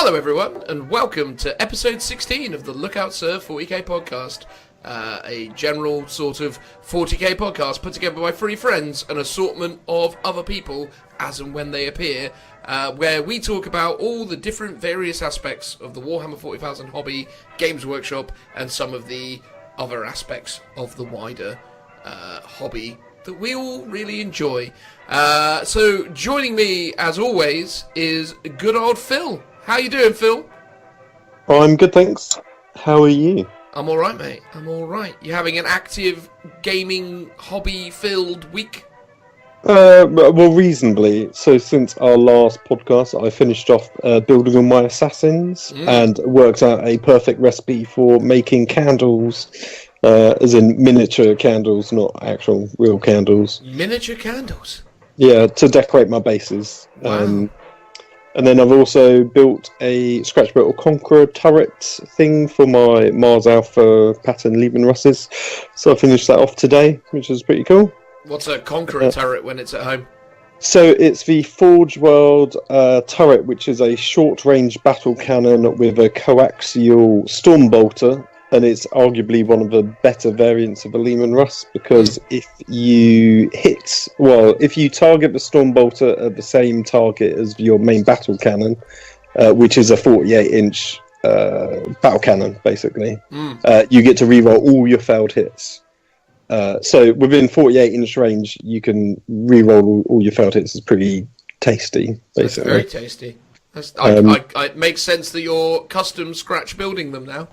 Hello everyone, and welcome to episode 16 of the Lookout Sir 40k podcast. A general sort of 40k podcast put together by three friends, an assortment of other people as and when they appear, where we talk about all the different various aspects of the Warhammer 40,000 hobby, Games Workshop, and some of the other aspects of the wider hobby that we all really enjoy. So joining me, as always, is good old Phil. How you doing, Phil? Oh, I'm good, thanks. How are you? I'm alright, mate. I'm alright. You having an active, gaming, hobby-filled week? Well, reasonably. So since our last podcast, I finished off building on my assassins and worked out a perfect recipe for making candles, as in miniature candles, not actual real candles. Miniature candles? Yeah, to decorate my bases. Wow. And then I've also built a scratch-built or Conqueror turret thing for my Mars Alpha pattern Leaving Russes. So I finished that off today, which is pretty cool. What's a Conqueror turret when it's at home? So it's the Forge World turret, which is a short-range battle cannon with a coaxial storm bolter. And it's arguably one of the better variants of a Lehman Russ, because if you target the Storm Bolter at the same target as your main battle cannon, which is a 48-inch battle cannon, basically, you get to reroll all your failed hits. So within 48-inch range, you can reroll all your failed hits. It's pretty tasty, basically. That's very tasty. It makes sense that you're custom scratch building them now.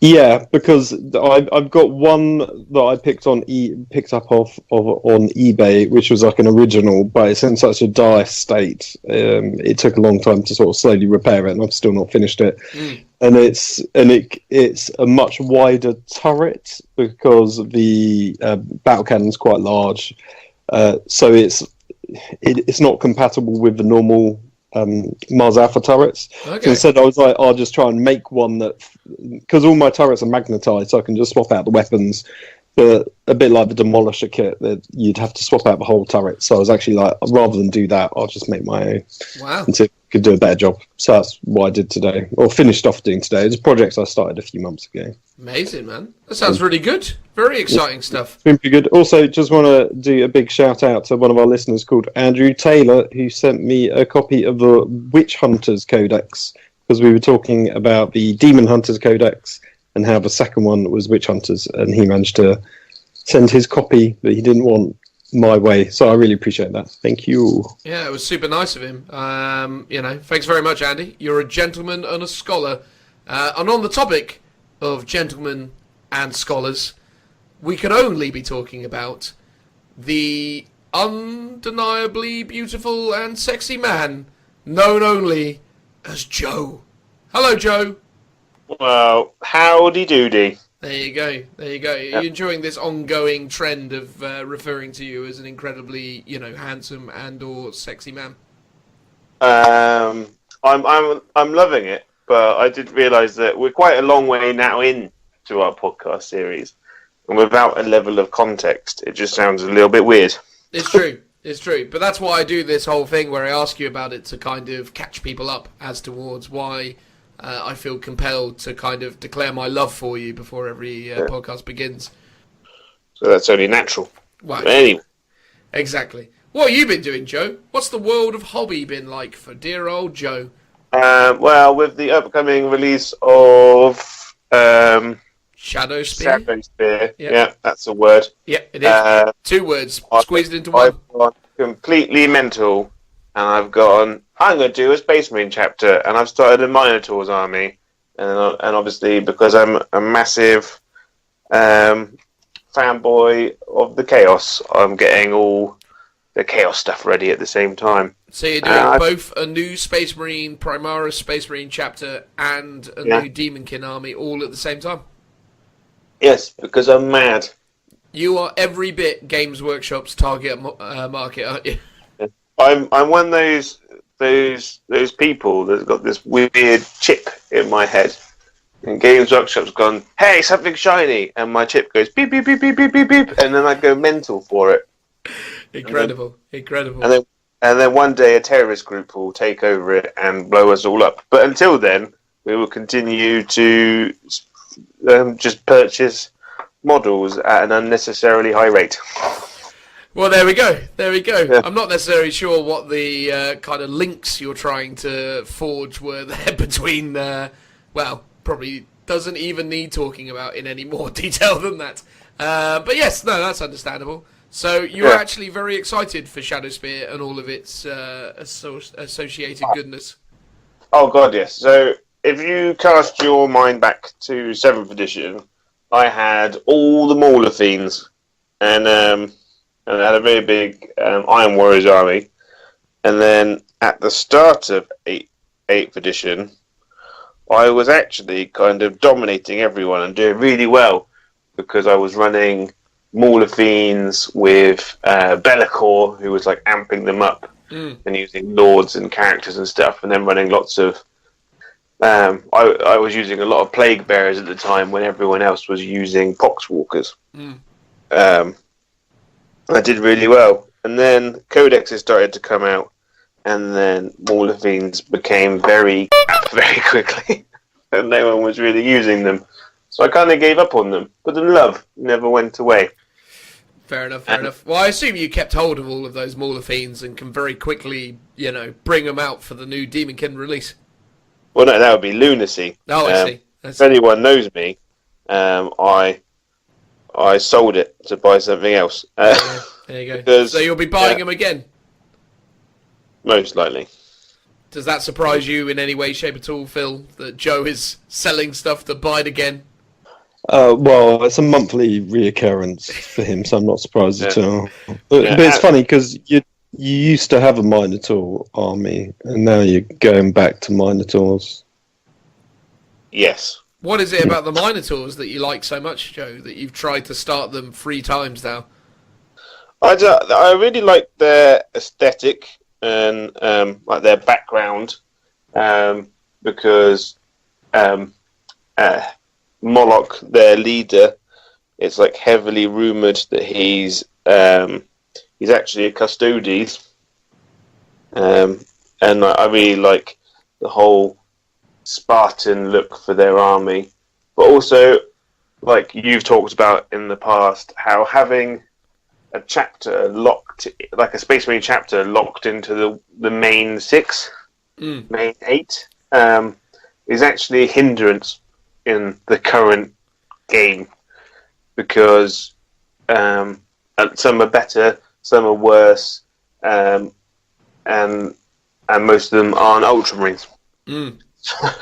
Yeah, because I've got one that I picked up on eBay, which was like an original, but it's in such a dire state. It took a long time to sort of slowly repair it, and I've still not finished it. And it's a much wider turret because the battle cannon's quite large, so it's not compatible with the normal Mars Alpha turrets. Okay. So instead I was like, I'll just try and make one that, because all my turrets are magnetized, so I can just swap out the weapons, but a bit like the Demolisher kit, that you'd have to swap out the whole turret. So I was actually like, rather than do that, I'll just make my own. Wow. Until I could do a better job. So that's what I did today, or finished off doing today. It's a project I started a few months ago. Amazing, man. That sounds really good. Very exciting stuff. It's been pretty good. Also, just want to do a big shout out to one of our listeners called Andrew Taylor, who sent me a copy of the Witch Hunters Codex, because we were talking about the Demon Hunters Codex and how the second one was Witch Hunters, and he managed to send his copy that he didn't want my way. So I really appreciate that. Thank you. Yeah, it was super nice of him. Thanks very much, Andy. You're a gentleman and a scholar. And on the topic of gentlemen and scholars, we can only be talking about the undeniably beautiful and sexy man known only as Joe. Hello, Joe. Well, howdy doody. There you go. Are you enjoying this ongoing trend of referring to you as an incredibly, handsome and or sexy man? I'm loving it, but I did realise that we're quite a long way now into our podcast series, and without a level of context, it just sounds a little bit weird. It's true. It's true. But that's why I do this whole thing where I ask you about it, to kind of catch people up as towards why I feel compelled to kind of declare my love for you before every podcast begins. So that's only natural. Right. But anyway. Exactly. What have you been doing, Joe? What's the world of hobby been like for dear old Joe? Well, with the upcoming release of Shadowspear. Yep. Yeah, that's a word. Yeah, it is. 2 words squeezed into one. I've gone completely mental, and I've gone, I'm going to do a Space Marine chapter, and I've started a Minotaur's army, and obviously because I'm a massive fanboy of the Chaos, I'm getting all the Chaos stuff ready at the same time. So you're doing both a new Space Marine, Primaris Space Marine chapter, and a new Daemonkin army all at the same time? Yes, because I'm mad. You are every bit Games Workshop's target market, aren't you? I'm one of those people that's got this weird chip in my head. And Games Workshop's gone, hey, something shiny, and my chip goes beep beep beep beep beep beep beep, and then I go mental for it. Incredible. And then And then one day a terrorist group will take over it and blow us all up. But until then, we will continue to just purchase models at an unnecessarily high rate. Well, there we go. Yeah. I'm not necessarily sure what the kind of links you're trying to forge were there between, probably doesn't even need talking about in any more detail than that. But yes, no, that's understandable. So you're actually very excited for Shadowspear and all of its associated goodness. Oh, God, yes. So if you cast your mind back to 7th edition, I had all the Mauler Fiends, and I had a very big Iron Warriors army. And then at the start of 8th edition, I was actually kind of dominating everyone and doing really well because I was running Mauler Fiends with Be'lakor, who was like amping them up and using lords and characters and stuff, and then running lots of... I was using a lot of Plague Bearers at the time when everyone else was using Poxwalkers. I did really well. And then Codexes started to come out, and then Mauler Fiends became very quickly, and no one was really using them. So I kind of gave up on them. But the love never went away. Fair enough. Well, I assume you kept hold of all of those Mauler Fiends and can very quickly, bring them out for the new Daemonkin release. Well, no, that would be lunacy. Oh, I see. If anyone knows me, I sold it to buy something else. There you go. Because, so you'll be buying them again? Most likely. Does that surprise you in any way, shape at all, Phil, that Joe is selling stuff to buy it again? Well, it's a monthly reoccurrence for him, so I'm not surprised at all. But it's funny because you used to have a Minotaur army, and now you're going back to Minotaurs. Yes. What is it about the Minotaurs that you like so much, Joe, that you've tried to start them 3 times now? I really like their aesthetic and like their background, because Moloch, their leader, it's like heavily rumoured that he's actually a Custodes, and I really like the whole Spartan look for their army, but also, like you've talked about in the past, how having a chapter locked, like a Space Marine chapter locked into the main 6, main 8, is actually a hindrance in the current game, because some are better, some are worse, and most of them aren't Ultramarines.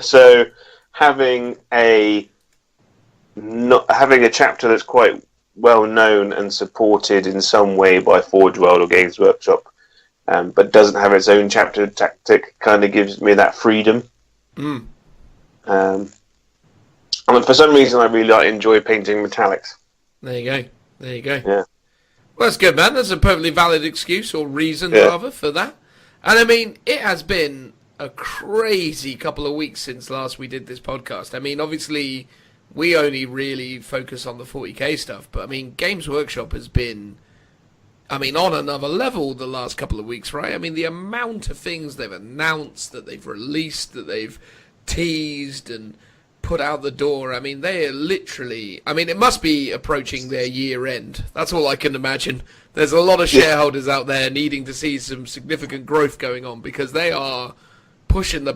So having a chapter that's quite well known and supported in some way by Forge World or Games Workshop, but doesn't have its own chapter tactic, kind of gives me that freedom. And for some reason, I really enjoy painting metallics. There you go. Yeah. Well, that's good, man. That's a perfectly valid excuse, or reason, rather, for that. And I mean, it has been a crazy couple of weeks since last we did this podcast. I mean, obviously, we only really focus on the 40k stuff, but I mean, Games Workshop has been, on another level the last couple of weeks, right? I mean, the amount of things they've announced, that they've released, that they've teased and put out the door. I mean, they are literally... it must be approaching their year end. That's all I can imagine. There's a lot of shareholders out there needing to see some significant growth going on, because they are pushing the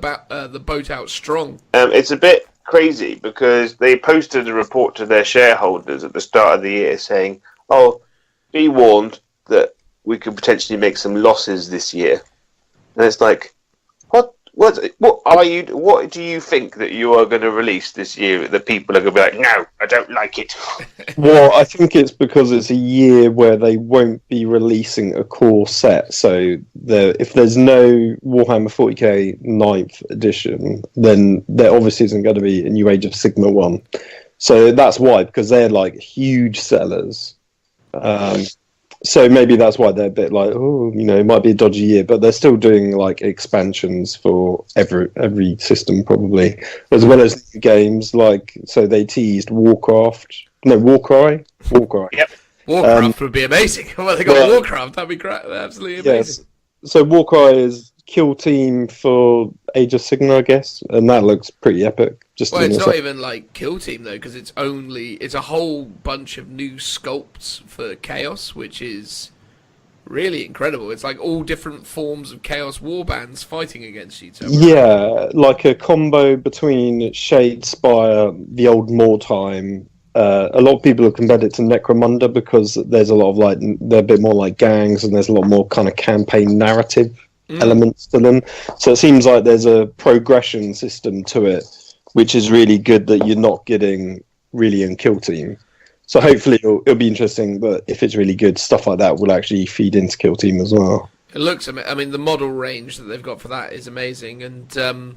boat out strong. It's a bit crazy because they posted a report to their shareholders at the start of the year saying, "Oh, be warned that we could potentially make some losses this year." And it's like, what do you think that you are going to release this year that people are going to be like, "No, I don't like it"? Well, I think it's because it's a year where they won't be releasing a core set. So if there's no Warhammer 40k 9th edition, then there obviously isn't going to be a New Age of Sigma 1. So that's why, because they're like huge sellers. So maybe that's why they're a bit like, it might be a dodgy year, but they're still doing like expansions for every system probably, as well as new games. Like, so they teased Warcry. Yep. Warcraft would be amazing. Well, they got Warcraft. That'd be great. Absolutely amazing. So Warcry is kill team for Age of Sigmar, I guess, and that looks pretty epic. Well, it's not even like kill team though, because it's a whole bunch of new sculpts for Chaos, which is really incredible. It's like all different forms of Chaos warbands fighting against each other. Yeah, like a combo between Shadespire, the old Mortime. A lot of people have compared it to Necromunda because there's a lot of they're a bit more like gangs, and there's a lot more kind of campaign narrative elements to them. So it seems like there's a progression system to it, which is really good that you're not getting really in kill team. So hopefully it'll be interesting, but if it's really good, stuff like that will actually feed into kill team as well. It looks, I mean, the model range that they've got for that is amazing. And,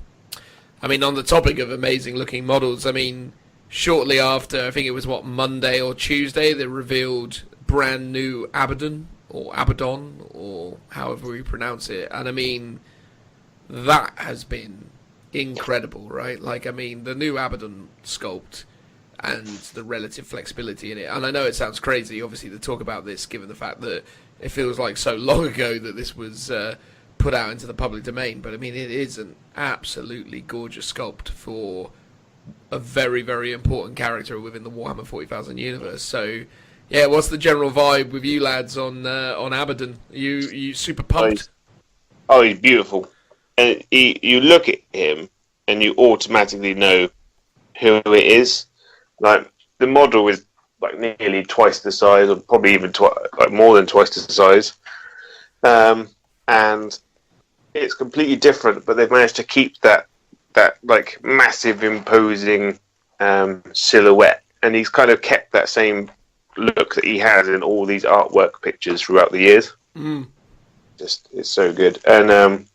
I mean, on the topic of amazing looking models, I mean, shortly after, I think it was, Monday or Tuesday, they revealed brand new Abaddon, or however we pronounce it. And, I mean, that has been incredible, right? Like, I mean, the new Abaddon sculpt and the relative flexibility in it. And I know it sounds crazy, obviously, to talk about this, given the fact that it feels like so long ago that this was put out into the public domain. But, I mean, it is an absolutely gorgeous sculpt for a very, very important character within the Warhammer 40,000 universe. So, yeah, what's the general vibe with you lads on Abaddon? Are you super pumped? Oh, he's beautiful. And you look at him and you automatically know who it is. Like, the model is like nearly twice the size, or probably even more than twice the size. And it's completely different, but they've managed to keep that like massive imposing silhouette, and he's kind of kept that same look that he had in all these artwork pictures throughout the years. Just, it's so good. And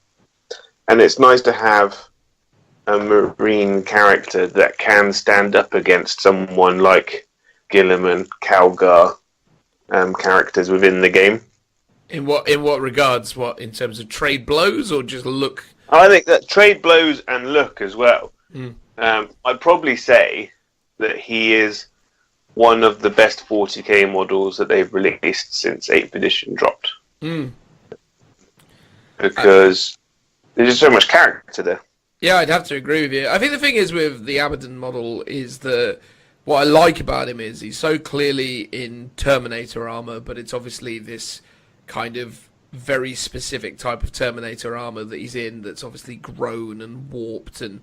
it's nice to have a Marine character that can stand up against someone like Gilliman, Calgar, characters within the game. In what regards? What, in terms of trade blows or just look? I think that trade blows and look as well. I'd probably say that he is one of the best 40k models that they've released since 8th edition dropped. Because there's just so much character there. Yeah, I'd have to agree with you. I think the thing is with the Abaddon model is that what I like about him is he's so clearly in Terminator armor, but it's obviously this kind of very specific type of Terminator armor that he's in that's obviously grown and warped and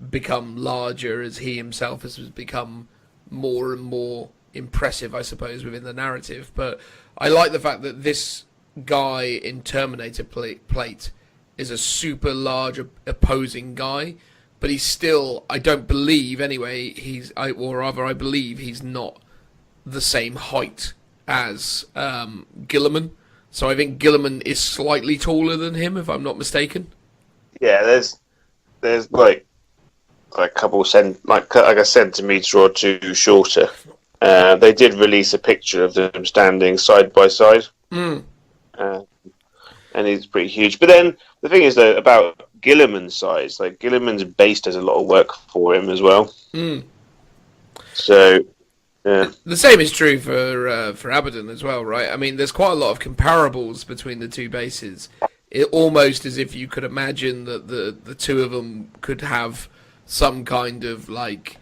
become larger as he himself has become more and more impressive, I suppose, within the narrative. But I like the fact that this guy in Terminator plate is a super large opposing guy, but he's still, I don't believe anyway, I believe he's not the same height as Gilliman. So I think Gilliman is slightly taller than him, if I'm not mistaken. Yeah, there's like a couple like a centimetre or two shorter. They did release a picture of them standing side by side, and he's pretty huge. But then the thing is, though, about Gilliman's size, like Gilliman's base does a lot of work for him as well. So. Yeah. The same is true for Abaddon as well, right? I mean, there's quite a lot of comparables between the two bases. It almost as if you could imagine that the two of them could have some kind of like,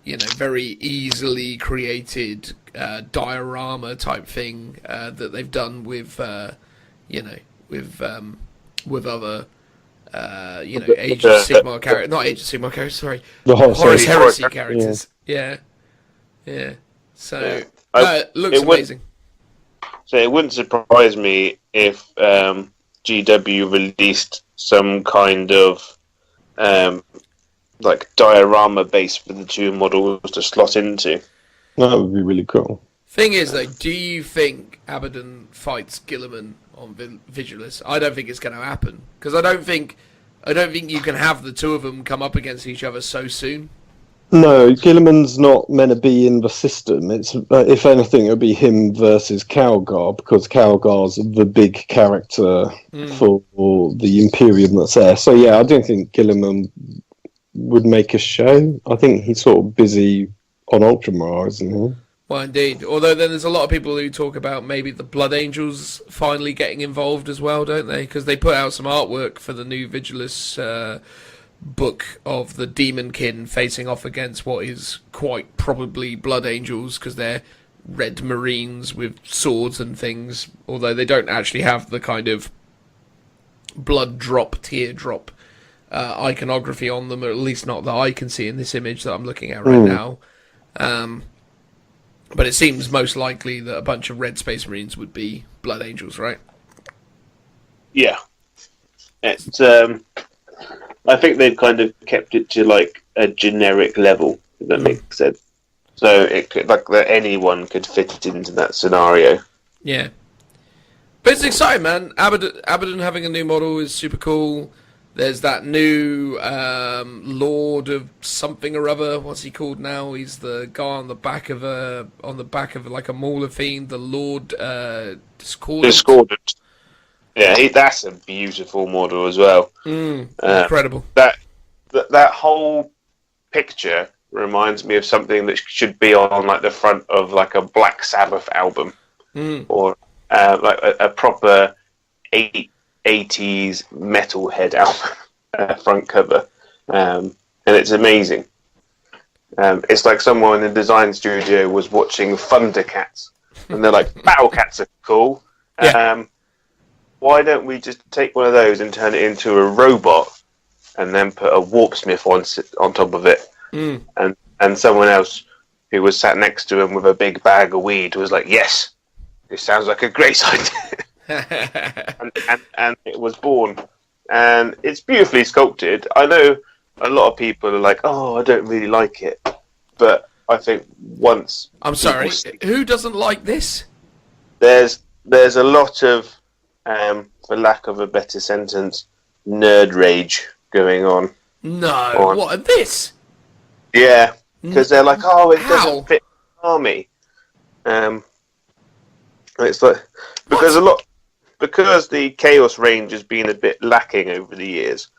you know, very easily created diorama type thing that they've done with other Age of Sigmar characters, not Age of Sigmar characters, sorry, the Horus Heresy characters, yeah. So it looks amazing. So it wouldn't surprise me if GW released some kind of like diorama base for the two models to slot into. That would be really cool. Thing is, though, do you think Abaddon fights Gilliman on Vigilus? I don't think it's going to happen because I don't think you can have the two of them come up against each other so soon. No, Gilliman's not meant to be in the system. It's if anything, it'll be him versus Calgar because Calgar's the big character for the Imperium that's there. So yeah, I don't think Gilliman would make a show. I think he's sort of busy on Ultramar, isn't he? Well, indeed. Although then there's a lot of people who talk about maybe the Blood Angels finally getting involved as well, don't they? Because they put out some artwork for the new Vigilus book of the Daemonkin facing off against what is quite probably Blood Angels, because they're red Marines with swords and things, although they don't actually have the kind of blood drop, teardrop iconography on them, or at least not that I can see in this image that I'm looking at right now. But it seems most likely that a bunch of red Space Marines would be Blood Angels, right? Yeah. It's I think they've kind of kept it to like a generic level, if that makes sense. So it could, like, that anyone could fit into that scenario. Yeah. But it's exciting, man. Abaddon having a new model is super cool. There's that new Lord of something or other. What's he called now? He's the guy on the back of like a Mauler Fiend. The Lord Discordant. Yeah, that's a beautiful model as well. Incredible. That whole picture reminds me of something that should be on like the front of like a Black Sabbath album, or like a proper 80s metalhead album front cover, and it's amazing. It's like someone in the design studio was watching Thundercats, and they're like, "Battle Cats are cool. Yeah. Why don't we just take one of those and turn it into a robot, and then put a warpsmith on top of it?" And someone else who was sat next to him with a big bag of weed was like, "Yes, this sounds like a great idea." and it was born, and it's beautifully sculpted. I know a lot of people are like, "Oh, I don't really like it," but I think once I'm sorry, who doesn't like this? There's a lot of, for lack of a better sentence, nerd rage going on. No, what, this? Yeah, because they're like, "Oh, it How? doesn't fit the army." It's like because the Chaos range has been a bit lacking over the years.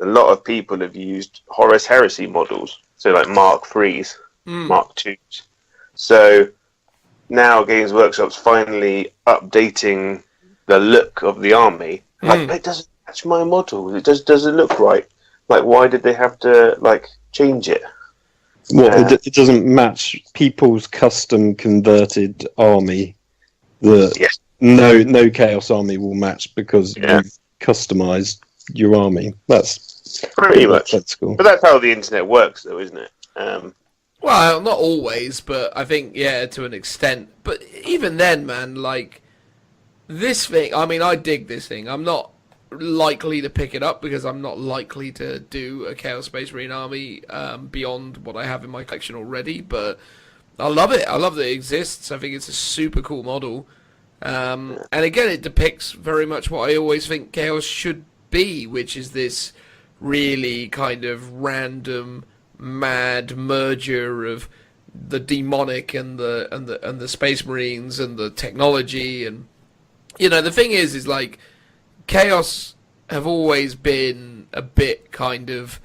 A lot of people have used Horus Heresy models, so like Mark IIIs, Mark IIs. So now Games Workshop's finally updating the look of the army. Like, it doesn't match my model. It doesn't look right. Like, why did they have to like change it? Well, it doesn't match people's custom converted army. Yes. No Chaos army will match because you've customized your army. That's pretty much sensible. But that's how the internet works, though, isn't it? Well, not always, but I think, to an extent. But even then, man, like, this thing, I mean, I dig this thing. I'm not likely to pick it up because I'm not likely to do a Chaos Space Marine army beyond what I have in my collection already, but I love it. I love that it exists. I think it's a super cool model. And again, it depicts very much what I always think Chaos should be, which is this really kind of random, mad merger of the demonic and the Space Marines and the technology. And the thing is like, Chaos have always been a bit kind of,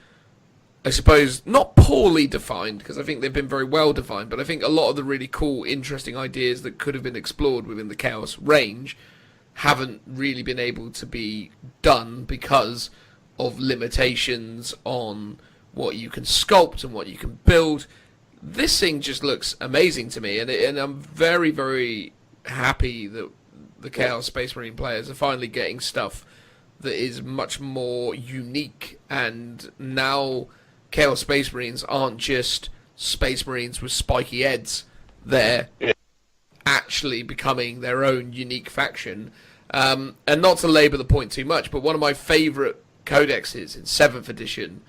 I suppose, not poorly defined, because I think they've been very well defined, but I think a lot of the really cool, interesting ideas that could have been explored within the Chaos range haven't really been able to be done because of limitations on what you can sculpt and what you can build. This thing just looks amazing to me, and I'm very, very happy that the Chaos Space Marine players are finally getting stuff that is much more unique, and now Chaos Space Marines aren't just Space Marines with spiky heads. They're actually becoming their own unique faction. And not to labour the point too much, but one of my favourite codexes in 7th edition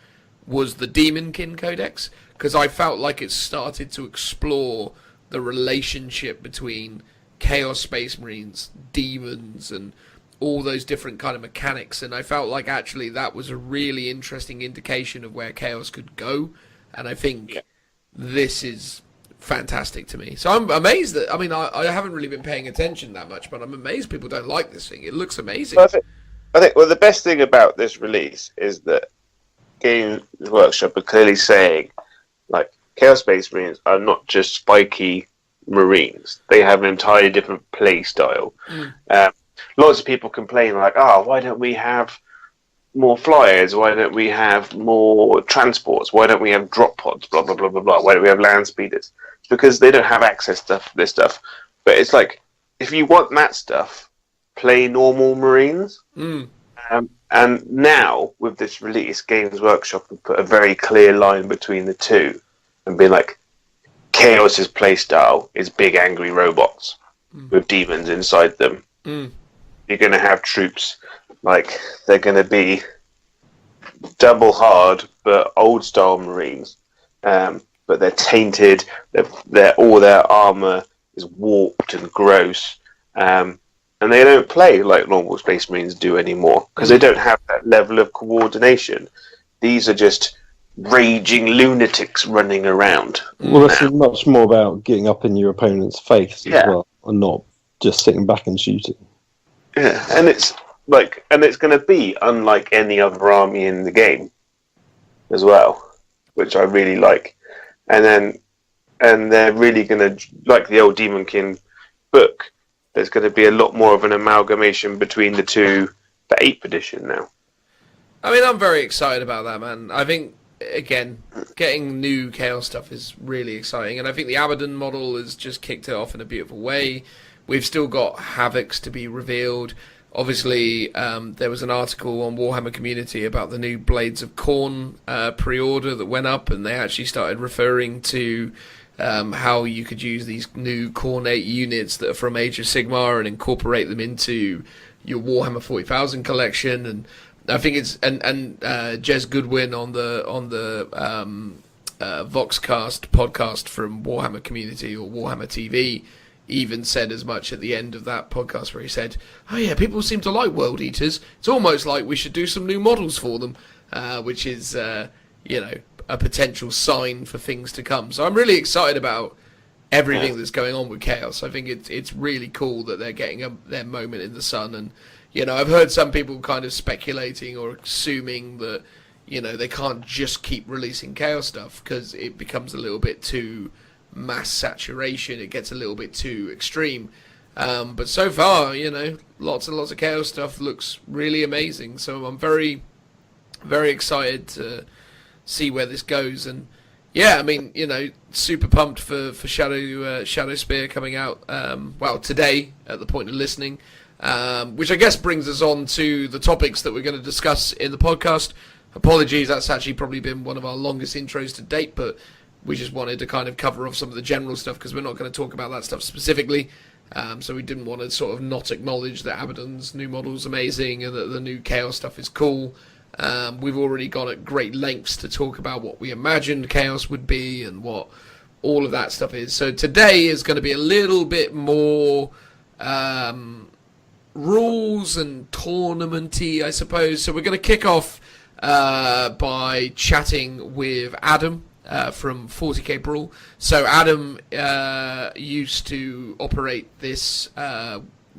was the Daemonkin Codex, because I felt like it started to explore the relationship between Chaos Space Marines, demons, and all those different kind of mechanics, and I felt like actually that was a really interesting indication of where Chaos could go, and I think this is fantastic to me. So I'm amazed that, I mean, I haven't really been paying attention that much, but I'm amazed people don't like this thing. It looks amazing. I think the best thing about this release is that Games Workshop are clearly saying, like, Chaos Space Marines are not just spiky Marines. They have an entirely different play style. Lots of people complain like, why don't we have more flyers? Why don't we have more transports? Why don't we have drop pods? Blah, blah, blah, blah, blah. Why don't we have land speeders? It's because they don't have access to this stuff. But it's like, if you want that stuff, play normal Marines. And now, with this release, Games Workshop have put a very clear line between the two and been like, Chaos's playstyle is big angry robots with demons inside them. You're going to have troops, like, they're going to be double hard, but old style Marines. But they're tainted, all their armour is warped and gross. And they don't play like normal Space Marines do anymore, because they don't have that level of coordination. These are just raging lunatics running around. Well, this is much more about getting up in your opponent's face as well, and not just sitting back and shooting. Yeah, and it's going to be unlike any other army in the game as well, which I really like. And they're really going to, like the old Daemonkin book, there's going to be a lot more of an amalgamation between the two for 8th edition now. I mean, I'm very excited about that, man. I think, again, getting new Chaos stuff is really exciting, and I think the Abaddon model has just kicked it off in a beautiful way. We've still got Havocs to be revealed. Obviously, there was an article on Warhammer Community about the new Blades of Khorne pre-order that went up, and they actually started referring to how you could use these new Khorne 8 units that are from Age of Sigmar and incorporate them into your Warhammer 40,000 collection. And I think it's and Jez Goodwin on the Voxcast podcast from Warhammer Community or Warhammer TV even said as much at the end of that podcast, where he said, "Oh yeah, people seem to like World Eaters. It's almost like we should do some new models for them," which is a potential sign for things to come. So I'm really excited about everything that's going on with Chaos. I think it's really cool that they're getting their moment in the sun. And I've heard some people kind of speculating or assuming that they can't just keep releasing Chaos stuff because it becomes a little bit too mass saturation. It gets a little bit too extreme. But so far, lots and lots of Chaos stuff looks really amazing. So I'm very, very excited to see where this goes. And yeah, I mean, super pumped for Shadowspear coming out, today at the point of listening, which I guess brings us on to the topics that we're going to discuss in the podcast. Apologies, that's actually probably been one of our longest intros to date, but we just wanted to kind of cover off some of the general stuff because we're not going to talk about that stuff specifically. So we didn't want to sort of not acknowledge that Abaddon's new model's amazing and that the new Chaos stuff is cool. We've already gone at great lengths to talk about what we imagined Chaos would be and what all of that stuff is. So today is going to be a little bit more rules and tournament-y, I suppose. So we're going to kick off by chatting with Adam from 40k Brawl. So Adam used to operate this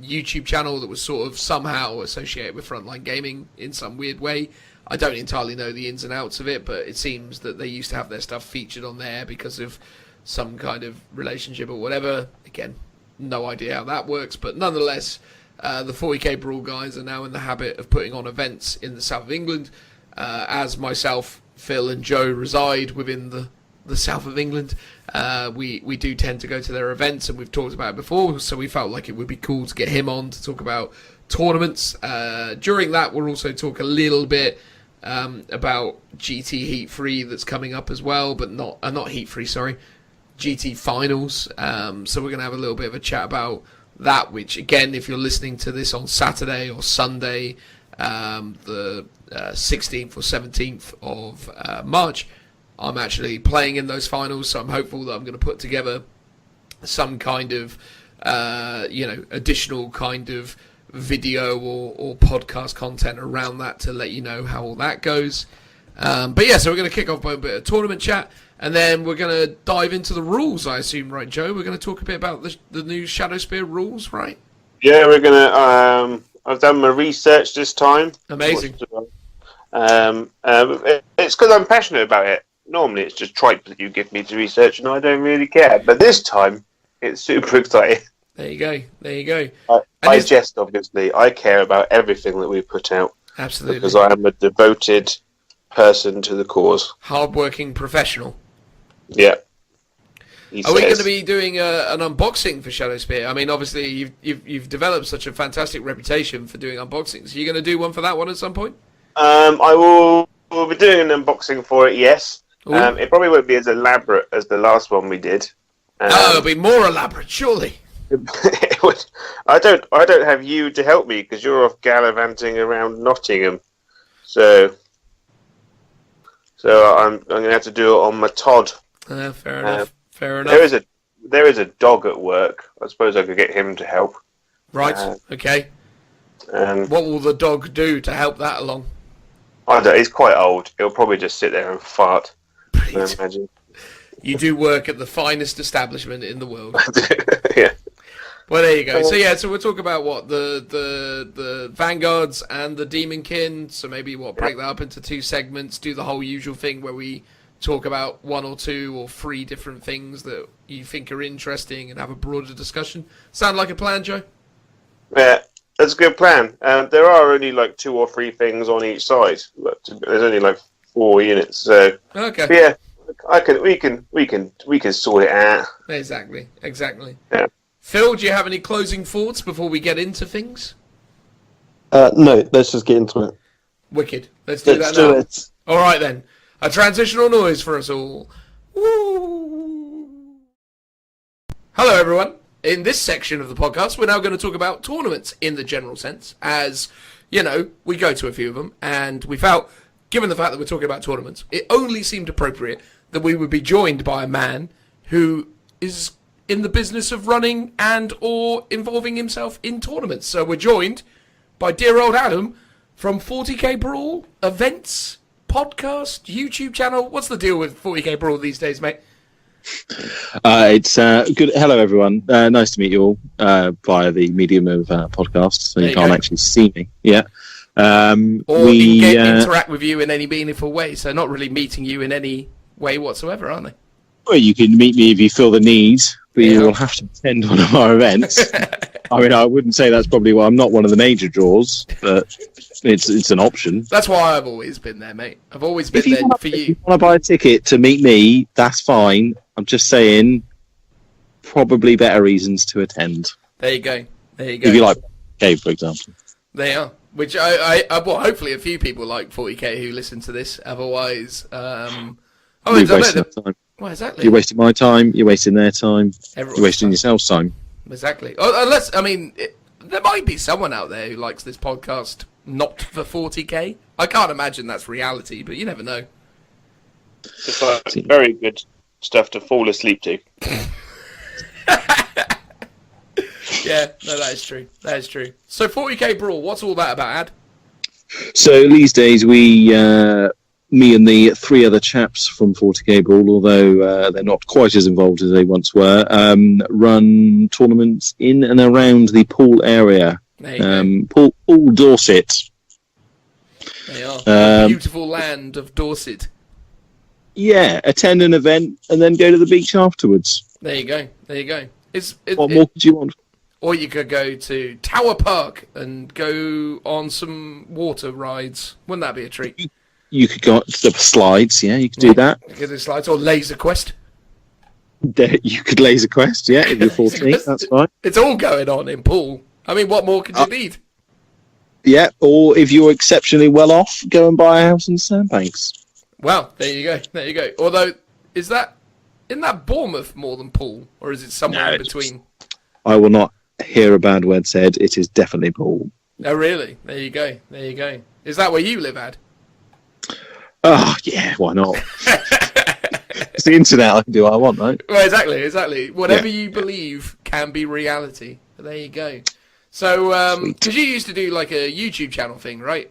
YouTube channel that was sort of somehow associated with Frontline Gaming in some weird way. I don't entirely know the ins and outs of it, but it seems that they used to have their stuff featured on there because of some kind of relationship or whatever. Again, no idea how that works, but nonetheless, the 40k Brawl guys are now in the habit of putting on events in the south of England. As myself, Phil and Joe reside within the south of England, we do tend to go to their events, and we've talked about it before, so we felt like it would be cool to get him on to talk about tournaments. During that, we'll also talk a little bit about GT Heat 3 that's coming up as well, but not Heat 3, sorry, GT Finals. So we're going to have a little bit of a chat about that, which, again, if you're listening to this on Saturday or Sunday, the 16th or 17th of March, I'm actually playing in those finals, so I'm hopeful that I'm going to put together some kind of, additional kind of video or podcast content around that to let you know how all that goes. But yeah, so we're going to kick off by a bit of tournament chat, and then we're going to dive into the rules, I assume, right, Joe? We're going to talk a bit about the new Shadowspear rules, right? Yeah, we're going to... I've done my research this time. Amazing. It's because I'm passionate about it. Normally it's just tripe that you give me to research and I don't really care. But this time, It's super exciting. There you go. There you go. I jest, obviously. I care about everything that we put out. Absolutely. Because I am a devoted person to the cause. Hard-working professional. Yeah. Are we going to be doing an unboxing for Shadowspear? I mean, obviously, you've developed such a fantastic reputation for doing unboxings. Are you going to do one for that one at some point? I will be doing an unboxing for it, yes. It probably won't be as elaborate as the last one we did. It'll be more elaborate, surely. It would. I don't have you to help me because you're off gallivanting around Nottingham. So I'm going to have to do it on my Todd. Fair enough. Fair enough. There is a dog at work. I suppose I could get him to help. Right. Okay. What will the dog do to help that along? I don't. He's quite old. He'll probably just sit there and fart. I imagine. You do work at the finest establishment in the world. Yeah. Well, there you go. So we'll talk about what the Vanguards and the Daemonkin. So maybe break that up into 2 segments. Do the whole usual thing where we talk about 1 or 2 or 3 different things that you think are interesting and have a broader discussion. Sound like a plan, Joe? Yeah, that's a good plan. There are only like 2 or 3 things on each side. There's only like 4 units. So okay. Yeah, we can sort it out. Exactly. Yeah. Phil, do you have any closing thoughts before we get into things? No, let's just get into it. Wicked. Let's do that now. It. All right then. A transitional noise for us all. Woo! Hello everyone. In this section of the podcast, we're now going to talk about tournaments in the general sense. As, you know, we go to a few of them, and we felt, given the fact that we're talking about tournaments, it only seemed appropriate that we would be joined by a man who is in the business of running and or involving himself in tournaments. So we're joined by dear old Adam from 40k Brawl Events podcast, YouTube channel. What's the deal with 40k Brawl these days, mate? It's good. Hello, everyone. Nice to meet you all via the medium of podcast, so you can't actually see me. Yeah. Or interact with you in any meaningful way, so not really meeting you in any way whatsoever, aren't they? Well, you can meet me if you feel the need, but you will have to attend one of our events. I mean, I wouldn't say that's probably why I'm not one of the major draws, but it's an option. That's why I've always been there, mate. I've always been there for you. If you want to buy a ticket to meet me, that's fine. I'm just saying, probably better reasons to attend. There you go. If you like Cave, for example. They are. Which well, hopefully a few people like 40k who listen to this. Otherwise, you're wasting their time. Well, exactly. You're wasting my time. You're wasting their time. You're wasting yourself's time. Exactly. Unless, I mean, there might be someone out there who likes this podcast not for 40k. I can't imagine that's reality, but you never know. It's like very good stuff to fall asleep to. Yeah, no, that is true. That is true. So 40k Brawl, what's all that about, Ad? So these days me and the 3 other chaps from 40k Brawl, although they're not quite as involved as they once were, run tournaments in and around the Poole area. Poole, Dorset. They are. The beautiful land of Dorset. Yeah, attend an event and then go to the beach afterwards. There you go. What more could you want? Or you could go to Tower Park and go on some water rides. Wouldn't that be a treat? You could go to the slides, yeah, you could do that. You could do slides, or Laser Quest. You could Laser Quest, yeah, if you're 14, that's fine. It's all going on in Poole. I mean, what more could you need? Yeah, or if you're exceptionally well off, go and buy a house in Sandbanks. Well, there you go. Although, isn't that Bournemouth more than Poole, or is it somewhere in between? I will not hear a bad word said. It is definitely Poole. Oh, really? There you go. Is that where you live, Ad? Oh, yeah, why not? It's the internet, I can do what I want, right? Well, exactly. Whatever you believe can be reality. There you go. So, because you used to do like a YouTube channel thing, right?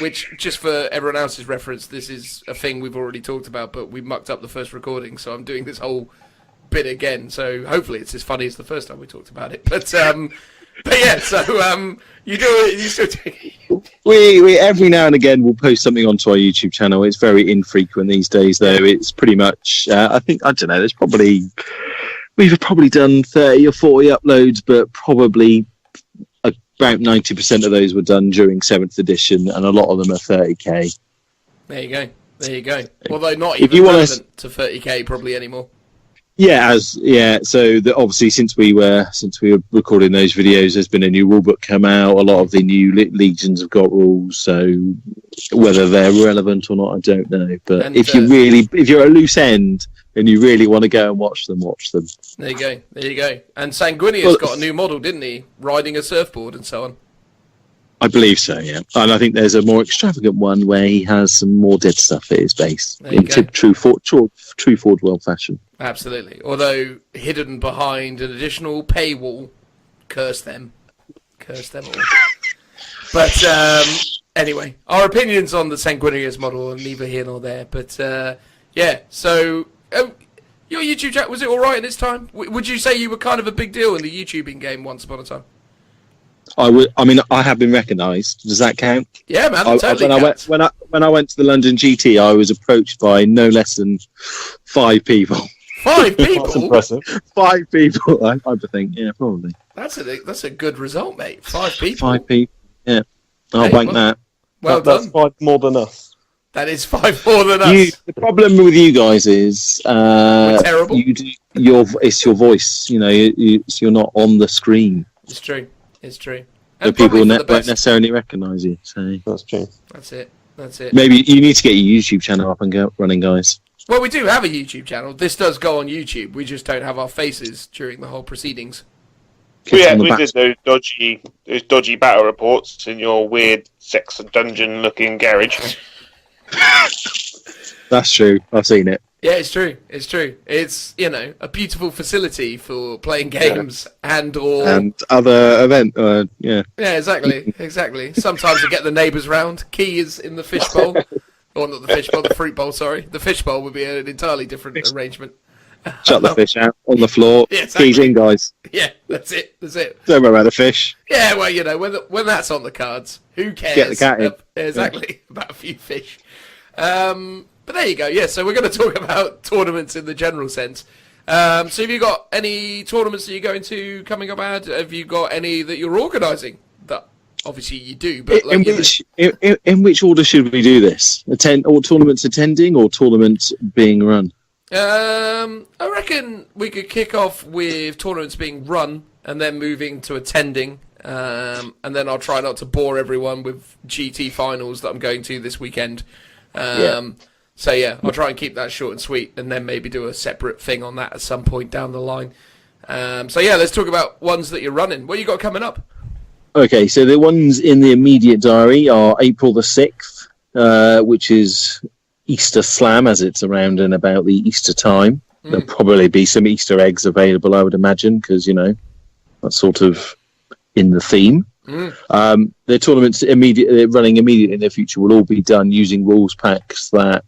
Which, just for everyone else's reference, this is a thing we've already talked about, but we mucked up the first recording, so I'm doing this whole bit again. So hopefully it's as funny as the first time we talked about it. But yeah, so you do it. You still do. We every now and again we'll post something onto our YouTube channel. It's very infrequent these days, though. It's pretty much I don't know. There's probably we've probably done 30 or 40 uploads, but probably about 90% of those were done during 7th edition, and a lot of them are 30k. There you go. Although not If even you relevant to 30k probably anymore. Yeah, so obviously since we were recording those videos, there's been a new rulebook come out. A lot of the new legions have got rules, so whether they're relevant or not, I don't know. But And, if you're a loose end and you really want to go and watch them. There you go. And Sanguinius got a new model, didn't he? Riding a surfboard and so on. I believe so, yeah. And I think there's a more extravagant one where he has some more dead stuff at his base in true Forge World fashion. Absolutely. Although hidden behind an additional paywall, curse them all. But anyway, our opinions on the Sanguinius model are neither here nor there. But yeah, so your YouTube chat, was it all right in its time? Would you say you were kind of a big deal in the YouTubing game once upon a time? I have been recognised. Does that count? Yeah, man, totally counts. When I went to the London GT, I was approached by no less than 5 people. 5 people? That's impressive. 5 people, I think. Yeah, probably. That's a good result, mate. 5 people. 5 people. Yeah, I'll bank that. Well That's done. 5 more than us. That is 5 more than us. The problem with you guys is We're terrible. It's your voice. You know, you're not on the screen. It's true. So And people won't necessarily recognise you. So That's true. That's it. Maybe you need to get your YouTube channel up and go running, guys. Well, we do have a YouTube channel. This does go on YouTube. We just don't have our faces during the whole proceedings. We did those dodgy battle reports in your weird sex dungeon looking garage. That's true. I've seen it. Yeah, it's true. It's, a beautiful facility for playing games and other event. Yeah. Yeah, exactly. Sometimes you get the neighbours round. Key is in the fishbowl. Or not the fishbowl, the fruit bowl, sorry. The fishbowl would be an entirely different arrangement. Shut the fish out on the floor. Yeah, exactly. Keys in, guys. Yeah, that's it. Don't worry about the fish. Yeah, well, when that's on the cards, who cares? Get the cat in. Exactly, about a few fish. But there you go. Yeah, so we're going to talk about tournaments in the general sense. So have you got any tournaments that you're going to coming up, Ad? Have you got any that you're organising? That obviously you do, but in which order should we do this? Tournaments attending or tournaments being run? I reckon we could kick off with tournaments being run and then moving to attending. And then I'll try not to bore everyone with GT finals that I'm going to this weekend. So yeah, I'll try and keep that short and sweet, and then maybe do a separate thing on that at some point down the line. So yeah, let's talk about ones that you're running. What you got coming up? Okay, so the ones in the immediate diary are April the 6th, which is Easter Slam, as it's around and about the Easter time. There'll probably be some Easter eggs available, I would imagine, because, that's sort of in the theme. The tournaments running immediately in the future will all be done using rules packs that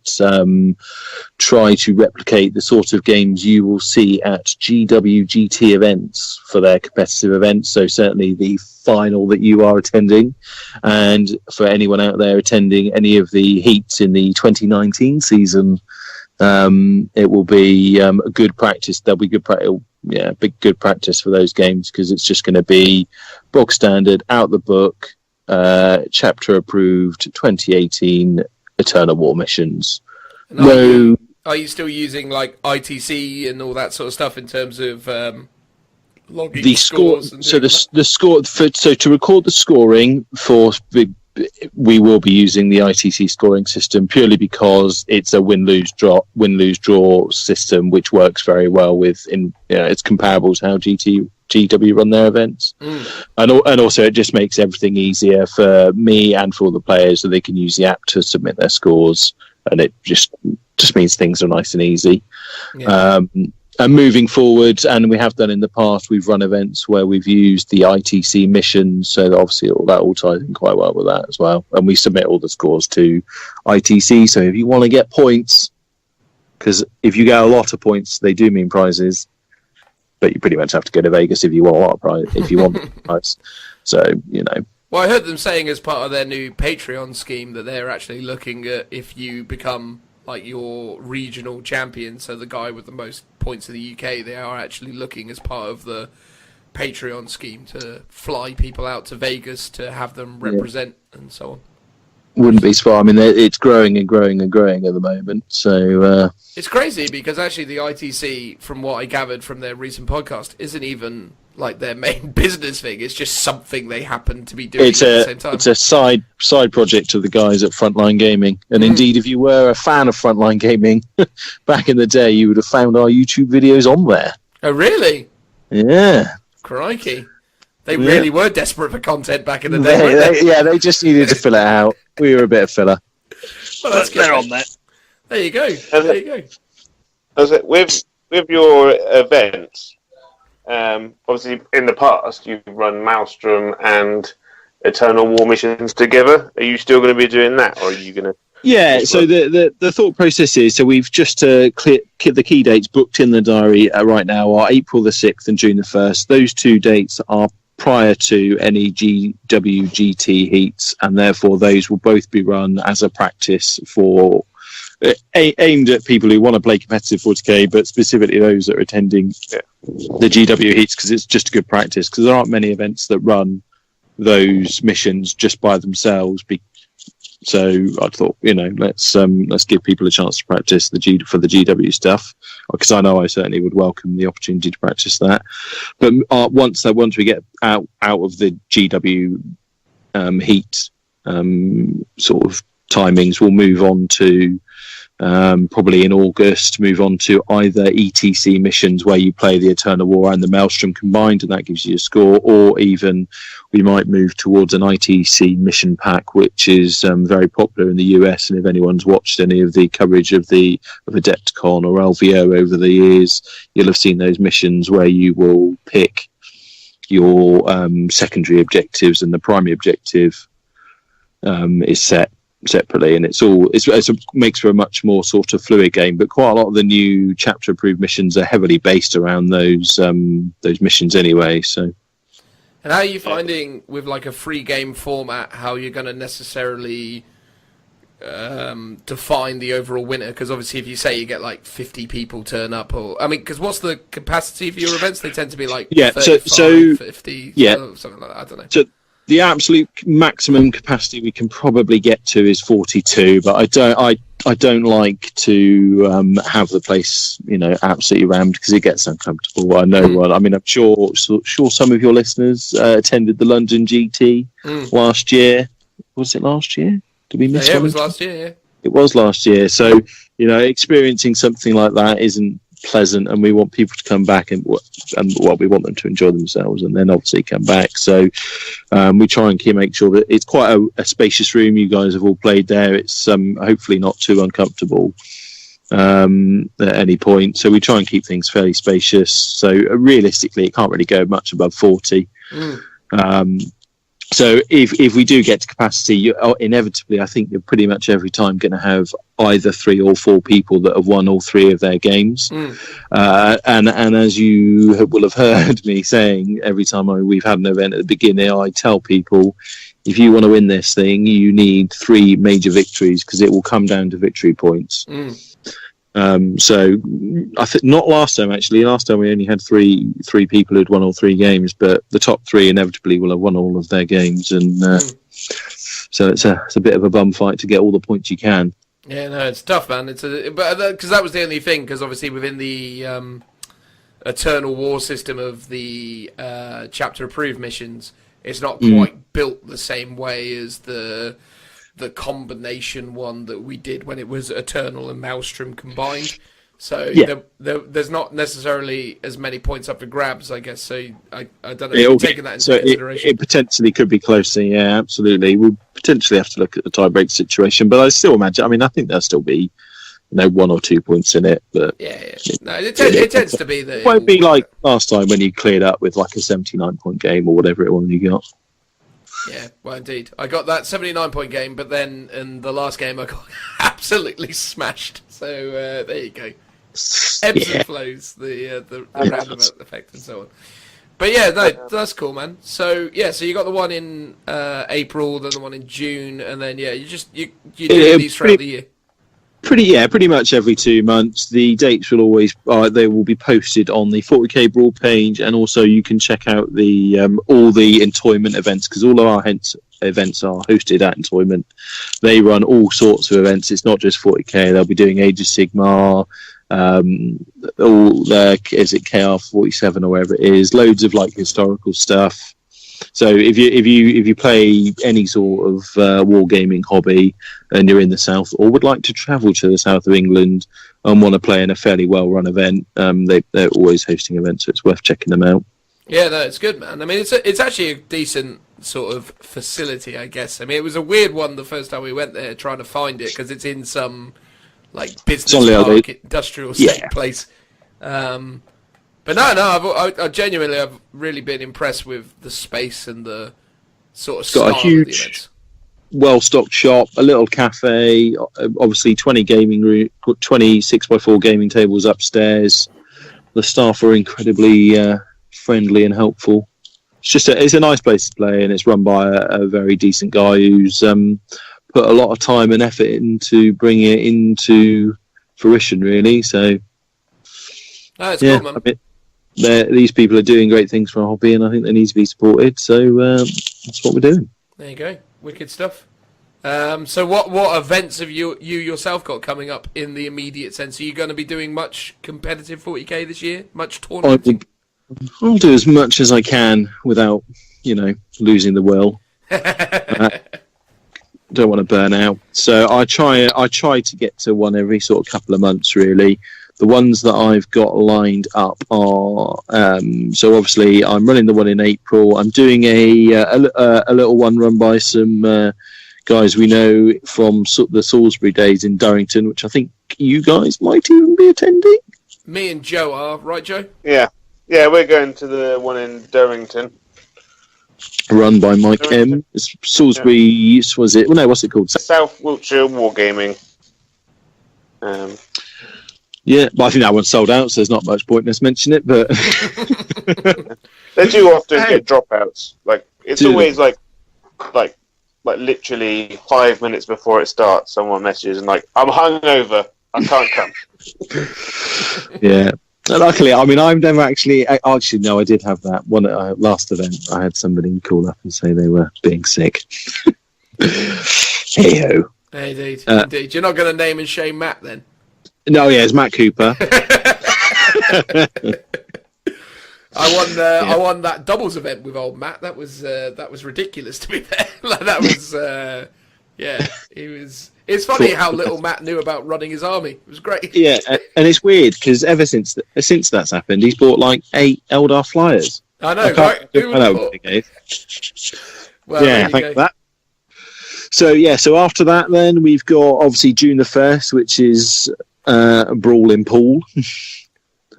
try to replicate the sort of games you will see at GWGT events for their competitive events. So certainly the final that you are attending, and for anyone out there attending any of the heats in the 2019 season, it will be a good practice. There'll be good practice. Yeah, good practice for those games, because it's just going to be bog standard, out the book, chapter approved, 2018 Eternal War missions. Are you still using like ITC and all that sort of stuff in terms of logging the scores? The score. So to record the scoring we will be using the ITC scoring system purely because it's a win-lose draw system, which works very well it's comparable to how GW run their events. And also it just makes everything easier for me and for all the players, so they can use the app to submit their scores, and it just means things are nice and easy. And moving forward, and we have done in the past, we've run events where we've used the ITC missions, so that obviously that all ties in quite well with that as well. And we submit all the scores to ITC, so if you want to get points, because if you get a lot of points, they do mean prizes, but you pretty much have to go to Vegas if you want a lot of prize, if you want a prize. So, Well, I heard them saying as part of their new Patreon scheme that they're actually looking at if you become like your regional champion, so the guy with the most points in the UK, they are actually looking as part of the Patreon scheme to fly people out to Vegas to have them represent and so on. Wouldn't be surprised. I mean, it's growing and growing and growing at the moment. So it's crazy because actually the ITC, from what I gathered from their recent podcast, isn't even like their main business thing. It's just something they happen to be doing at the same time. It's a side project of the guys at Frontline Gaming. And indeed, if you were a fan of Frontline Gaming back in the day, you would have found our YouTube videos on there. Oh, really? Yeah. Crikey. They really were desperate for content back in the day, weren't they? Yeah, they just needed to fill it out. We were a bit of filler. Well, that's good. They're on there. There you go. There you go. With your events, obviously in the past you've run Maelstrom and Eternal War missions together. Are you still going to be doing that, or are you going to? Yeah, so the thought process is, so we've just the key dates booked in the diary right now are April the 6th and June the 1st. Those 2 dates are prior to any GWGT heats, and therefore those will both be run as a practice for aimed at people who want to play competitive 40k, but specifically those that are attending the GW heats, because it's just a good practice, because there aren't many events that run those missions just by themselves. So I thought, let's give people a chance to practice for the GW stuff, because I know I certainly would welcome the opportunity to practice that. But once we get out of the GW heat sort of timings, we'll move on to probably in August, move on to either ETC missions where you play the Eternal War and the Maelstrom combined, and that gives you a score, or even we might move towards an ITC mission pack, which is very popular in the US. And if anyone's watched any of the coverage of Adepticon or LVO over the years, you'll have seen those missions where you will pick your secondary objectives, and the primary objective is set separately, and it makes for a much more sort of fluid game. But quite a lot of the new chapter approved missions are heavily based around those missions anyway. So, and how are you finding with like a free game format how you're going to necessarily define the overall winner? Because obviously, if you say you get like 50 people turn up, because what's the capacity for your events? They tend to be like 35, 50, something like that. I don't know. So, the absolute maximum capacity we can probably get to is 42, but I don't like to have the place absolutely rammed, because it gets uncomfortable. I know. Well, I mean, I'm sure some of your listeners attended the London GT last year. Was it last year? Did we miss one? Yeah, it was last year. Yeah, it was last year. So experiencing something like that isn't pleasant, and we want people to come back and we want them to enjoy themselves and then obviously come back. So we try and make sure that it's quite a spacious room. You guys have all played there. It's hopefully not too uncomfortable at any point. So we try and keep things fairly spacious. So realistically, it can't really go much above 40. So if we do get to capacity, inevitably, I think you're pretty much every time going to have either 3 or 4 people that have won all 3 of their games. And as you will have heard me saying, every time we've had an event at the beginning, I tell people, if you want to win this thing, you need 3 major victories, because it will come down to victory points. So I think not last time, actually. Last time we only had three people who'd won all 3 games, but the top 3 inevitably will have won all of their games, and so it's a bit of a bum fight to get all the points you can. Yeah, no, it's tough, man. Because that was the only thing. Because obviously within the Eternal War system of the chapter approved missions, it's not quite built the same way as the combination one that we did when it was Eternal and Maelstrom combined. So there's not necessarily as many points up for grabs, I guess. So I don't know if you're taking that into consideration. It potentially could be closer, yeah, absolutely. We'll potentially have to look at the tiebreak situation, but I still imagine, I think there'll still be 1 or 2 points in it. But No, it tends to be that it won't be like last time when you cleared up with like a 79-point game or whatever it was you got. Yeah, well, indeed. I got that 79-point game, but then in the last game I got absolutely smashed. So there you go. Ebbs and flows, the roundabout effect and so on. But yeah, no, that's cool, man. So so you got the one in April, then the one in June, and then you do these throughout the year. Pretty much every 2 months. The dates will always they will be posted on the 40k Brawl page, and also you can check out the all the Entoyment events, because all of our events are hosted at Entoyment. They run all sorts of events. It's not just 40k. They'll be doing Age of Sigmar, all their is it KR47 or wherever it is. Loads of like historical stuff. So if you play any sort of wargaming hobby and you're in the south or would like to travel to the south of England and want to play in a fairly well-run event, they're always hosting events, so it's worth checking them out. Yeah, no, it's good, man. I mean, it's actually a decent sort of facility, I guess. I mean, it was a weird one the first time we went there trying to find it, because it's in some like business park, industrial estate place. But no, I genuinely have really been impressed with the space and the sort of style got a huge, well-stocked shop, a little cafe, obviously 20 gaming room, 20 6x4 gaming tables upstairs. The staff are incredibly friendly and helpful. It's a nice place to play, and it's run by a very decent guy who's put a lot of time and effort into bringing it into fruition, really. So, it's cool, man. These people are doing great things for a hobby, and I think they need to be supported. So that's what we're doing. There you go, wicked stuff. So what events have you yourself got coming up in the immediate sense? Are you going to be doing much competitive 40k this year? Much tournament? I'll do as much as I can without, losing the will. Don't want to burn out, so I try to get to one every sort of couple of months, really. The ones that I've got lined up are so obviously I'm running the one in April. I'm doing a little one run by some guys we know from the Salisbury days in Durrington, which I think you guys might even be attending. Me and Joe are, right, Joe? Yeah, we're going to the one in Durrington. Run by Mike M. It's Salisbury, was it? Well, no, what's it called? South Wiltshire Wargaming. Yeah, but I think that one's sold out, so there's not much point in us mentioning it. But they do often get dropouts. Like it's always like literally 5 minutes before it starts, someone messages and like, "I'm hungover, I can't come." Yeah. Luckily, I mean, I've never actually. No, I did have that one at last event. I had somebody call up and say they were being sick. Hey-ho. Indeed, indeed. You're not going to name and shame Matt then? No, yeah, it's Matt Cooper. I won that doubles event with old Matt. That was ridiculous, to be fair. That was he was. It's funny how little Matt knew about running his army. It was great. Yeah, and it's weird because ever since that's happened, he's bought like 8 Eldar flyers. I know, right? Well, yeah, thanks for that. So after that, then we've got obviously June the 1st, which is Brawl in Pool.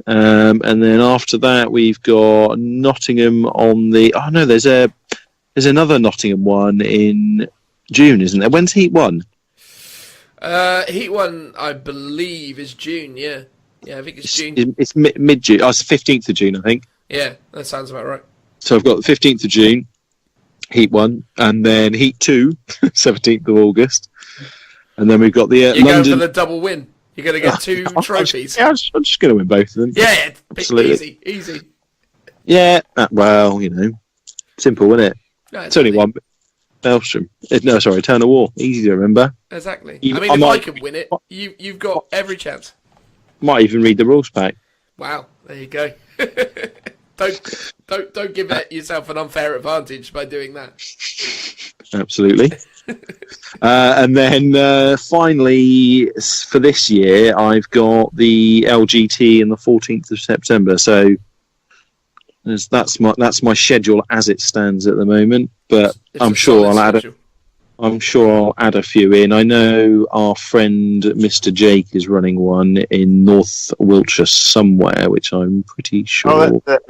And then after that, we've got Nottingham on the. Oh no, there's another Nottingham one in June, isn't there? When's Heat 1? Heat 1, I believe, is June. Yeah, I think it's June. It's mid-June. Oh, it's the 15th of June, I think. Yeah, that sounds about right. So I've got the 15th of June, Heat 1, and then Heat 2, 17th of August, and then we've got the You're London. going for the double win. You're going to get 2 trophies. I'm just going to win both of them. Yeah, absolutely. Easy. Yeah, well, simple, isn't it? No, it's only one. Maelstrom. No, sorry, Turn of War. Easy to remember. Exactly. If I can win it, you've got every chance. Might even read the rules pack. Wow, there you go. Don't give yourself an unfair advantage by doing that. Absolutely. And then finally, for this year, I've got the LGT on the 14th of September. So that's my schedule as it stands at the moment. But I'm sure I'll add a few in. I know our friend Mr. Jake is running one in North Wiltshire somewhere, which I'm pretty sure. Oh, that's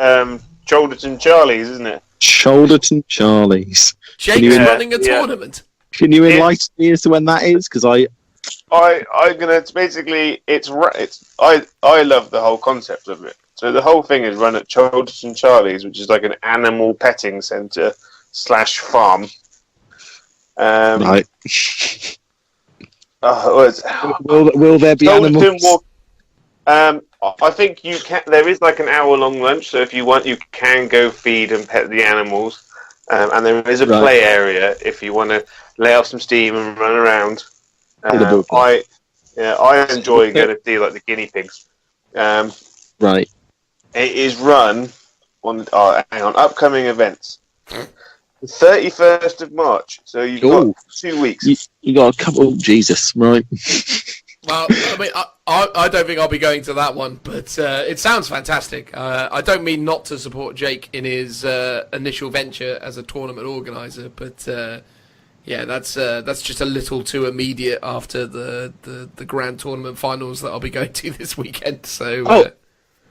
Shoulderton Charlie's, isn't it? Shoulderton Charlie's. Jake's running a tournament. Can you enlighten me as to when that is? Because I love the whole concept of it. So the whole thing is run at Shoulderton Charlie's, which is like an animal petting centre / farm. Right. Will there be animals? I think you can. There is like an hour-long lunch, so if you want, you can go feed and pet the animals. And there is a play area if you want to lay off some steam and run around. I enjoy going to see like the guinea pigs. Right. It is run on upcoming events. The 31st of March. So you've got 2 weeks. You got a couple. Jesus, right? Well, I mean, I don't think I'll be going to that one, but it sounds fantastic. I don't mean not to support Jake in his initial venture as a tournament organizer, but yeah, that's just a little too immediate after the grand tournament finals that I'll be going to this weekend. So.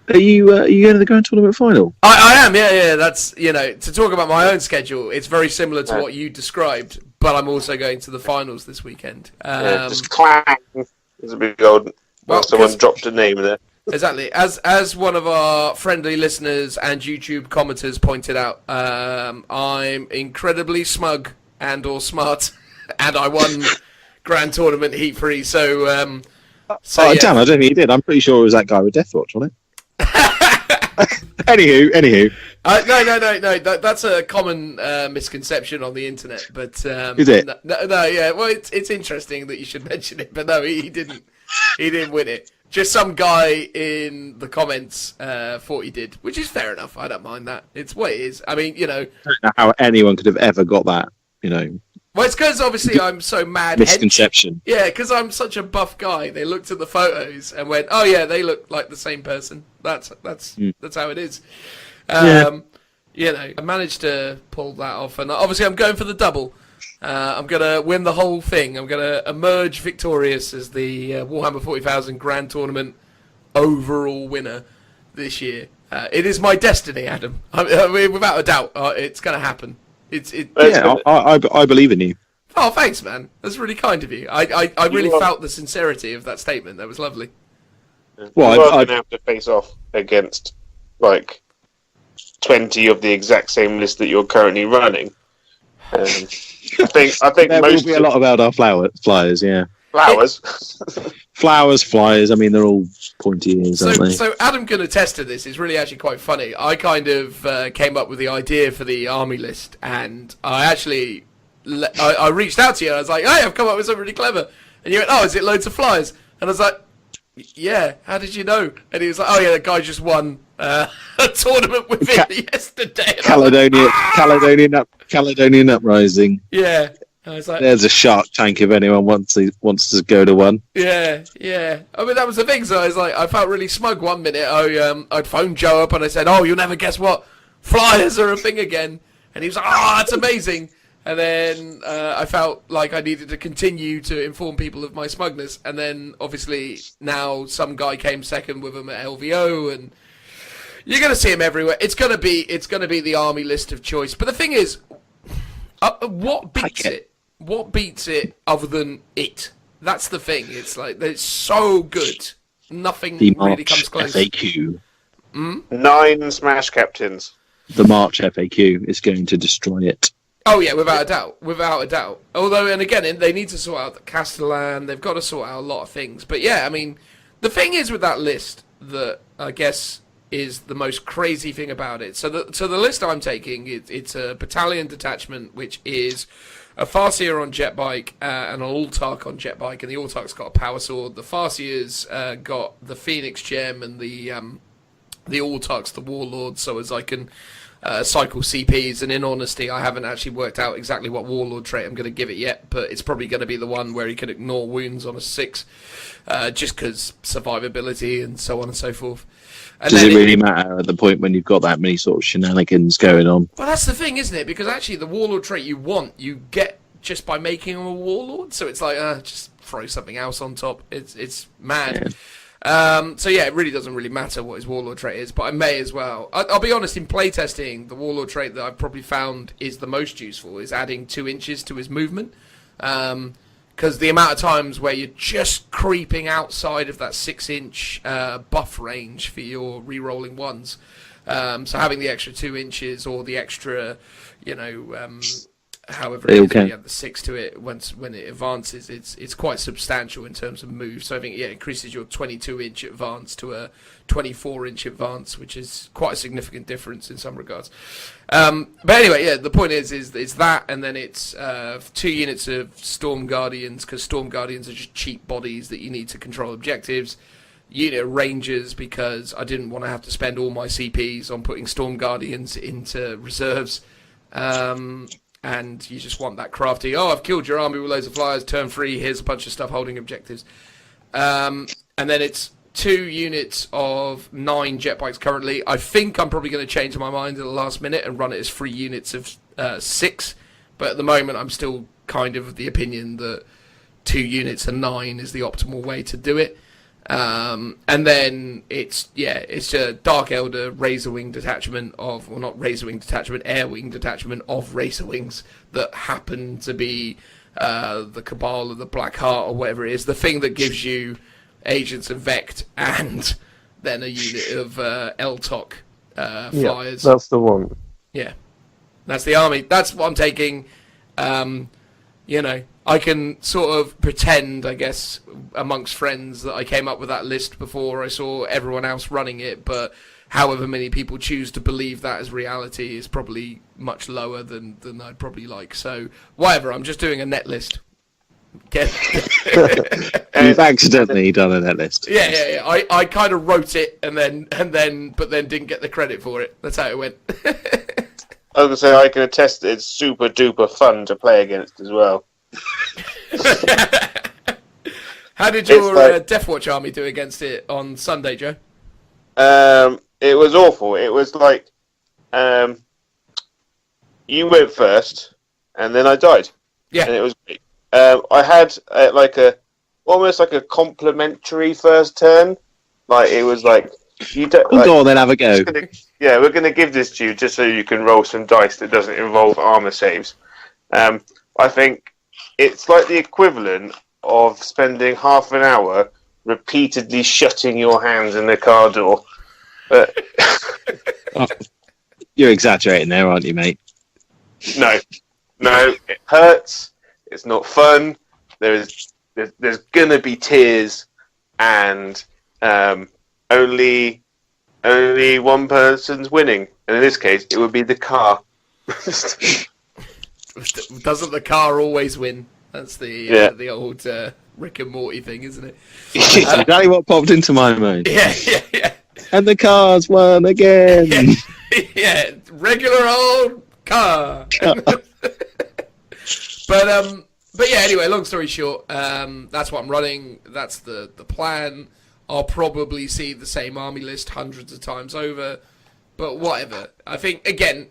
Are you going to the grand tournament final? I am, yeah. That's, to talk about my own schedule, it's very similar to what you described, but I'm also going to the finals this weekend. Just clang. There's a big old. Well, someone dropped a name there. Exactly. As one of our friendly listeners and YouTube commenters pointed out, I'm incredibly smug and/or smart, and I won grand tournament heat free. So, Dan, I don't think he did. I'm pretty sure it was that guy with Deathwatch, wasn't it? Anywho. No. That's a common misconception on the internet. But is it? No, yeah. Well, it's interesting that you should mention it, but no, he didn't. He didn't win it. Just some guy in the comments thought he did, which is fair enough. I don't mind that. It's what it is. I mean, I don't know how anyone could have ever got that. Well, it's because obviously I'm so mad. Misconception. Yeah, because I'm such a buff guy. They looked at the photos and went, "Oh yeah, they look like the same person." That's how it is. I managed to pull that off, and obviously I'm going for the double. I'm gonna win the whole thing. I'm gonna emerge victorious as the Warhammer 40,000 Grand Tournament overall winner this year. It is my destiny, Adam. I mean, without a doubt, it's gonna happen. I believe in you. Oh, thanks, man. That's really kind of you. I really felt the sincerity of that statement. That was lovely. Well, you're going to have to face off against, 20 of the exact same list that you're currently running. I think there will be a lot about our flyers, yeah. Flyers. I mean, they're all pointy ears, aren't they? So Adam can attest to this. It's really actually quite funny. I kind of came up with the idea for the army list, and I actually I reached out to you. And I was like, "Hey, I've come up with something really clever." And you went, "Oh, is it loads of flyers?" And I was like, "Yeah. How did you know?" And he was like, "Oh yeah, the guy just won a tournament with him yesterday." Caledonian Uprising. Yeah. I was like, there's a Shark Tank if anyone wants to go to one. Yeah. I mean, that was the thing. So I was like, I felt really smug one minute. I'd phoned Joe up and I said, "Oh, you'll never guess what? Flyers are a thing again." And he was like, "Oh, that's amazing." And then I felt like I needed to continue to inform people of my smugness. And then obviously now some guy came second with him at LVO, and you're going to see him everywhere. It's going to be the army list of choice. But the thing is, what beats it? What beats it other than it? That's the thing. It's like, it's so good. Nothing really comes close. FAQ. 9 Smash Captains. The March FAQ is going to destroy it. Oh yeah, without a doubt. Although, and again, they need to sort out the Castellan. They've got to sort out a lot of things. But yeah, I mean, the thing is with that list that I guess is the most crazy thing about it. So the list I'm taking, it's a battalion detachment, which is a Farseer on Jetbike and an Altark on Jetbike, and the Altark's got a power sword. The Farseer's got the Phoenix Gem, and the Altark's the Warlord, so as I can cycle CPs. And in honesty, I haven't actually worked out exactly what Warlord trait I'm going to give it yet, but it's probably going to be the one where he can ignore wounds on a 6, just because survivability and so on and so forth. And does it really matter at the point when you've got that many sort of shenanigans going on? Well, that's the thing, isn't it? Because actually the Warlord trait you want, you get just by making him a Warlord. So it's like, just throw something else on top. It's mad. Yeah. So yeah, it really doesn't really matter what his Warlord trait is, but I may as well. I'll be honest, in playtesting, the Warlord trait that I've probably found is the most useful is adding 2 inches to his movement. Because the amount of times where you're just creeping outside of that 6-inch buff range for your re-rolling ones. So having the extra 2 inches or the extra, however They it all is when can. you add the 6 to it, when it advances, it's quite substantial in terms of move. So I think, it increases your 22-inch advance to a 24-inch advance, which is quite a significant difference in some regards. But anyway, the point is it's that, and then it's 2 units of Storm Guardians, because Storm Guardians are just cheap bodies that you need to control objectives. Unit of Rangers, because I didn't want to have to spend all my CPs on putting Storm Guardians into reserves. And you just want that crafty, I've killed your army with loads of flyers, turn 3, here's a bunch of stuff holding objectives. And then it's 2 units of 9 jet bikes currently. I think I'm probably going to change my mind at the last minute and run it as 3 units of 6. But at the moment, I'm still kind of the opinion that 2 units of 9 is the optimal way to do it. And then it's a Dark Elder Razorwing detachment of, well, not Razorwing detachment, Airwing detachment of Razorwings that happen to be the Cabal of the Black Heart or whatever it is, the thing that gives you Agents of Vect and then a unit of Eltok flyers. Yeah, that's the one. Yeah, that's the army. That's what I'm taking. I can sort of pretend, I guess, amongst friends that I came up with that list before I saw everyone else running it, but however many people choose to believe that as reality is probably much lower than I'd probably like. So, whatever, I'm just doing a net list. You've accidentally done a net list. Yeah. I kind of wrote it but then didn't get the credit for it. That's how it went. I was going to say, I can attest that it's super duper fun to play against as well. How did your Deathwatch army do against it on Sunday, Joe? It was awful. It was like you went first, and then I died. Yeah, and it was great. I had almost like a complimentary first turn. Like it was like you don't. Go on, then have a go. We're going to give this to you just so you can roll some dice that doesn't involve armor saves. I think it's like the equivalent of spending half an hour repeatedly shutting your hands in the car door. But You're exaggerating there, aren't you, mate? No, it hurts. It's not fun. There's gonna be tears, and only one person's winning, and in this case, it would be the car. Doesn't the car always win? That's the old Rick and Morty thing, isn't it? Exactly what popped into my mind. Yeah. And the cars won again. Yeah, regular old car. But yeah, anyway, long story short, that's what I'm running. That's the plan. I'll probably see the same army list hundreds of times over, but whatever. I think, again,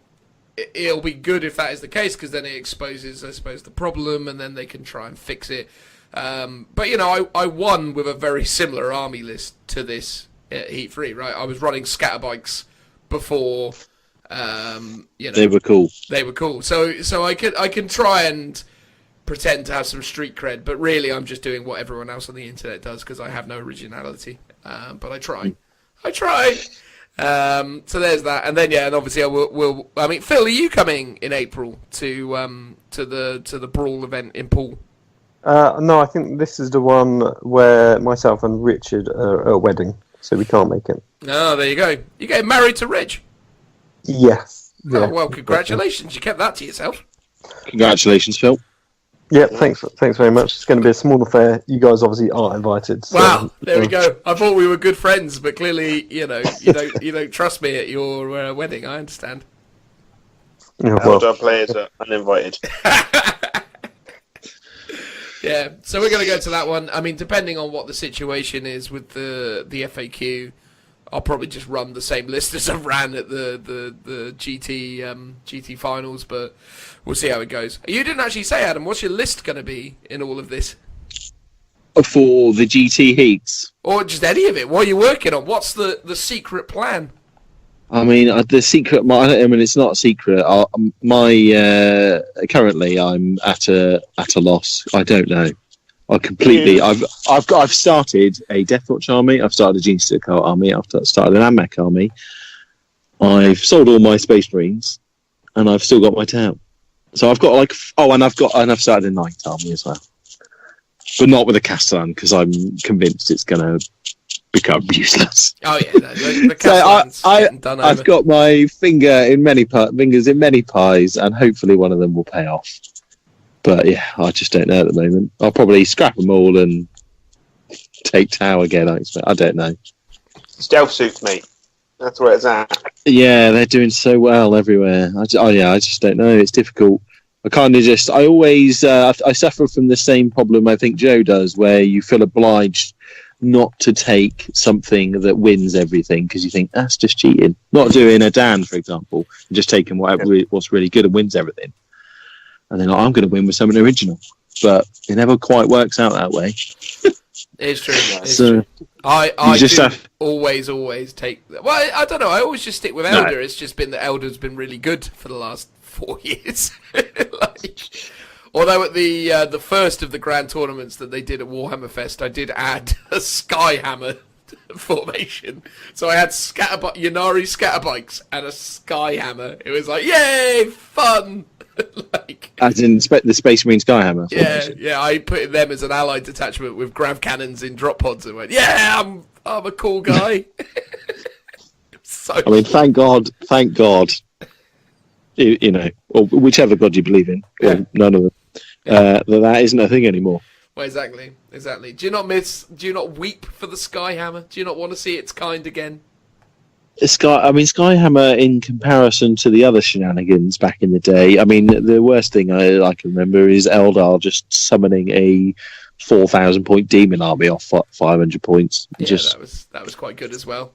it'll be good if that is the case, because then it exposes, I suppose, the problem, and then they can try and fix it. But, I won with a very similar army list to this at Heat 3, right? I was running scatterbikes before, They were cool. They were cool. So I can try and pretend to have some street cred, but really I'm just doing what everyone else on the internet does, because I have no originality. But I try. So there's that, and then and obviously I mean, Phil, are you coming in April to the Brawl event in Poole? No, I think this is the one where myself and Richard are at a wedding, so we can't make it. Oh, there you go. You getting married to Rich? Yes. Oh, well, congratulations. You kept that to yourself. Congratulations, Phil. Yeah, thanks very much. It's going to be a small affair. You guys obviously aren't invited. So, wow, there we go. I thought we were good friends, but clearly, you don't trust me at your wedding. I understand. Yeah, Our players are uninvited. Yeah, so we're going to go to that one. I mean, depending on what the situation is with the FAQ, I'll probably just run the same list as I've ran at the GT finals, but we'll see how it goes. You didn't actually say, Adam, what's your list going to be in all of this? For the GT heats? Or just any of it. What are you working on? What's the secret plan? I mean, the secret. It's not a secret. Currently, I'm at a loss. I don't know. I've started a Deathwatch army. I've started a GT army. I've started an AMAC army. I've sold all my Space Marines, and I've still got my town. So I've got and I've started a night army as well, but not with a Castellan because I'm convinced it's going to become useless. Oh yeah, the Castellan's getting done over. I've got my fingers in many pies, and hopefully one of them will pay off. But yeah, I just don't know at the moment. I'll probably scrap them all and take Tau again. I expect. I don't know. Stealth suits, mate. That's where it's at. Yeah, they're doing so well everywhere. I just don't know. It's difficult. I always I suffer from the same problem I think Joe does, where you feel obliged not to take something that wins everything because you think that's just cheating. Not doing a Dan, for example, and just taking what's really good and wins everything. And then I'm going to win with something original, but it never quite works out that way. It's true. It's true. I just always take. Well, I don't know. I always just stick with Elder. No. It's just been that Elder's been really good for the last 4 years. Although at the first of the grand tournaments that they did at Warhammer Fest, I did add a Skyhammer formation. So I had Yannari Scatterbikes and a Skyhammer. It was like, yay, fun! As in the Space Marine Skyhammer formation. Yeah. I put them as an allied detachment with grav cannons in drop pods and went, yeah, I'm a cool guy. I mean, thank God. You know, or whichever god you believe in, or none of them. That isn't a thing anymore. Well, exactly. Do you not weep for the Skyhammer? Do you not want to see its kind again? Skyhammer, in comparison to the other shenanigans back in the day, I mean, the worst thing I can remember is Eldar just summoning a 4,000 point demon army off 500 points. Yeah, that was quite good as well.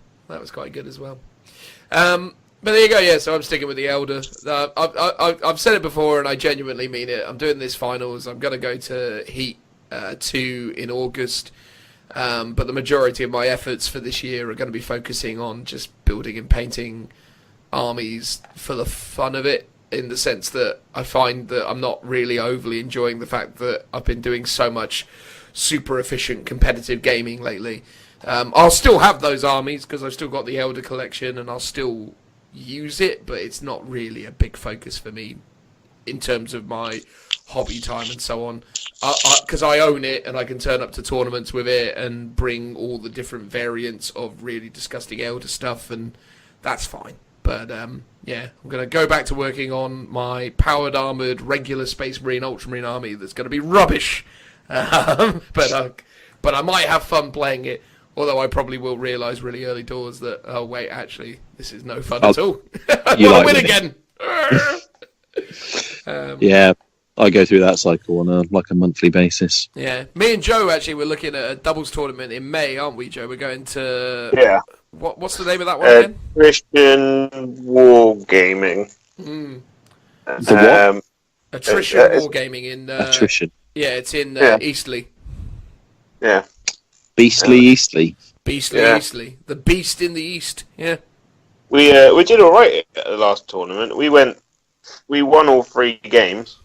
But there you go, yeah, so I'm sticking with the Elder. I've said it before, and I genuinely mean it. I'm doing this finals. I'm going to go to Heat 2 in August. But the majority of my efforts for this year are going to be focusing on just building and painting armies for the fun of it, in the sense that I find that I'm not really overly enjoying the fact that I've been doing so much super efficient competitive gaming lately. I'll still have those armies because I've still got the Elder collection, and I'll still use it, but it's not really a big focus for me in terms of my hobby time and so on, because I own it and I can turn up to tournaments with it and bring all the different variants of really disgusting Elder stuff, and that's fine. But yeah, I'm going to go back to working on my powered armoured regular Space Marine Ultramarine army that's going to be rubbish, but I might have fun playing it. Although I probably will realise really early doors that, oh wait, actually, this is no fun at all. I'll win again. Yeah, I go through that cycle on a monthly basis. Yeah, me and Joe actually were looking at a doubles tournament in May, aren't we, Joe? We're going to What's the name of that one again? Christian Wargaming. Mm. The what? Attrition Wargaming in Attrition. Yeah, it's in Eastleigh. Yeah. Eastleigh. Eastleigh. The beast in the east. Yeah. We did all right at the last tournament. We won all 3 games,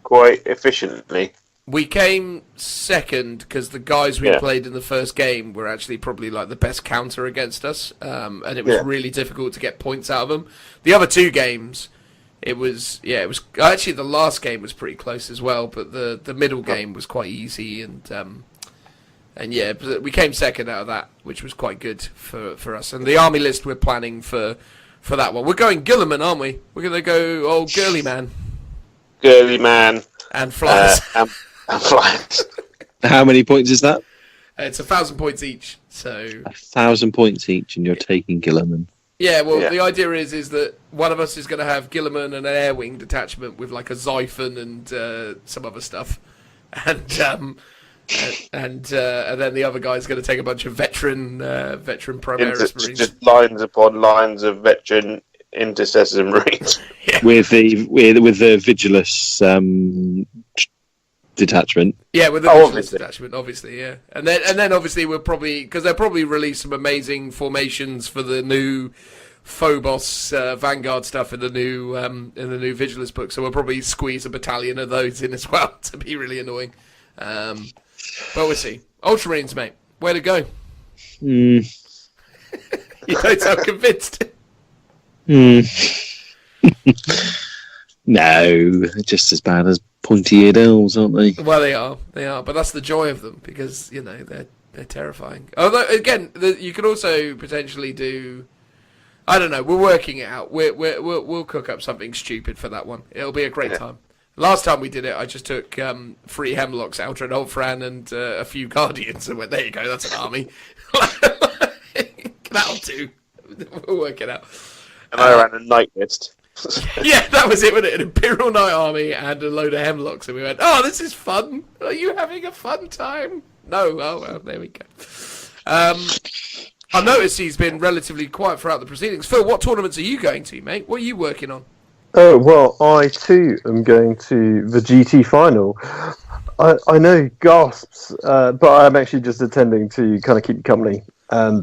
quite efficiently. We came second because the guys we played in the first game were actually probably like the best counter against us, and it was really difficult to get points out of them. The other 2 games, it was actually the last game was pretty close as well, but the middle game was quite easy, and yeah, we came second out of that, which was quite good for us. And the army list we're planning for that one. We're going Gilliman, aren't we? We're going to go old Girly Man. Girly Man. And Flies. And Flies. How many points is that? It's 1,000 points each. So 1,000 points each, and you're taking Gilliman. Yeah, well, the idea is that one of us is going to have Gilliman and an air wing detachment with like a Xiphon and some other stuff. And then the other guy's going to take a bunch of veteran Primaris Marines. Just lines upon lines of veteran Intercessor Marines. Yeah. With the Vigilus detachment. Yeah, with the Vigilus detachment, obviously, yeah. And then obviously we'll probably, because they'll probably release some amazing formations for the new Phobos Vanguard stuff in the new Vigilus book. So we'll probably squeeze a battalion of those in as well to be really annoying. But we'll see. Ultramarines, mate. Where to go? You don't sound convinced. No, just as bad as pointy-eared elves, aren't they? Well, they are, but that's the joy of them because they're terrifying. Although again, you could also potentially do. I don't know. We're working it out. We'll cook up something stupid for that one. It'll be a great time. Last time we did it, I just took 3 Hemlocks, Outer Oldfran, and a few Guardians, and went, there you go, that's an army. That'll do. We'll work it out. And I ran a Night List. Yeah, that was it, wasn't it? An Imperial Knight army and a load of Hemlocks, and we went, oh, this is fun. Are you having a fun time? No. Oh, well, there we go. I noticed he's been relatively quiet throughout the proceedings. Phil, what tournaments are you going to, mate? What are you working on? Oh, well, I too am going to the GT final. I know, gasps, but I'm actually just attending to kind of keep company and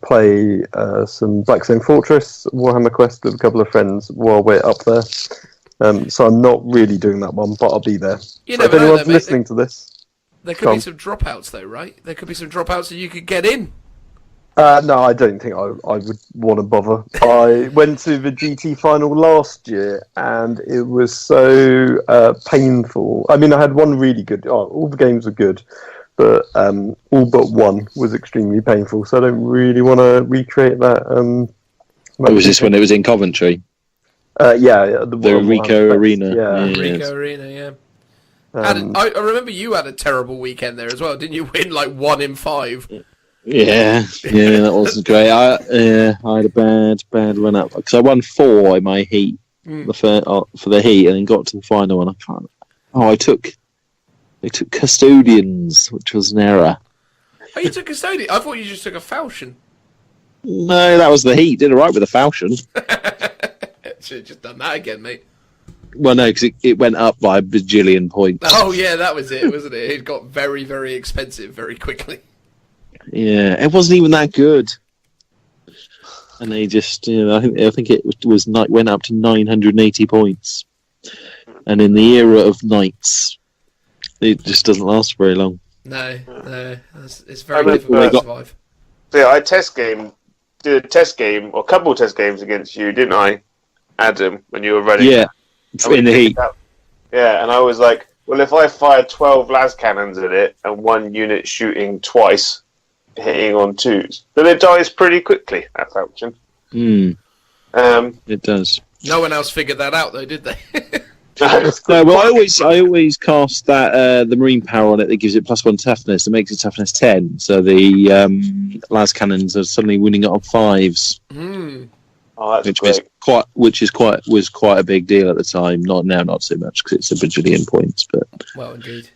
play some Blackstone Fortress, Warhammer Quest with a couple of friends while we're up there. So I'm not really doing that one, but I'll be there. You So never if know, anyone's though, mate. listening to this... There could be some dropouts, though, right? There could be some dropouts that you could get in. No, I don't think I would want to bother. I went to the GT final last year, and it was so painful. I mean, I had one really good... all the games were good, but all but one was extremely painful, so I don't really want to recreate that. Was this when it was in Coventry? Yeah. The Rico Arena. Yeah. Rico Arena, yeah. I remember you had a terrible weekend there as well, didn't you? Win like 1 in 5. Yeah, that wasn't great. I had a bad run up because I won 4 in my heat for the heat, and then got to the final, and I can't. Oh, they took custodians, which was an error. Oh, you took custodian? I thought you just took a falchion. No, that was the heat. Did all right with the falchion. Should have just done that again, mate. Well, no, because it went up by a bajillion points. Oh yeah, that was it, wasn't it? It got very, very expensive very quickly. Yeah, it wasn't even that good, and they just, I think it went up to 980 points, and in the era of knights, it just doesn't last very long. No, it's very difficult to survive. So I did a test game or a couple of test games against you, didn't I, Adam? When you were running, yeah, in the heat. Yeah, and I was like, well, if I fire 12 las cannons at it and 1 unit shooting twice, hitting on 2s, then it dies pretty quickly, that falchion. It does. No one else figured that out, though, did they? No, well, I always cast that the marine power on it that gives it +1 toughness. It makes it toughness 10, so the las cannons are suddenly winning it on 5s. Oh, that's which was quite a big deal at the time. Not so much because it's a bajillion points, but well, indeed.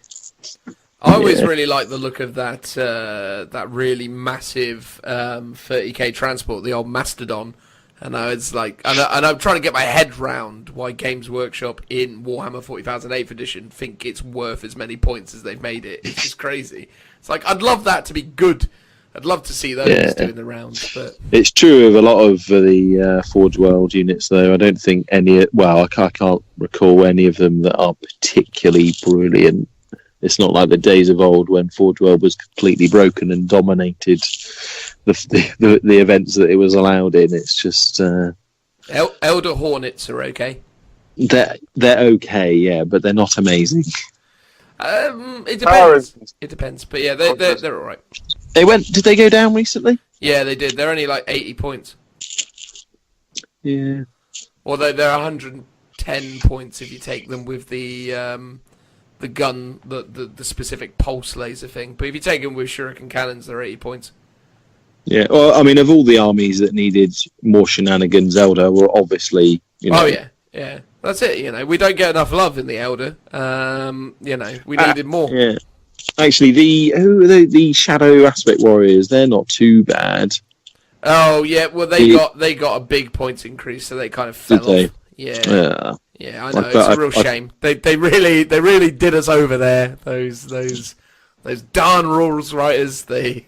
I always really like the look of that really massive 30k transport, the old Mastodon. And it's like, and I'm trying to get my head round why Games Workshop in Warhammer 40,000 8th edition think it's worth as many points as they've made it. It's just crazy. It's like, I'd love that to be good. I'd love to see those doing the rounds. But it's true of a lot of the Forge World units, though. I don't think any. Well, I can't recall any of them that are particularly brilliant. It's not like the days of old when Forge World was completely broken and dominated the events that it was allowed in. It's just Elder Hornets are okay. They're okay, yeah, but they're not amazing. It depends. It depends, but yeah, they're all right. Did they go down recently? Yeah, they did. They're only like 80 points. Yeah. Although they're 110 points if you take them with the gun, the specific pulse laser thing. But if you take them with shuriken cannons, they're 80 points. Yeah. Well, I mean, of all the armies that needed more shenanigans, Elder were obviously. Oh yeah. That's it. We don't get enough love in the Elder. We needed more. Yeah. Actually, the Shadow Aspect Warriors, they're not too bad. Oh yeah, well they got a big points increase, so they kind of fell off. Yeah. Yeah, I know. It's a real shame. They really did us over there. Those darn rules writers. They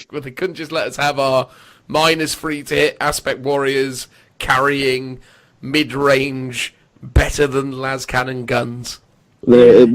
couldn't just let us have our -3 to hit Aspect Warriors carrying mid-range better than las cannon guns. They're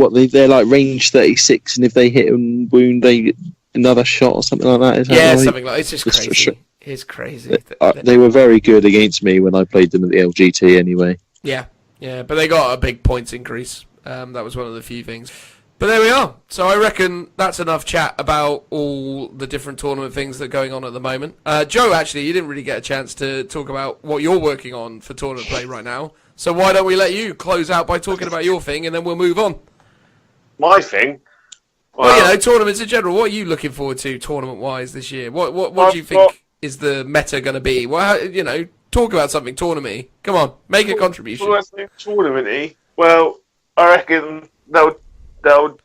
like range 36, and if they hit and wound, they get another shot or something like that. Is that right? Something like it's just crazy. It's crazy. They were very good against me when I played them at the LGT anyway. Yeah, Yeah, but they got a big points increase. That was one of the few things. But there we are. So I reckon that's enough chat about all the different tournament things that are going on at the moment. Joe, actually, you didn't really get a chance to talk about what you're working on for tournament play right now. So why don't we let you close out by talking about your thing, and then we'll move on. My thing? Well, tournaments in general. What are you looking forward to tournament-wise this year? What do you think is the meta going to be? Well, talk about something tournament-y. Come on, make a contribution. Tournament-y? Well, I reckon they'll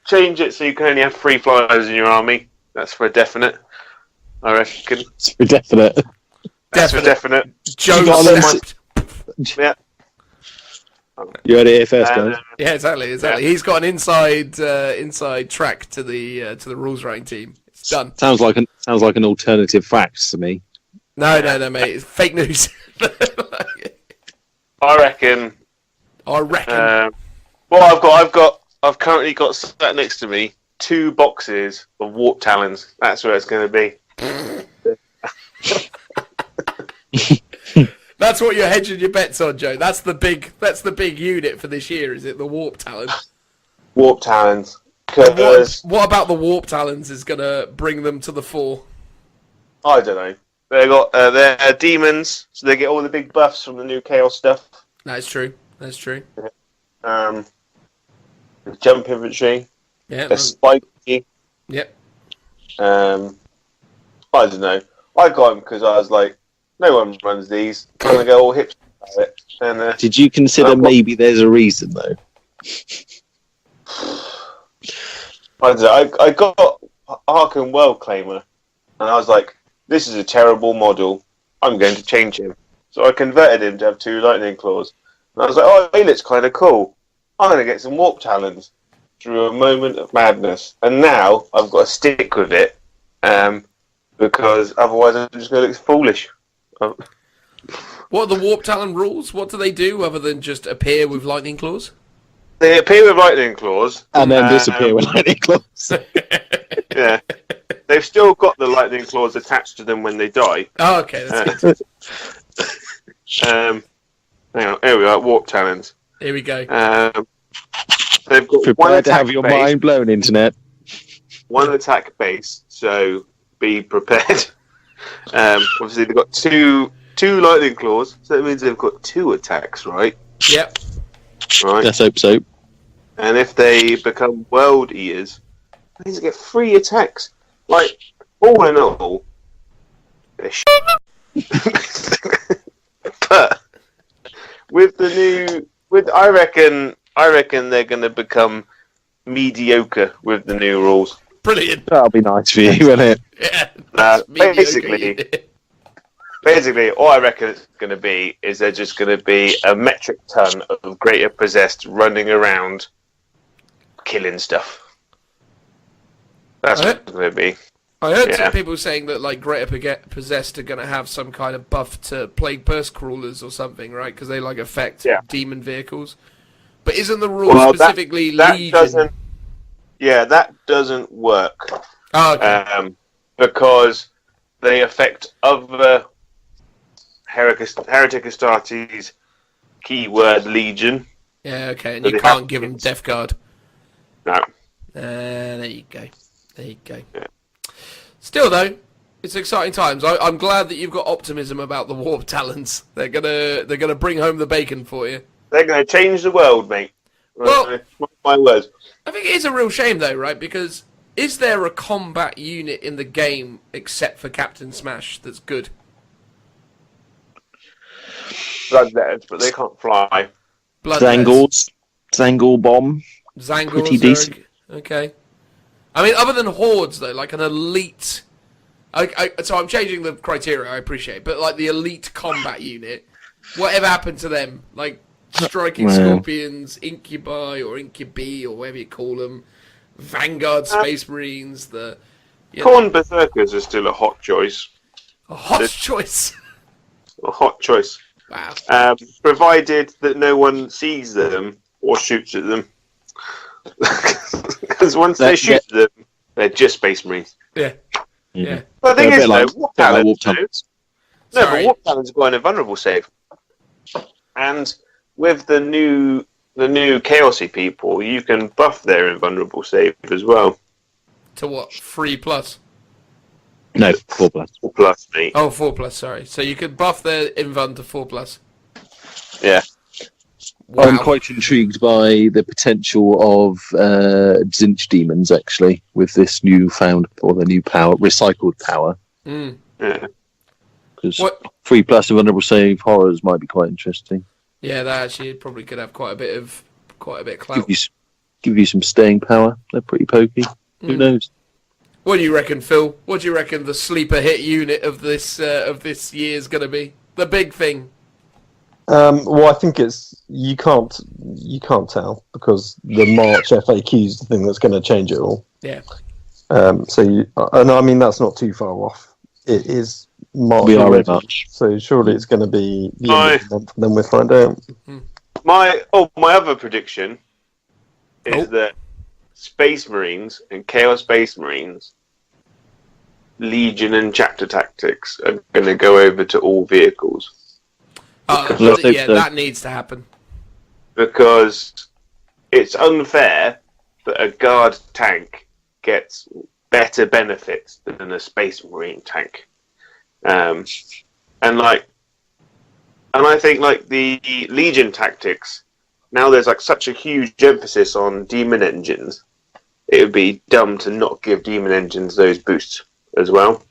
change it so you can only have 3 flyers in your army. That's for definite. I reckon. It's for definite. That's for definite. Joe snapped. Yeah. You heard it here first, guys. Yeah, exactly. Yeah. He's got an inside track to the rules writing team. It's done. Sounds like an alternative fact to me. No, mate. It's fake news. I reckon. Well, I've currently got sat next to me 2 boxes of warp talons. That's where it's going to be. That's what you're hedging your bets on, Joe. That's the big unit for this year, is it? The warp talons. Warp talons. What about the warp talons is going to bring them to the fore? I don't know. They got they're demons, so they get all the big buffs from the new chaos stuff. That's true. The jump infantry. Yeah. They're spiky. Yep. I don't know. I got them because I was like, no one runs these. And I go all hips about it. And, Did you consider maybe there's a reason though? I don't know. I got Arkham World Claimer, and I was like, this is a terrible model. I'm going to change him. So I converted him to have 2 lightning claws. And I was like, oh, he looks kind of cool. I'm going to get some warp talons through a moment of madness. And now I've got to stick with it because otherwise I'm just going to look foolish. What are the warp talon rules? What do they do other than just appear with lightning claws? They appear with lightning claws. And then disappear with lightning claws. Yeah. They've still got the lightning claws attached to them when they die. Oh, okay, that's good. Hang on, here we are, warp talons. Here we go. They've got Prepare to have your mind blown, internet. 1 attack base, so be prepared. Obviously, they've got two lightning claws, so that means they've got 2 attacks, right? Yep. Right. Let's hope so. And if they become world eaters, that means they get 3 attacks. Like, all in all, they're but with the new, I reckon they're going to become mediocre with the new rules. Brilliant. That'll be nice for you, won't it? Yeah. Basically, all I reckon it's going to be is they're just going to be a metric ton of greater possessed running around killing stuff. That's what it's going to be. I heard some people saying that like Greater Possessed are going to have some kind of buff to Plague Burst Crawlers or something, right? Because they like affect demon vehicles. But isn't the rule specifically Legion? That doesn't work. Oh, okay. Because they affect other Heretic Astartes, keyword Legion. Yeah, okay, and you can't give them Death Guard. No. There you go. Yeah. Still, though, it's exciting times. I'm glad that you've got optimism about the Warp Talons. They're gonna bring home the bacon for you. They're gonna change the world, mate. Well, my words. I think it is a real shame, though, right? Because is there a combat unit in the game except for Captain Smash that's good? Bloodletters, but they can't fly. Zangor bomb. Zangor, pretty decent. Okay. I mean, other than hordes, though, like an elite. So I'm changing the criteria. I appreciate, but like the elite combat unit, whatever happened to them? Like striking scorpions, incubi or incubi or whatever you call them, Vanguard Space Marines. Corn Berserkers are still a hot choice. A hot choice. A hot choice. Wow. Provided that no one sees them or shoots at them. Because once they shoot them, they're just Space Marines. Yeah. Yeah. But the thing is, though, Warp Talons. No, but Warp Talons have got an invulnerable save. And with the new Chaosy people, you can buff their invulnerable save as well. To what? 3+? No, 4+. 4+, mate. Oh, 4+, sorry. So you could buff their invuln to 4+. Yeah. Wow. I'm quite intrigued by the potential of Zinch demons, actually, with this new power, recycled power. Mm. Yeah. Because 3+ invulnerable save horrors might be quite interesting. Yeah, that actually probably could have quite a bit of clout. Give you some staying power. They're pretty pokey. Who knows? What do you reckon, Phil? What do you reckon the sleeper hit unit of this year is going to be? The big thing. Well, I think you can't tell because the March FAQ is the thing that's going to change it all. Yeah. And I mean that's not too far off. It is March. We are in already, March, so surely it's going to be the end of the month, and then we'll find out. My other prediction is that Space Marines and Chaos Space Marines, Legion and Chapter Tactics are going to go over to all vehicles. That needs to happen. Because it's unfair that a guard tank gets better benefits than a Space Marine tank. And I think like the Legion tactics, now there's like such a huge emphasis on demon engines. It would be dumb to not give demon engines those boosts as well.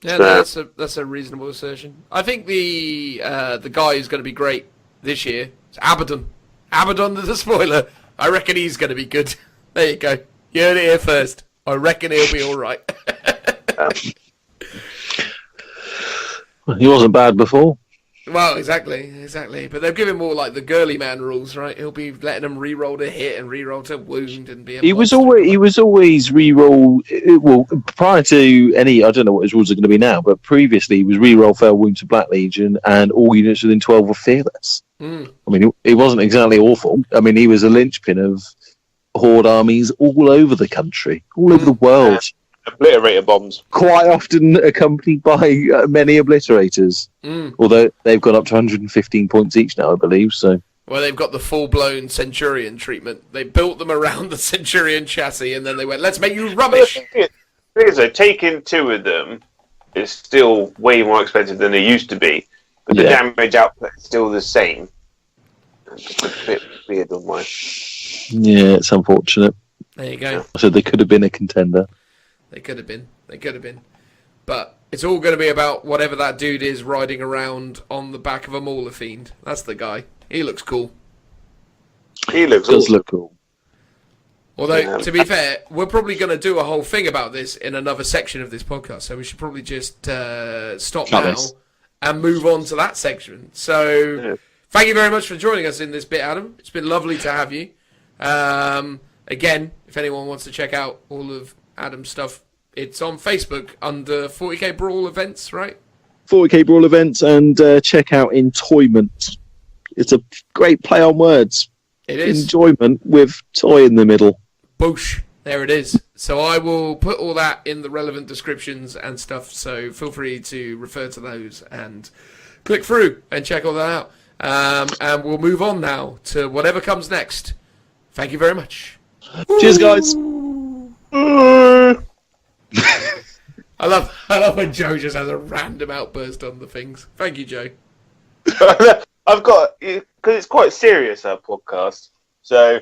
Yeah, that's a reasonable assertion. I think the guy who's going to be great this year is Abaddon. Abaddon the spoiler. I reckon he's going to be good. There you go. You heard it here first. I reckon he'll be all right. He wasn't bad before. Well, exactly. But they've given more like the girly man rules, right? He'll be letting them re-roll to hit and re-roll to wound and be. He was always re-roll. Well, prior to any, I don't know what his rules are going to be now, but previously he was re-roll fail wound to Black Legion, and all units within 12 were fearless. I mean, it wasn't exactly awful. I mean, he was a linchpin of Horde armies all over the country, all over the world. Obliterator bombs. Quite often accompanied by many obliterators. Although they've gone up to 115 points each now, I believe. So. Well, they've got the full-blown Centurion treatment. They built them around the Centurion chassis, and then they went, let's make you rubbish. The thing is, taking two of them is still way more expensive than it used to be. But the damage output is still the same. It's a bit weird on mine. Yeah, it's unfortunate. There you go. So they could have been a contender. They could have been. But it's all going to be about whatever that dude is riding around on the back of a Mauler Fiend. That's the guy. He looks cool. Does look cool. Although, to be fair, we're probably going to do a whole thing about this in another section of this podcast. So we should probably just stop now and move on to that section. So thank you very much for joining us in this bit, Adam. It's been lovely to have you. Again, if anyone wants to check out all of Adam's stuff, it's on Facebook under 40k Brawl Events, right? 40k Brawl Events, and check out Entoyment. It's a great play on words. It is. Enjoyment with toy in the middle. Boosh. There it is. So I will put all that in the relevant descriptions and stuff, so feel free to refer to those and click through and check all that out. And we'll move on now to whatever comes next. Thank you very much. Cheers, guys. I love when Joe just has a random outburst on the things. Thank you, Joe. I've got, because it's quite serious, our podcast. So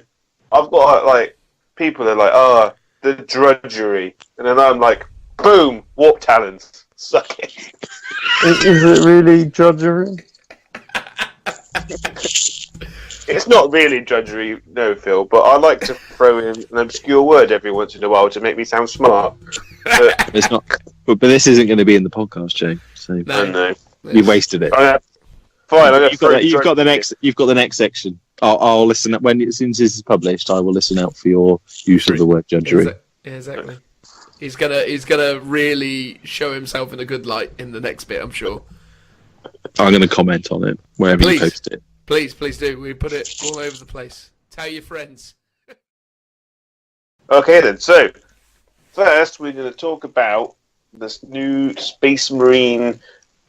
I've got like people that are like, the drudgery, and then I'm like, boom, warp talents, suck it. Is it really drudgery? It's not really drudgery, no, Phil, but I like to throw in an obscure word every once in a while to make me sound smart. But It's not, but this isn't going to be in the podcast, Jay. So no. you wasted it. Fine, You've got the next section. I'll listen as soon as this is published. I will listen out for your use of the word drudgery. Exactly. He's gonna really show himself in a good light in the next bit, I'm sure. I'm going to comment on it wherever you post it. Please do. We put it all over the place. Tell your friends. Okay then, so first we're going to talk about this new Space Marine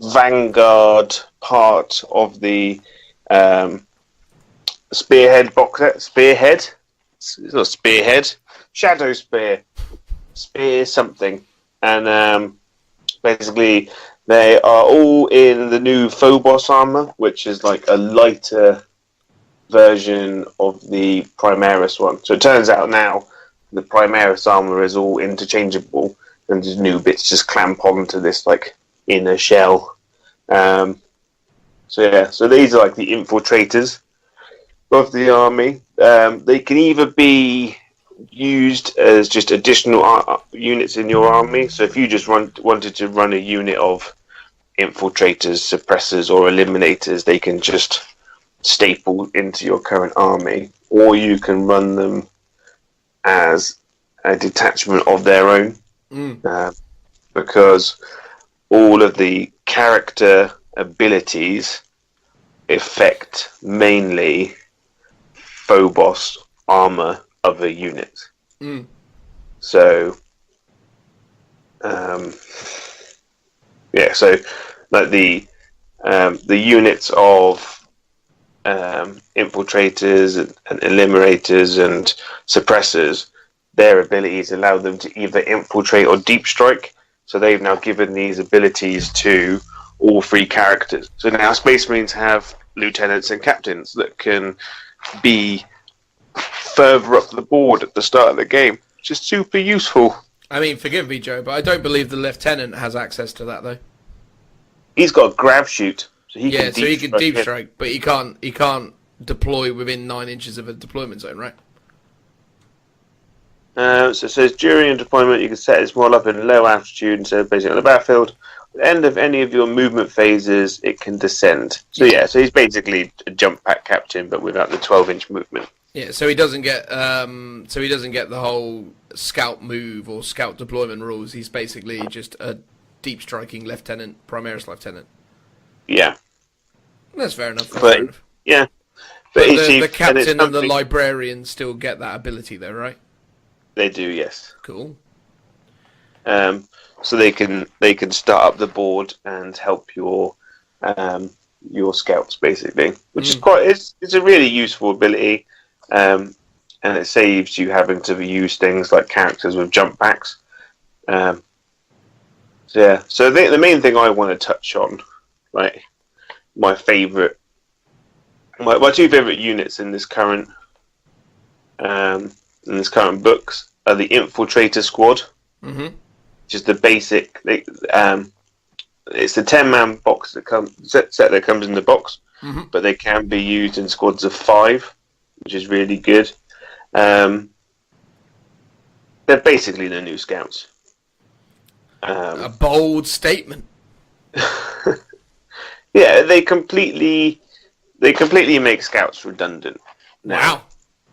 Vanguard part of the Spearhead box set. Spearhead. It's not Spearhead. Shadowspear. Spear something. And basically, they are all in the new Phobos armor, which is like a lighter version of the Primaris one. So it turns out now the Primaris armor is all interchangeable, and these new bits just clamp onto this like inner shell. So these are like the infiltrators of the army. They can either be used as just additional units in your army. So if you just wanted to run a unit of infiltrators, suppressors, or eliminators, they can just staple into your current army, or you can run them as a detachment of their own, because all of the character abilities affect mainly Phobos armor of a unit. So so like the units of infiltrators and eliminators and suppressors, their abilities allow them to either infiltrate or deep strike. So they've now given these abilities to all three characters. So now Space Marines have lieutenants and captains that can be further up the board at the start of the game, which is super useful. I mean, forgive me, Joe, but I don't believe the lieutenant has access to that, though. He's got a grav shoot. So he can deep strike, but he can't deploy within 9 inches of a deployment zone, right? So it says during a deployment, you can set its model up in low altitude instead of basically on the battlefield. At the end of any of your movement phases, it can descend. So so he's basically a jump pack captain, but without the 12-inch movement. Yeah, so he doesn't get the whole scout move or scout deployment rules. He's basically just a deep striking lieutenant, Primaris lieutenant. Yeah, that's fair enough. Yeah, but the captain and the librarian still get that ability, though, right? They do, yes. Cool. So they can start up the board and help your scouts, basically, which is it's a really useful ability, and it saves you having to use things like characters with jump packs. So the main thing I want to touch on, like my two favorite units in this current books are the Infiltrator Squad, which is the basic. It's the 10-man box that comes in the box, but they can be used in squads of 5, which is really good. They're basically the new scouts. A bold statement. Yeah, they completely make scouts redundant now. Wow,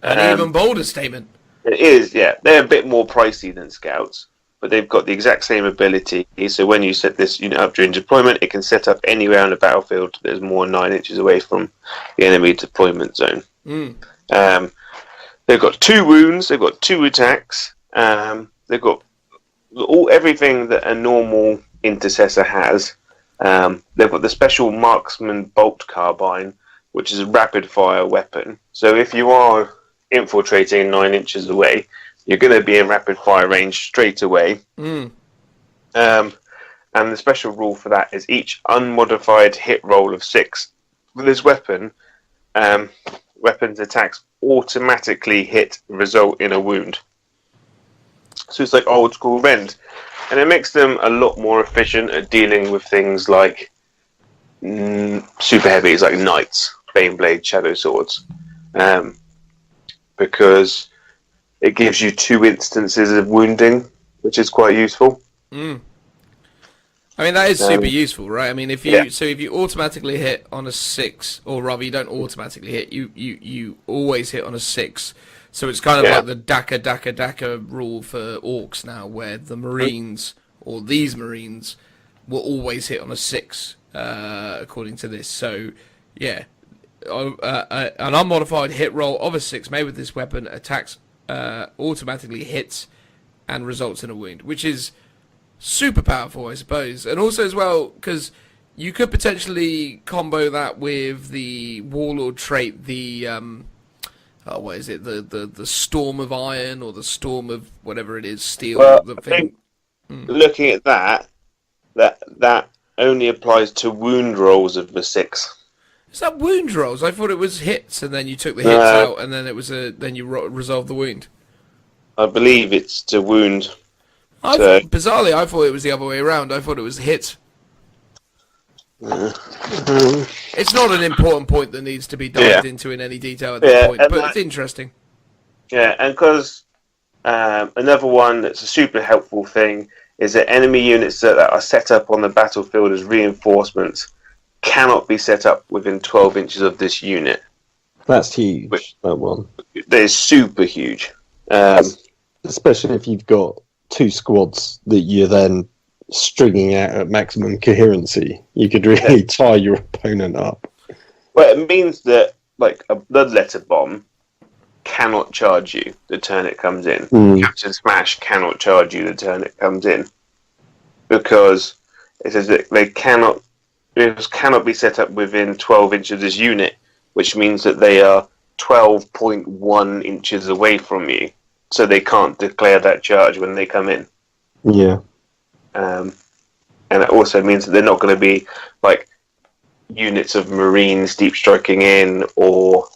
an even bolder statement. It is, yeah. They're a bit more pricey than scouts, but they've got the exact same ability. So when you set this unit up during deployment, it can set up anywhere on the battlefield that's more than 9 inches away from the enemy deployment zone. They've got 2 wounds, they've got 2 attacks, they've got everything that a normal intercessor has. They've got the special marksman bolt carbine, which is a rapid fire weapon. So if you are infiltrating 9 inches away, you're going to be in rapid fire range straight away. And the special rule for that is each unmodified hit roll of 6 with this weapon, weapons attacks automatically hit result in a wound. So it's like old school Rend. And it makes them a lot more efficient at dealing with things like super heavies like knights, Baneblade, Shadow Swords. Because it gives you 2 instances of wounding, which is quite useful. I mean, that is super useful, right? I mean, if you automatically hit on a 6, or rather, you don't automatically hit, you always hit on a 6. So it's kind of like the DACA rule for orcs now, where the Marines, or these Marines, will always hit on a 6, according to this. So, yeah, an unmodified hit roll of a 6 made with this weapon attacks automatically hits and results in a wound, which is super powerful, I suppose. And also as well, because You could potentially combo that with the Warlord trait, the what is it? The Storm of Iron or the Storm of whatever it is, Steel. Well, The I thing. think looking at that only applies to wound rolls of the 6. Is that wound rolls? I thought it was hits, and then you took the hits No. out, and then it was then you resolved the wound. I believe it's to wound. Bizarrely, I thought it was the other way around. I thought it was hits. It's not an important point that needs to be dived into in any detail at this point, but it's interesting. Yeah, and because another one that's a super helpful thing is that enemy units that are set up on the battlefield as reinforcements cannot be set up within 12 inches of this unit. That's huge, that one. That is super huge. Especially if you've got 2 squads that you're then stringing out at maximum coherency. You could really tie your opponent up. Well, it means that like a bloodletter bomb cannot charge you the turn it comes in. Captain Smash cannot charge you the turn it comes in. Because it says that they cannot be set up within 12 inches of this unit, which means that they are 12.1 inches away from you. So they can't declare that charge when they come in. Yeah. And it also means that they're not going to be like units of Marines deep striking in or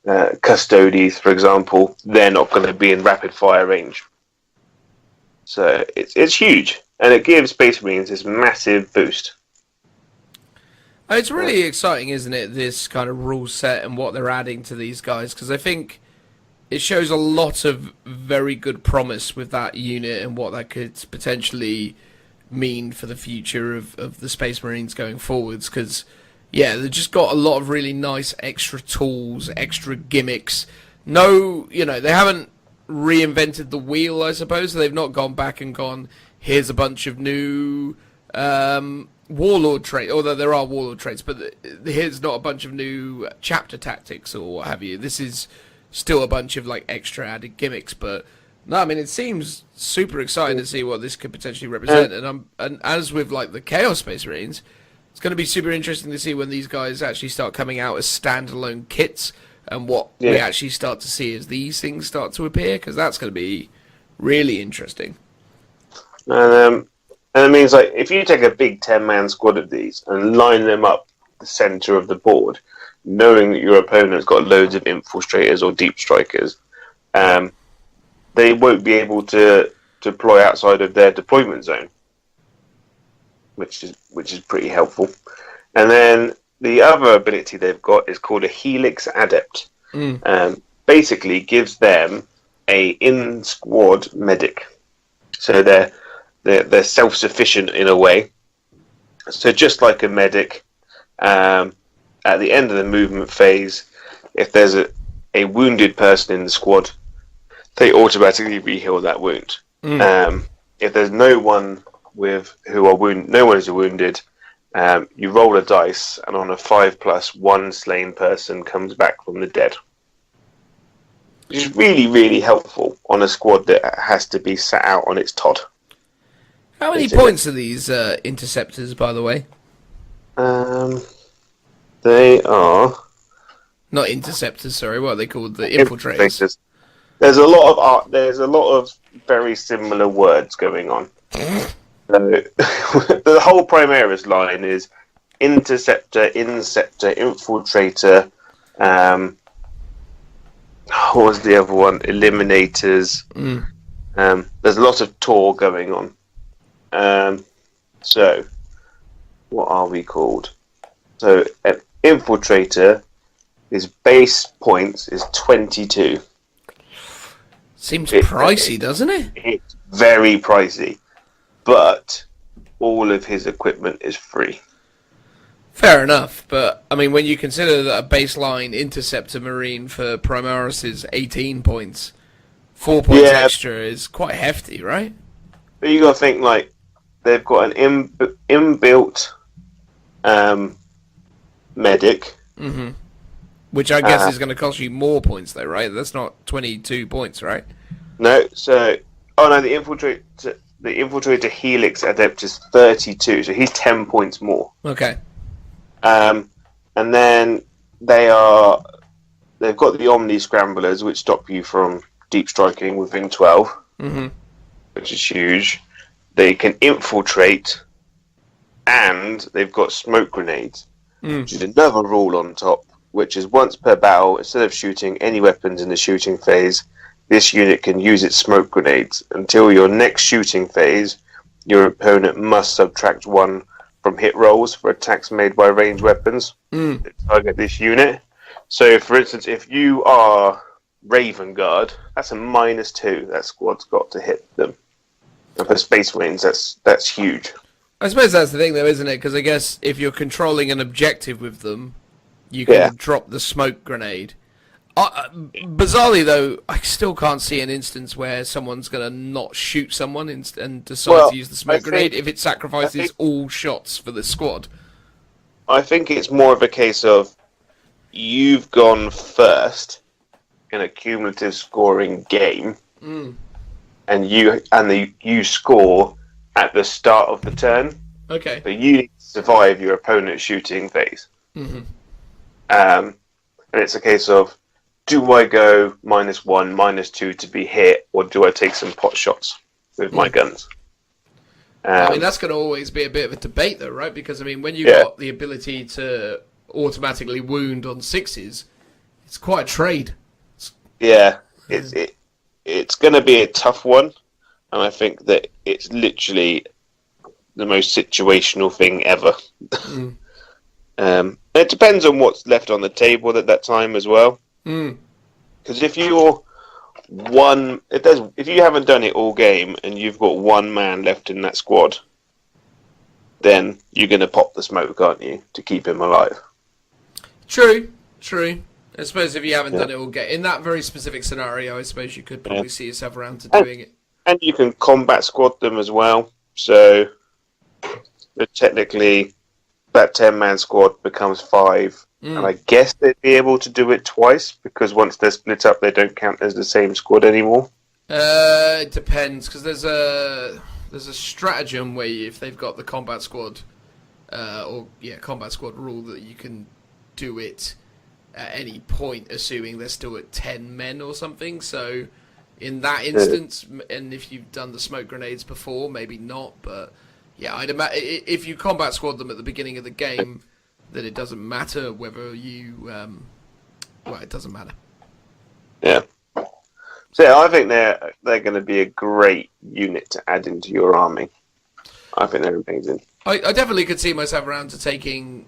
Custodies, for example. They're not going to be in rapid fire range. So it's huge, and it gives Space Marines this massive boost. It's really exciting, isn't it, this kind of rule set and what they're adding to these guys, because I think it shows a lot of very good promise with that unit and what that could potentially mean for the future of the Space Marines going forwards, because they've just got a lot of really nice extra tools, extra gimmicks. They haven't reinvented the wheel, I suppose. They've not gone back and gone, here's a bunch of new Warlord traits, although there are Warlord traits, but here's not a bunch of new chapter tactics or what have you. This is still a bunch of like extra added gimmicks, but no, I mean, it seems super exciting to see what this could potentially represent. And as with like the Chaos Space Marines, it's going to be super interesting to see when these guys actually start coming out as standalone kits and what we actually start to see as these things start to appear, because that's going to be really interesting. And it means like if you take a big 10-man squad of these and line them up the center of the board, knowing that your opponent's got loads of infiltrators or deep strikers, they won't be able to deploy outside of their deployment zone, which is pretty helpful. And then the other ability they've got is called a Helix Adept. Basically gives them a in-squad medic. So they're self-sufficient in a way. So just like a medic, at the end of the movement phase, if there's a wounded person in the squad, they automatically re-heal that wound. If there's no one no one is wounded, you roll a dice, and on a 5+, one slain person comes back from the dead. Which is really, really helpful on a squad that has to be sat out on its Todd. How many points are these interceptors, by the way? They are not interceptors. Sorry, what are they called? The infiltrators. There's a lot of art. There's a lot of very similar words going on. So, the whole Primaris line is interceptor, inceptor, infiltrator. What was the other one? Eliminators. There's a lot of Tor going on. So, what are we called? So, an infiltrator, his base points is 22. Seems pricey, doesn't it? It's very pricey, but all of his equipment is free. Fair enough, but I mean, when you consider that a baseline interceptor marine for Primaris is 18 points, 4 points extra is quite hefty, right? But you got to think like they've got an inbuilt medic, which I guess is going to cost you more points, though, right? That's not 22 points, right? No. So, the infiltrator Helix Adept is 32, so he's 10 points more. Okay. And then they've got the Omni Scramblers, which stop you from deep striking within 12, which is huge. They can infiltrate, and they've got smoke grenades, which is another rule on top, which is once per battle, instead of shooting any weapons in the shooting phase, this unit can use its smoke grenades. Until your next shooting phase, your opponent must subtract 1 from hit rolls for attacks made by ranged weapons that target this unit. So, for instance, if you are Raven Guard, that's a -2 that squad's got to hit them. And for Space Marines, that's huge. I suppose that's the thing, though, isn't it? Because I guess if you're controlling an objective with them, you can drop the smoke grenade. Bizarrely, though, I still can't see an instance where someone's going to not shoot someone and decide to use the smoke grenade if it sacrifices all shots for the squad. I think it's more of a case of you've gone first in a cumulative scoring game, and you score at the start of the turn. Okay. But you need to survive your opponent's shooting phase. And it's a case of, do I go -1, -2 to be hit, or do I take some pot shots with my guns? I mean, that's going to always be a bit of a debate, though, right? Because, I mean, when you've got the ability to automatically wound on 6s, it's quite a trade. It's going to be a tough one, and I think that it's literally the most situational thing ever. It depends on what's left on the table at that time as well. Because if you haven't done it all game and you've got 1 man left in that squad, then you're going to pop the smoke, aren't you, to keep him alive? True. I suppose if you haven't done it all game, in that very specific scenario, I suppose you could probably see yourself around to doing it. And you can combat squad them as well. So technically, that 10-man squad becomes 5. And I guess they'd be able to do it twice, because once they're split up, they don't count as the same squad anymore. It depends, because there's a stratagem where if they've got the combat squad, combat squad rule, that you can do it at any point, assuming they're still at 10 men or something. So in that instance, and if you've done the smoke grenades before, maybe not, but yeah, I'd imagine if you combat squad them at the beginning of the game, that it doesn't matter whether you it doesn't matter. Yeah. So yeah, I think they're going to be a great unit to add into your army. I think they're amazing. I definitely could see myself around to taking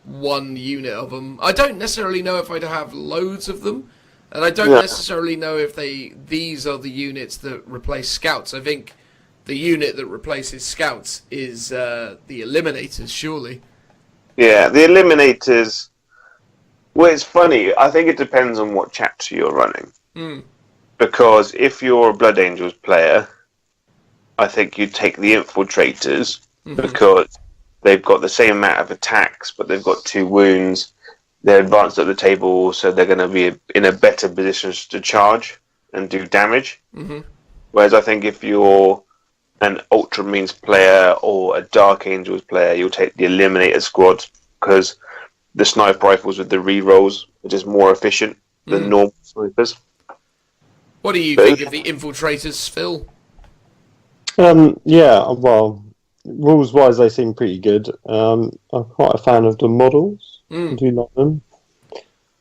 1 unit of them. I don't necessarily know if I'd have loads of them, and I don't necessarily know if these are the units that replace scouts. I think the unit that replaces scouts is the Eliminators, surely. Yeah, the Eliminators. Well, it's funny. I think it depends on what chapter you're running. Because if you're a Blood Angels player, I think you'd take the Infiltrators, because they've got the same amount of attacks, but they've got 2 wounds. They're advanced at the table, so they're going to be in a better position to charge and do damage. Whereas I think if you're an Ultramarines player or a Dark Angels player, you'll take the Eliminator squad, because the sniper rifles with the re-rolls are just more efficient than normal snipers. What do you think of the Infiltrators, Phil? Well, rules-wise, they seem pretty good. I'm quite a fan of the models. I do like them.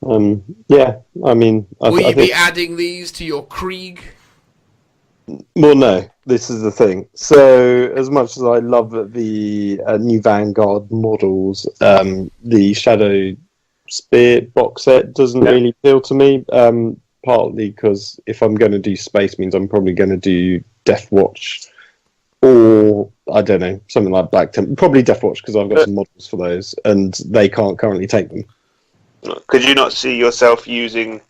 I mean... Will you be adding these to your Krieg? Well, no. This is the thing. So, as much as I love the new Vanguard models, the Shadowspear box set doesn't really appeal to me. Partly because if I'm going to do Space Marines, I'm probably going to do Death Watch, or I don't know, something like Black Temple. Probably Death Watch, because I've got some models for those, and they can't currently take them. Could you not see yourself using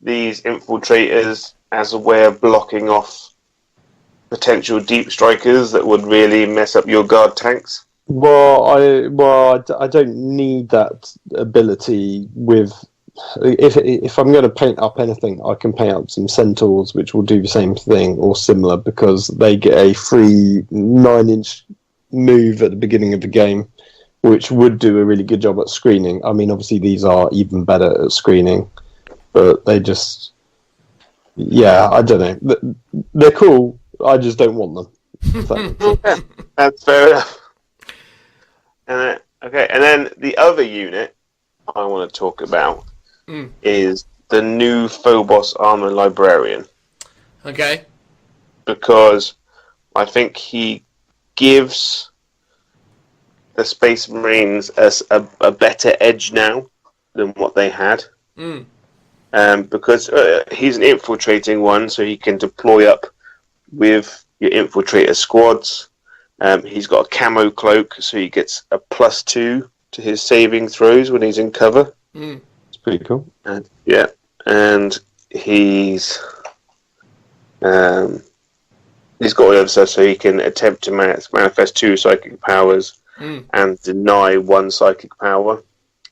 these Infiltrators as a way of blocking off potential deep strikers that would really mess up your guard tanks? Well, I don't need that ability with. If I'm going to paint up anything, I can paint up some Centaurs, which will do the same thing or similar, because they get a free 9-inch move at the beginning of the game, which would do a really good job at screening. I mean, obviously these are even better at screening, but they just, yeah, I don't know. They're cool. I just don't want them. Yeah, that's fair enough. And then the other unit I want to talk about is the new Phobos Armor Librarian. Okay. Because I think he gives the Space Marines a better edge now than what they had. Because he's an infiltrating one, so he can deploy up with your infiltrator squads. He's got a camo cloak, so he gets a +2 to his saving throws when he's in cover. It's pretty cool. And he's got all of stuff, so he can attempt to manifest 2 psychic powers and deny 1 psychic power.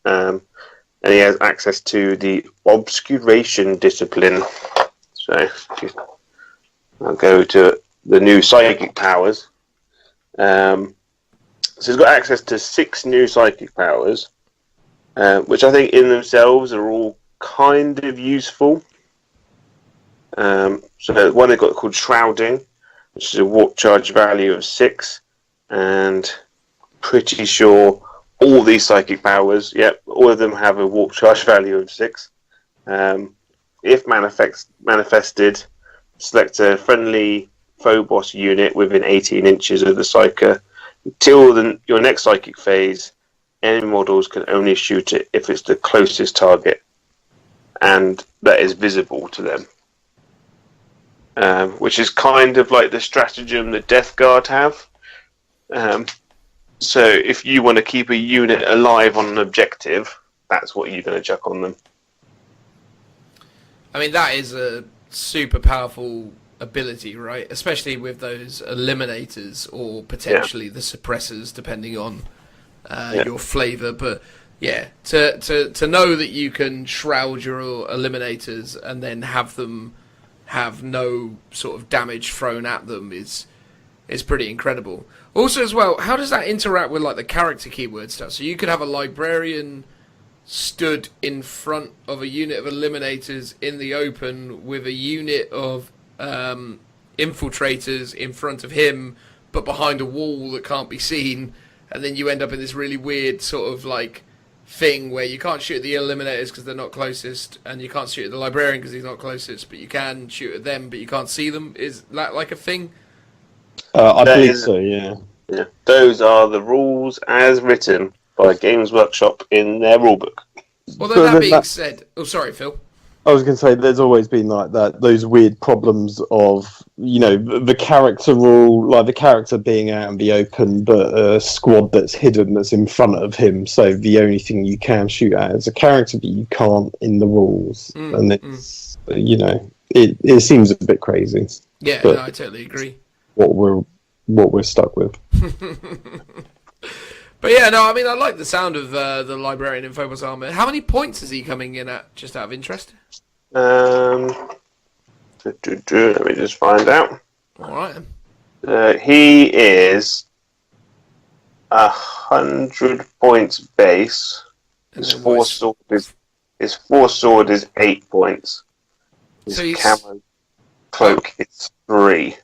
And he has access to the obscuration discipline. So I'll go to the new psychic powers. So he's got access to 6 new psychic powers, which I think in themselves are all kind of useful. So one they've got called Shrouding, which is a warp charge value of 6, and pretty sure all these psychic powers, all of them have a warp charge value of 6. If manifested, select a friendly Phobos unit within 18 inches of the Psyker. Until your next psychic phase, enemy models can only shoot it if it's the closest target, and that is visible to them. Which is kind of like the stratagem that Death Guard have. So if you want to keep a unit alive on an objective, that's what you're going to chuck on them. I mean, that is a super powerful ability, right? Especially with those eliminators or potentially the suppressors, depending on your flavor. But yeah, to know that you can shroud your eliminators and then have them have no sort of damage thrown at them is pretty incredible. Also, as well, how does that interact with like the character keyword stuff? So you could have a librarian stood in front of a unit of eliminators in the open with a unit of infiltrators in front of him, but behind a wall that can't be seen, and then you end up in this really weird sort of like thing where you can't shoot at the eliminators because they're not closest, and you can't shoot at the librarian because he's not closest, but you can shoot at them, but you can't see them. Is that like a thing? I believe so, yeah. Yeah, those are the rules as written by Games Workshop in their rulebook. Although that being said, oh sorry, Phil. I was going to say, there's always been like that, those weird problems of, you know, the character rule, like the character being out in the open, but a squad that's hidden that's in front of him. So the only thing you can shoot at is a character, but you can't in the rules. And it's, you know, it seems a bit crazy. Yeah, no, I totally agree. What we're stuck with. But yeah, no, I mean, I like the sound of the librarian in Phobos Armor. How many points is he coming in at, just out of interest? Let me just find out. All right. He is 100 points base. His four sword is 8 points. His camo cloak is 3.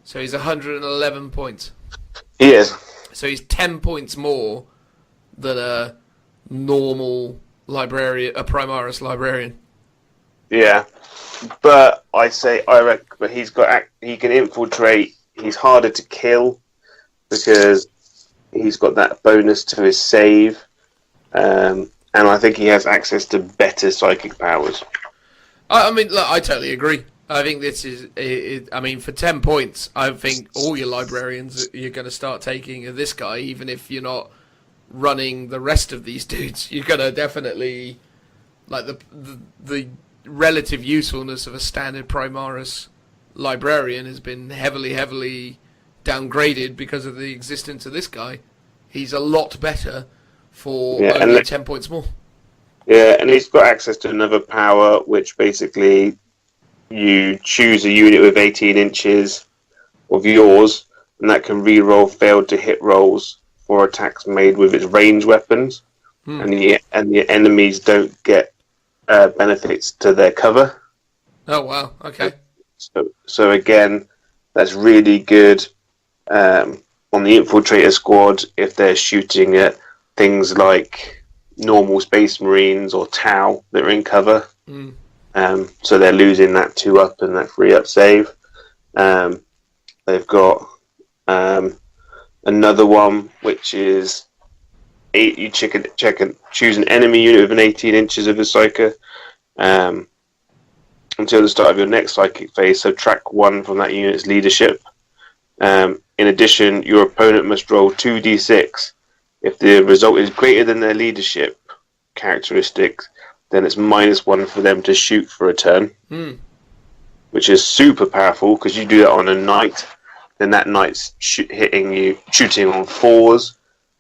So he's 111 points. He is. So he's 10 points more than a normal librarian, a Primaris librarian. Yeah, but I reckon, but he can infiltrate. He's harder to kill because he's got that bonus to his save, and I think he has access to better psychic powers. I mean, look, I totally agree. I think this is, I mean, for 10 points, I think all your librarians you're going to start taking are this guy, even if you're not running the rest of these dudes. You're going to definitely, like, the relative usefulness of a standard Primaris librarian has been heavily downgraded because of the existence of this guy. He's a lot better for only 10 points more. Yeah, and he's got access to another power, which basically you choose a unit with 18 inches of yours, and that can re-roll failed to hit rolls or attacks made with its range weapons, and the enemies don't get benefits to their cover. Oh wow! Okay. So again, that's really good on the infiltrator squad if they're shooting at things like normal Space Marines or Tau that are in cover. So they're losing that 2-up and that 3-up save. They've got another one which is you choose an enemy unit within 18 inches of a psyker until the start of your next psychic phase. Subtract 1 from that unit's leadership. In addition, your opponent must roll 2d6. If the result is greater than their leadership characteristics, then it's -1 for them to shoot for a turn, which is super powerful because you do that on a knight. Then that knight's shooting on 4s,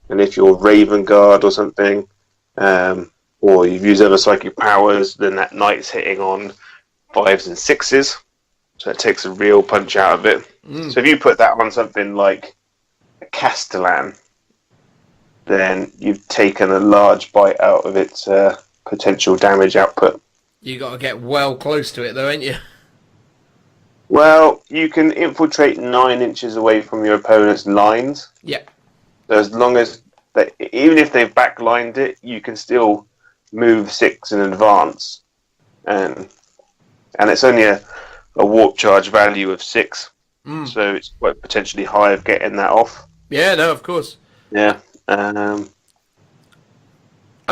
and if you're Raven Guard or something, or you've used other psychic powers, then that knight's hitting on 5s and 6s. So it takes a real punch out of it. So if you put that on something like a Castellan, then you've taken a large bite out of its potential damage output. You got to get well close to it, though, ain't you? Well, you can infiltrate 9 inches away from your opponent's lines. Yeah. So as long as even if they've backlined it, you can still move 6 in advance, and it's only a warp charge value of 6, so it's quite potentially high of getting that off. Yeah, no, of course. Yeah. I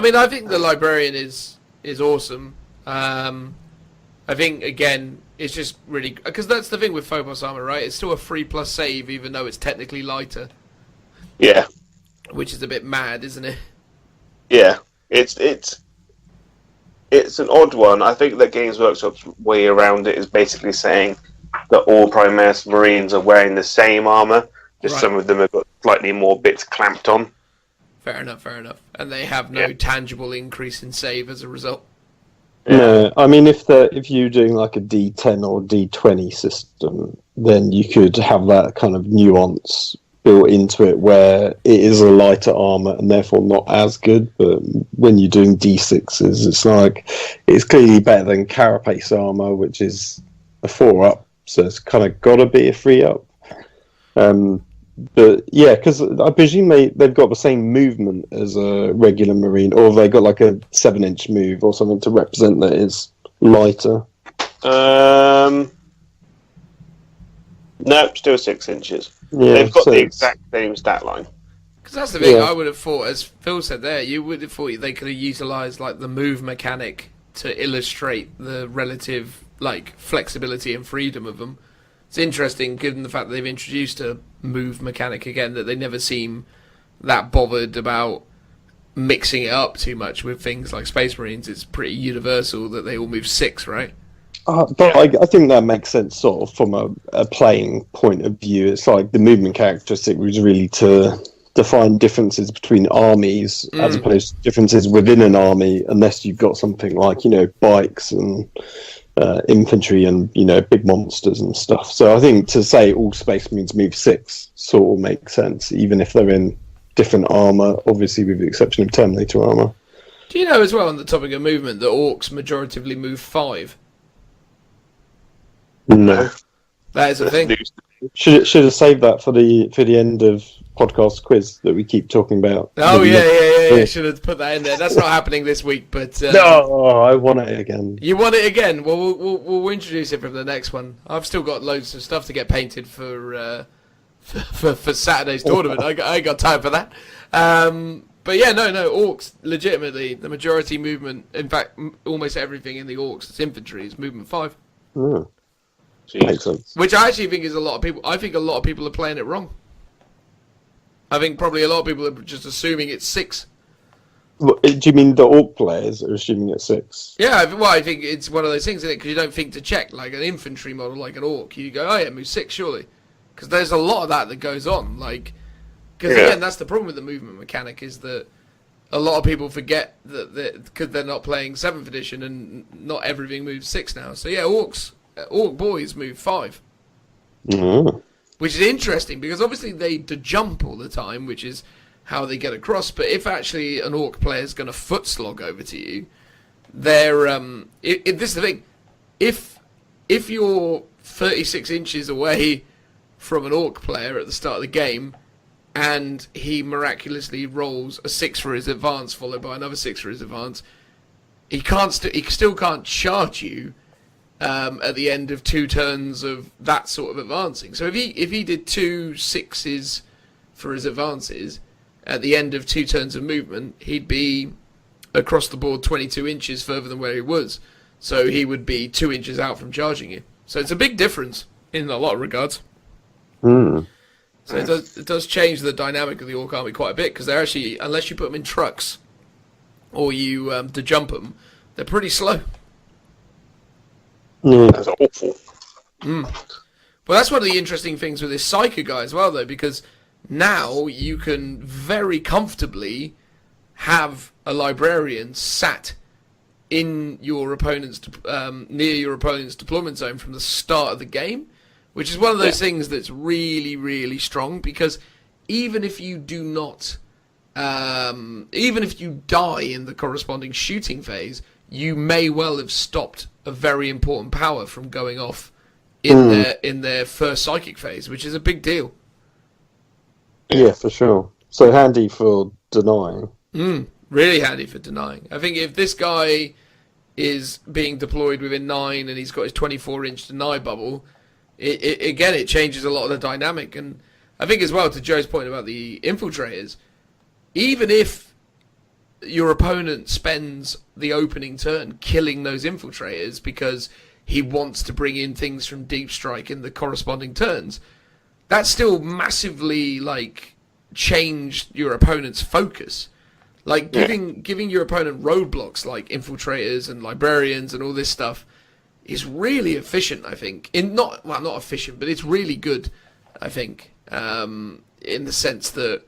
mean, I think the Librarian is awesome. I think, again, it's just really... Because that's the thing with Phobos Armor, right? It's still a 3+ save, even though it's technically lighter. Yeah. Which is a bit mad, isn't it? Yeah. It's an odd one. I think that Games Workshop's way around it is basically saying that all Primaris Marines are wearing the same armor, just some of them have got slightly more bits clamped on. Fair enough. And they have no tangible increase in save as a result. No, I mean, if you're doing like a D10 or D20 system, then you could have that kind of nuance built into it where it is a lighter armor and therefore not as good. But when you're doing D6s, it's like it's clearly better than Carapace armor, which is a 4-up, so it's kind of got to be a 3-up. But yeah, because I presume they've got the same movement as a regular Marine, or have they got like a 7-inch move or something to represent that it's lighter? Nope, still 6 inches. Yeah, they've got the exact same stat line. Because that's the thing, I would have thought, as Phil said there, you would have thought they could have utilised like the move mechanic to illustrate the relative like flexibility and freedom of them. It's interesting, given the fact that they've introduced a move mechanic again, that they never seem that bothered about mixing it up too much with things like Space Marines. It's pretty universal that they all move 6, right? But I think that makes sense sort of from a playing point of view. It's like the movement characteristic was really to define differences between armies as opposed to differences within an army, unless you've got something like, bikes and infantry and, big monsters and stuff. So I think to say all Space Marines move 6 sort of makes sense, even if they're in different armour, obviously with the exception of Terminator armour. Do you know as well, on the topic of movement, that orcs majoritively move 5? No. That is a thing. Should have saved that for the end of podcast quiz that we keep talking about. Oh yeah. Should have put that in there. That's not happening this week, but no, I want it again. You want it again? Well, we'll introduce it from the next one. I've still got loads of stuff to get painted for Saturday's tournament. I ain't got time for that. But yeah, no, orcs legitimately the majority movement. In fact, almost everything in the orcs, it's infantry, is movement 5. Makes sense. Which I actually think is a lot of people. I think a lot of people are playing it wrong. I think probably a lot of people are just assuming it's 6. Do you mean the orc players are assuming it's 6? Yeah, I think it's one of those things, isn't it? Because you don't think to check, like an infantry model, like an orc. You go, oh yeah, move 6, surely. Because there's a lot of that goes on. Because again, that's the problem with the movement mechanic, is that a lot of people forget that because they're not playing 7th edition and not everything moves 6 now. So yeah, orc boys move 5. Mm. Which is interesting, because obviously they jump all the time, which is how they get across. But if actually an orc player is going to foot slog over to you, they're this is the thing. If you're 36 inches away from an orc player at the start of the game, and he miraculously rolls a 6 for his advance, followed by another 6 for his advance, he still can't charge you at the end of 2 turns of that sort of advancing. So if he did 2 6s for his advances at the end of 2 turns of movement, he'd be across the board 22 inches further than where he was. So he would be 2 inches out from charging you. So it's a big difference in a lot of regards. Mm. So it does change the dynamic of the orc army quite a bit, because they're actually, unless you put them in trucks or you jump them, they're pretty slow. That's awful. Well, that's one of the interesting things with this Psyker guy as well, though, because now you can very comfortably have a librarian sat in your opponent's near your opponent's deployment zone from the start of the game, which is one of those things that's really, really strong, because even if you do not, even if you die in the corresponding shooting phase, you may well have stopped a very important power from going off in their first psychic phase, which is a big deal. Yeah, for sure. So handy for denying. Really handy for denying. I think if this guy is being deployed within 9 and he's got his 24-inch deny bubble, it changes a lot of the dynamic. And I think as well, to Joe's point about the infiltrators, even if your opponent spends the opening turn killing those infiltrators because he wants to bring in things from Deep Strike in the corresponding turns, that's still massively changed your opponent's focus. Giving your opponent roadblocks like infiltrators and librarians and all this stuff is really efficient, I think. Not efficient, but it's really good, I think, in the sense that,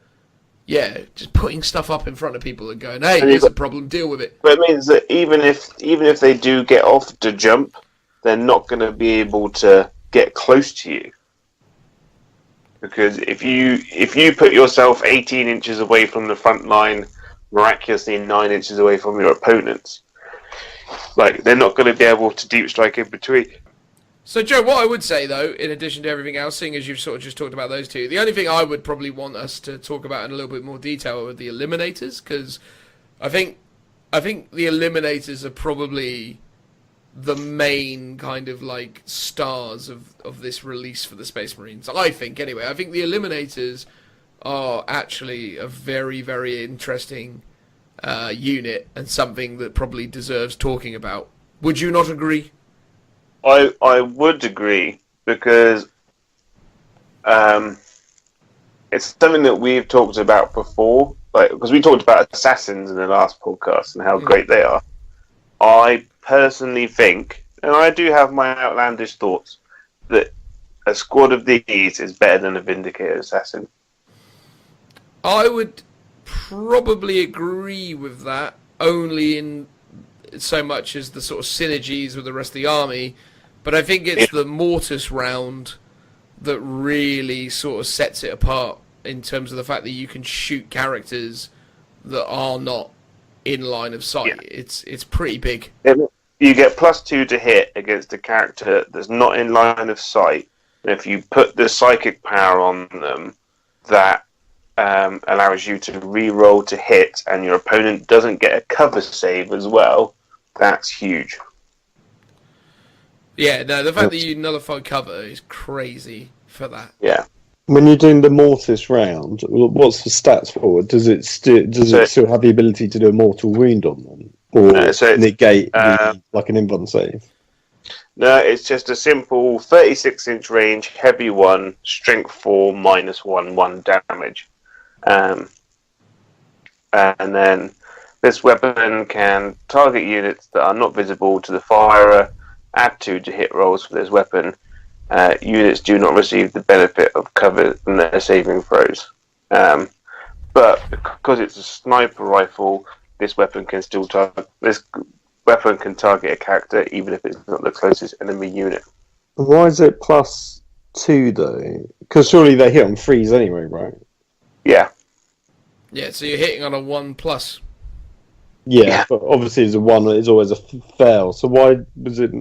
just putting stuff up in front of people and going, hey, here's a problem, deal with it. But it means that even if they do get off to jump, they're not going to be able to get close to you. Because if you put yourself 18 inches away from the front line, miraculously 9 inches away from your opponents, they're not going to be able to deep strike in between. So, Joe, what I would say, though, in addition to everything else, seeing as you've sort of just talked about those two, the only thing I would probably want us to talk about in a little bit more detail are the Eliminators, because I think the Eliminators are probably the main kind of stars of this release for the Space Marines. I think, anyway. I think the Eliminators are actually a very, very interesting unit and something that probably deserves talking about. Would you not agree? I would agree, because it's something that we've talked about before. Because we talked about assassins in the last podcast and how great they are. I personally think, and I do have my outlandish thoughts, that a squad of these is better than a Vindicator assassin. I would probably agree with that, only in so much as the sort of synergies with the rest of the army. But I think it's the Mortis round that really sort of sets it apart in terms of the fact that you can shoot characters that are not in line of sight. Yeah. It's pretty big. You get +2 to hit against a character that's not in line of sight. And if you put the psychic power on them, that allows you to re-roll to hit, and your opponent doesn't get a cover save as well. That's huge. Yeah, no, the fact that you nullify cover is crazy for that. Yeah. When you're doing the Mortis round, what's the stats for it? Does it still have the ability to do a mortal wound on them? Or negate an invuln save? No, it's just a simple 36-inch range, heavy 1, strength 4, -1 damage. And then this weapon can target units that are not visible to the firer, add 2 to hit rolls for this weapon. Units do not receive the benefit of cover from their saving throws. But because it's a sniper rifle, this weapon can target a character even if it's not the closest enemy unit. Why is it +2 though? Because surely they hit on freeze anyway, right? Yeah. Yeah, so you're hitting on a 1+. Yeah, but obviously it's a 1. It's always a fail. So why was it?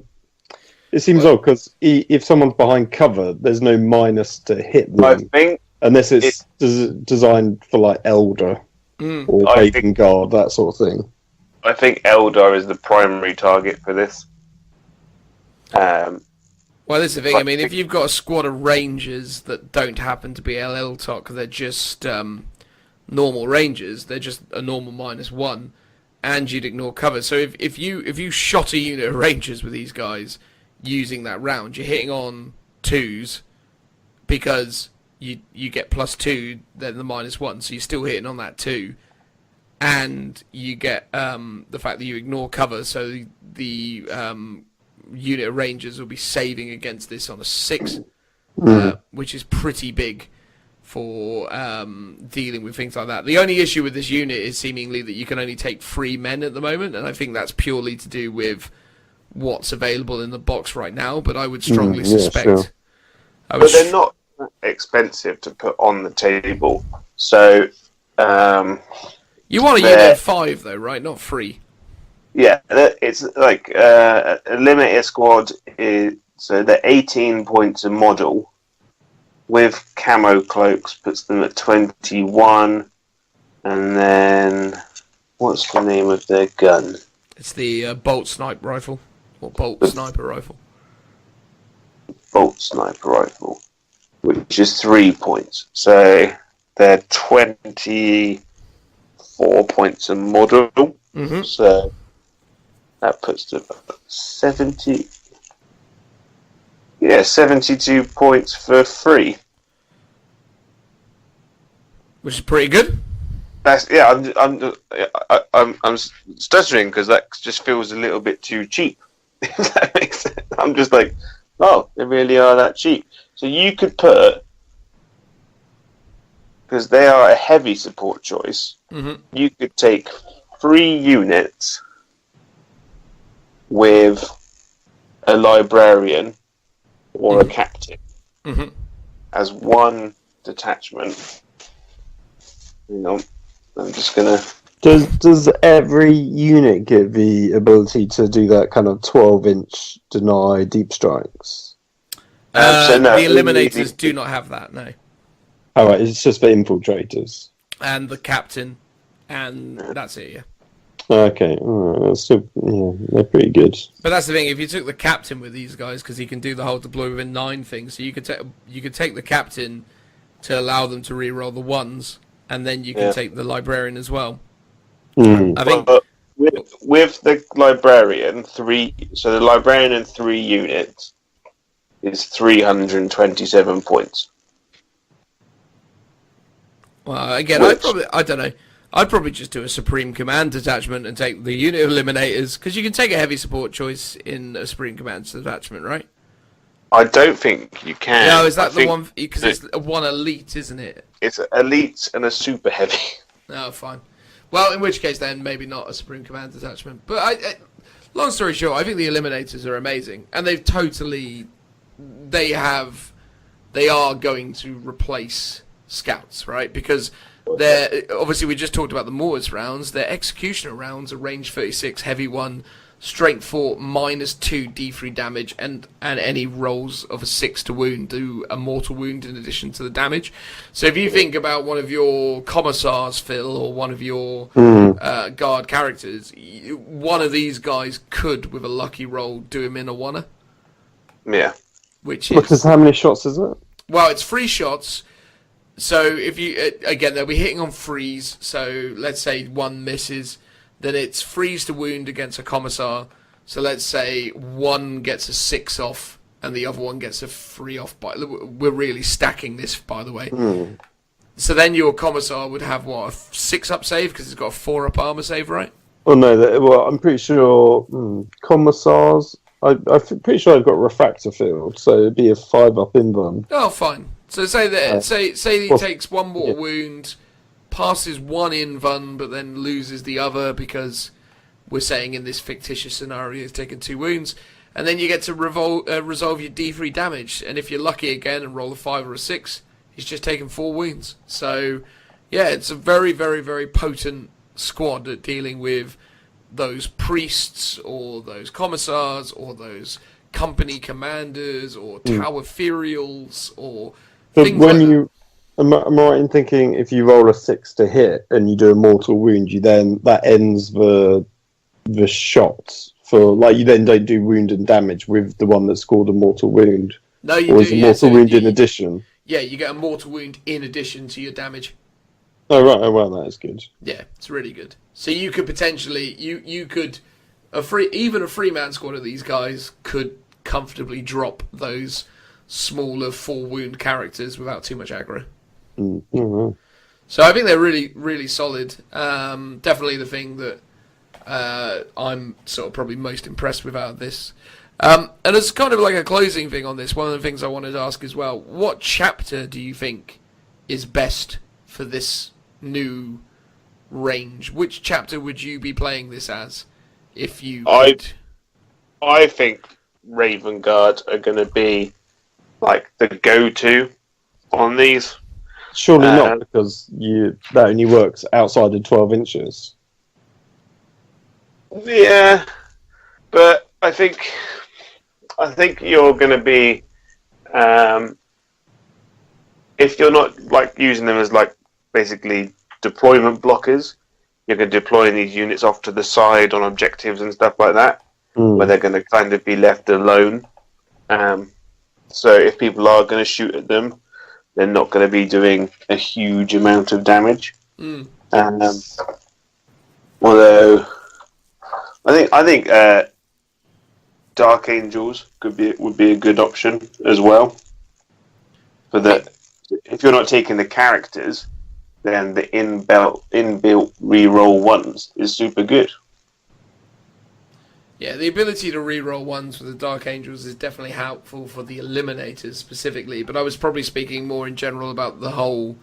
It seems odd because if someone's behind cover, there's no minus to hit them. I think unless it's designed for like Elder or Pagan Guard, that sort of thing. I think Eldar is the primary target for this. Well, this is the thing. I mean, if you've got a squad of Rangers that don't happen to be LL Talk, they're just normal Rangers. They're just a normal -1, and you'd ignore cover. So if you shot a unit of Rangers with these guys using that round, you're hitting on 2s because you get +2, then the -1, so you're still hitting on that 2. And you get the fact that you ignore cover, so the unit of Rangers will be saving against this on a 6, which is pretty big for dealing with things like that. The only issue with this unit is seemingly that you can only take 3 men at the moment, and I think that's purely to do with what's available in the box right now, but I would strongly suspect... Sure. But they're not expensive to put on the table, so... you want a unit of 5, though, right? Not 3. Yeah, it's like a limited squad is... So they're 18 points a model, with camo cloaks puts them at 21, and then... What's the name of their gun? It's the bolt sniper rifle, or bolt sniper rifle. Bolt sniper rifle, which is 3 points. So they're 24 points a model. Mm-hmm. So that puts them at 70. Yeah, 72 points for 3. Which is pretty good. That's I'm stuttering because that just feels a little bit too cheap. If that makes sense. I'm just like, oh, they really are that cheap. So you could put, because they are a heavy support choice, you could take 3 units with a librarian or a captain as one detachment. Hang on, I'm just gonna. Does every unit get the ability to do that kind of 12-inch deny deep strikes? So no, the Eliminators do not have that, no. All right, it's just for infiltrators. And the captain, and that's it, yeah. Okay, all right, that's still, they're pretty good. But that's the thing. If you took the captain with these guys, because he can do the whole deploy within 9 thing, so you could take the captain to allow them to re-roll the 1s, and then you can take the librarian as well. I think with the librarian, 3. So the librarian in 3 units is 327 points. Well, again, I don't know. I'd probably just do a Supreme Command detachment and take the unit of Eliminators, because you can take a heavy support choice in a Supreme Command detachment, right? I don't think you can. No, is that the one? Because it's one elite, isn't it? It's elite and a super heavy. Oh, fine. Well, in which case, then maybe not a Supreme Command detachment. But long story short, I think the Eliminators are amazing, and they are going to replace Scouts, right? Because obviously we just talked about the Mortis rounds. Their Executioner rounds are range 36, heavy 1, strength 4, -2 D3 damage, and any rolls of a 6 to wound do a mortal wound in addition to the damage. So if you think about one of your commissars, Phil, or one of your guard characters, one of these guys could, with a lucky roll, do him in a 1-er. Yeah. Because how many shots is it? Well, it's 3 shots. So if you again, they'll be hitting on freeze. So let's say 1 misses, then it's freeze to wound against a commissar. So let's say 1 gets a 6 off and the other one gets a 3 off. We're really stacking this, by the way. So then your commissar would have what, a 6 up save because it's got a 4 up armor save, right? Oh no, I'm pretty sure commissars. I'm pretty sure I've got refractor field, so it'd be a 5 up invuln. Oh, fine. So say that say he takes 1 mortal wound, passes 1 invuln, but then loses the other because we're saying in this fictitious scenario he's taken 2 wounds, and then you get to resolve your D3 damage, and if you're lucky again and roll a 5 or a 6, he's just taken 4 wounds. So Yeah, it's a very, very, very potent squad at dealing with those priests or those commissars or those company commanders or tower ferials or But things when like you, am I right in thinking if you roll a 6 to hit and you do a mortal wound, that ends the shots for, like, you then don't do wound and damage with the one that scored a mortal wound. that. No, you Or do. is a Yeah, mortal so wound in addition? Yeah, you get a mortal wound in addition to your damage. Oh right, oh well, that is good. Yeah, it's really good. So you could potentially, you could, even a free man squad of these guys could comfortably drop those smaller 4 wound characters without too much aggro. So I think they're really, really solid. Definitely the thing that I'm sort of probably most impressed with out of this. And as kind of like a closing thing on this, one of the things I wanted to ask as well, what chapter do you think is best for this new range? Which chapter would you be playing this as if you could? I think Raven Guard are going to be like the go-to on these. Surely not, because that only works outside of 12 inches. Yeah, but I think you're going to be, if you're not like using them as like basically deployment blockers, you're going to deploy these units off to the side on objectives and stuff like that, where they're going to kind of be left alone. So if people are going to shoot at them, they're not going to be doing a huge amount of damage. Although I think Dark Angels would be a good option as well. For that, if you're not taking the characters, then the inbuilt reroll ones is super good. Yeah, the ability to reroll ones for the Dark Angels is definitely helpful for the Eliminators specifically, but I was probably speaking more in general about the whole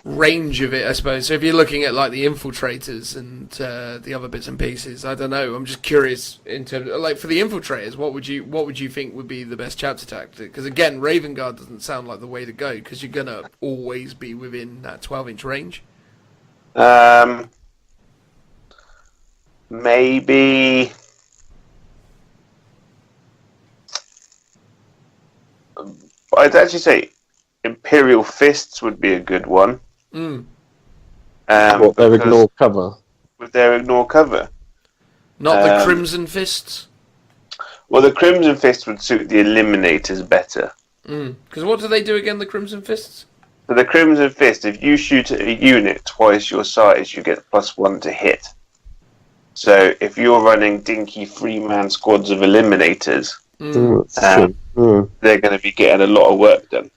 range of it, I suppose. So if you're looking at like the Infiltrators and the other bits and pieces, I don't know. I'm just curious in terms of, like, for the Infiltrators, what would you think would be the best chapter tactic? Because again, Raven Guard doesn't sound like the way to go because you're gonna always be within that 12-inch range. Maybe I'd actually say Imperial Fists would be a good one. What, their ignore cover? With their ignore cover. Not the Crimson Fists? Well, the Crimson Fist would suit the Eliminators better. Because what do they do again, the Crimson Fists? For the Crimson Fist, if you shoot at a unit twice your size, you get +1 to hit. So if you're running dinky 3-man squads of Eliminators, they're going to be getting a lot of work done.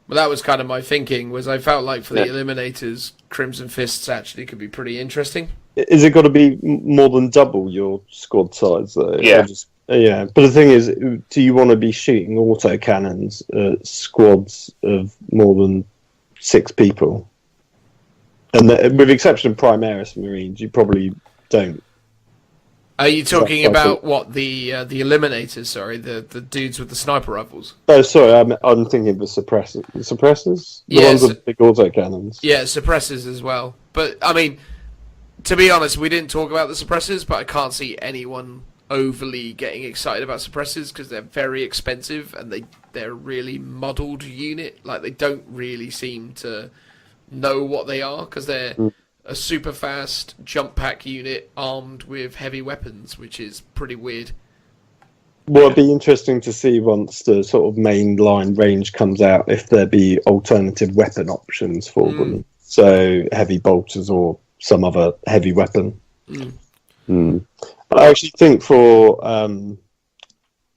Well, that was kind of my thinking, was I felt like for the Eliminators, Crimson Fists actually could be pretty interesting. Is it got to be more than double your squad size, though? Yeah. Yeah, but the thing is, do you want to be shooting autocannons at squads of more than 6 people? And with exception of Primaris Marines, you probably don't. Are you talking about what the Eliminators? Sorry, the dudes with the sniper rifles. Oh, sorry, I'm thinking of the suppressors. The suppressors, the ones with big autocannons. Yeah, suppressors as well. But I mean, to be honest, we didn't talk about the suppressors, but I can't see anyone overly getting excited about suppressors because they're very expensive and they're a really muddled unit. Like, they don't really seem to know what they are because they're a super fast jump pack unit armed with heavy weapons, which is pretty weird. Well, it'd be interesting to see once the sort of main line range comes out if there be alternative weapon options for them. So heavy bolters or some other heavy weapon. I actually think for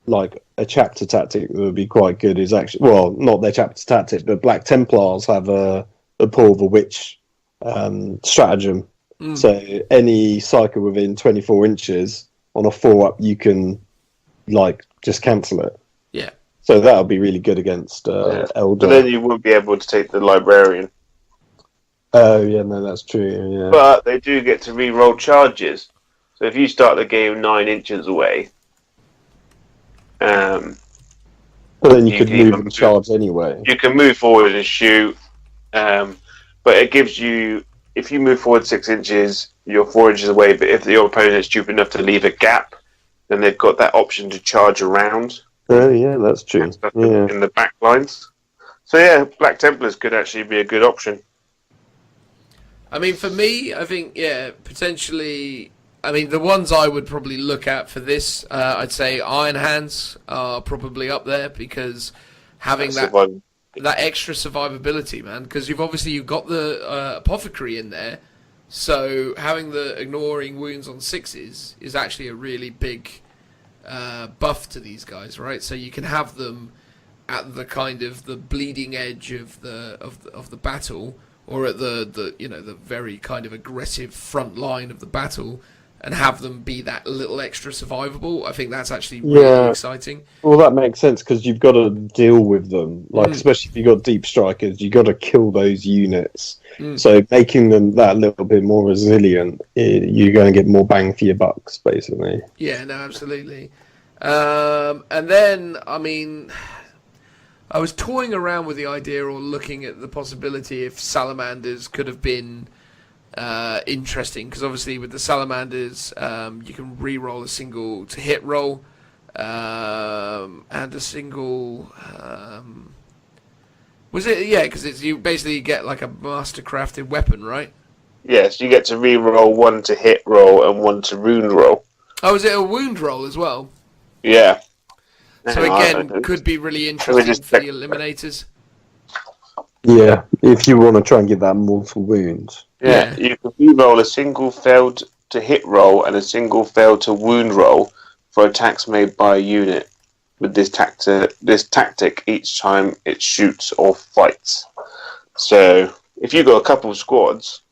like a chapter tactic that would be quite good is actually, well, not their chapter tactic, but Black Templars have a Paw of a Witch stratagem. So any cycle within 24 inches on a 4-up, you can like just cancel it. Yeah. So that'll be really good against Elder. But then you wouldn't be able to take the Librarian. Oh yeah, no, that's true. Yeah. But they do get to re-roll charges. So if you start the game 9 inches away, but then you could move and charge anyway. You can move forward and shoot. but it gives you, if you move forward 6 inches, you're 4 inches away. But if your opponent is stupid enough to leave a gap, then they've got that option to charge around. Oh yeah, that's true. Yeah. In the back lines. So yeah, Black Templars could actually be a good option. I mean, for me, I think, potentially. I mean, the ones I would probably look at for this, I'd say Iron Hands are probably up there, because having that extra survivability, man. Because you've got the Apothecary in there, so having the ignoring wounds on 6s is actually a really big buff to these guys, right? So you can have them at the kind of the bleeding edge of the battle, or at the very kind of aggressive front line of the battle, and have them be that little extra survivable. I think that's actually really exciting. Well, that makes sense, because you've got to deal with them. Like, especially if you've got deep strikers, you've got to kill those units. So making them that little bit more resilient, you're going to get more bang for your bucks, basically. Yeah, no, absolutely. And then, I mean, I was toying around with the idea, or looking at the possibility, if Salamanders could have been interesting, because obviously with the Salamanders, you can re-roll a single to hit roll, and a single. Was it? Yeah, because you basically get like a master-crafted weapon, right? Yes, you get to re-roll 1 to hit roll and 1 to wound roll. Oh, is it a wound roll as well? Yeah. So again, could be really interesting for the eliminators. Yeah, if you want to try and get that mortal wound. Yeah, you can re-roll a single failed to hit roll and a single failed to wound roll for attacks made by a unit with this tactic each time it shoots or fights. So if you've got a couple of squads,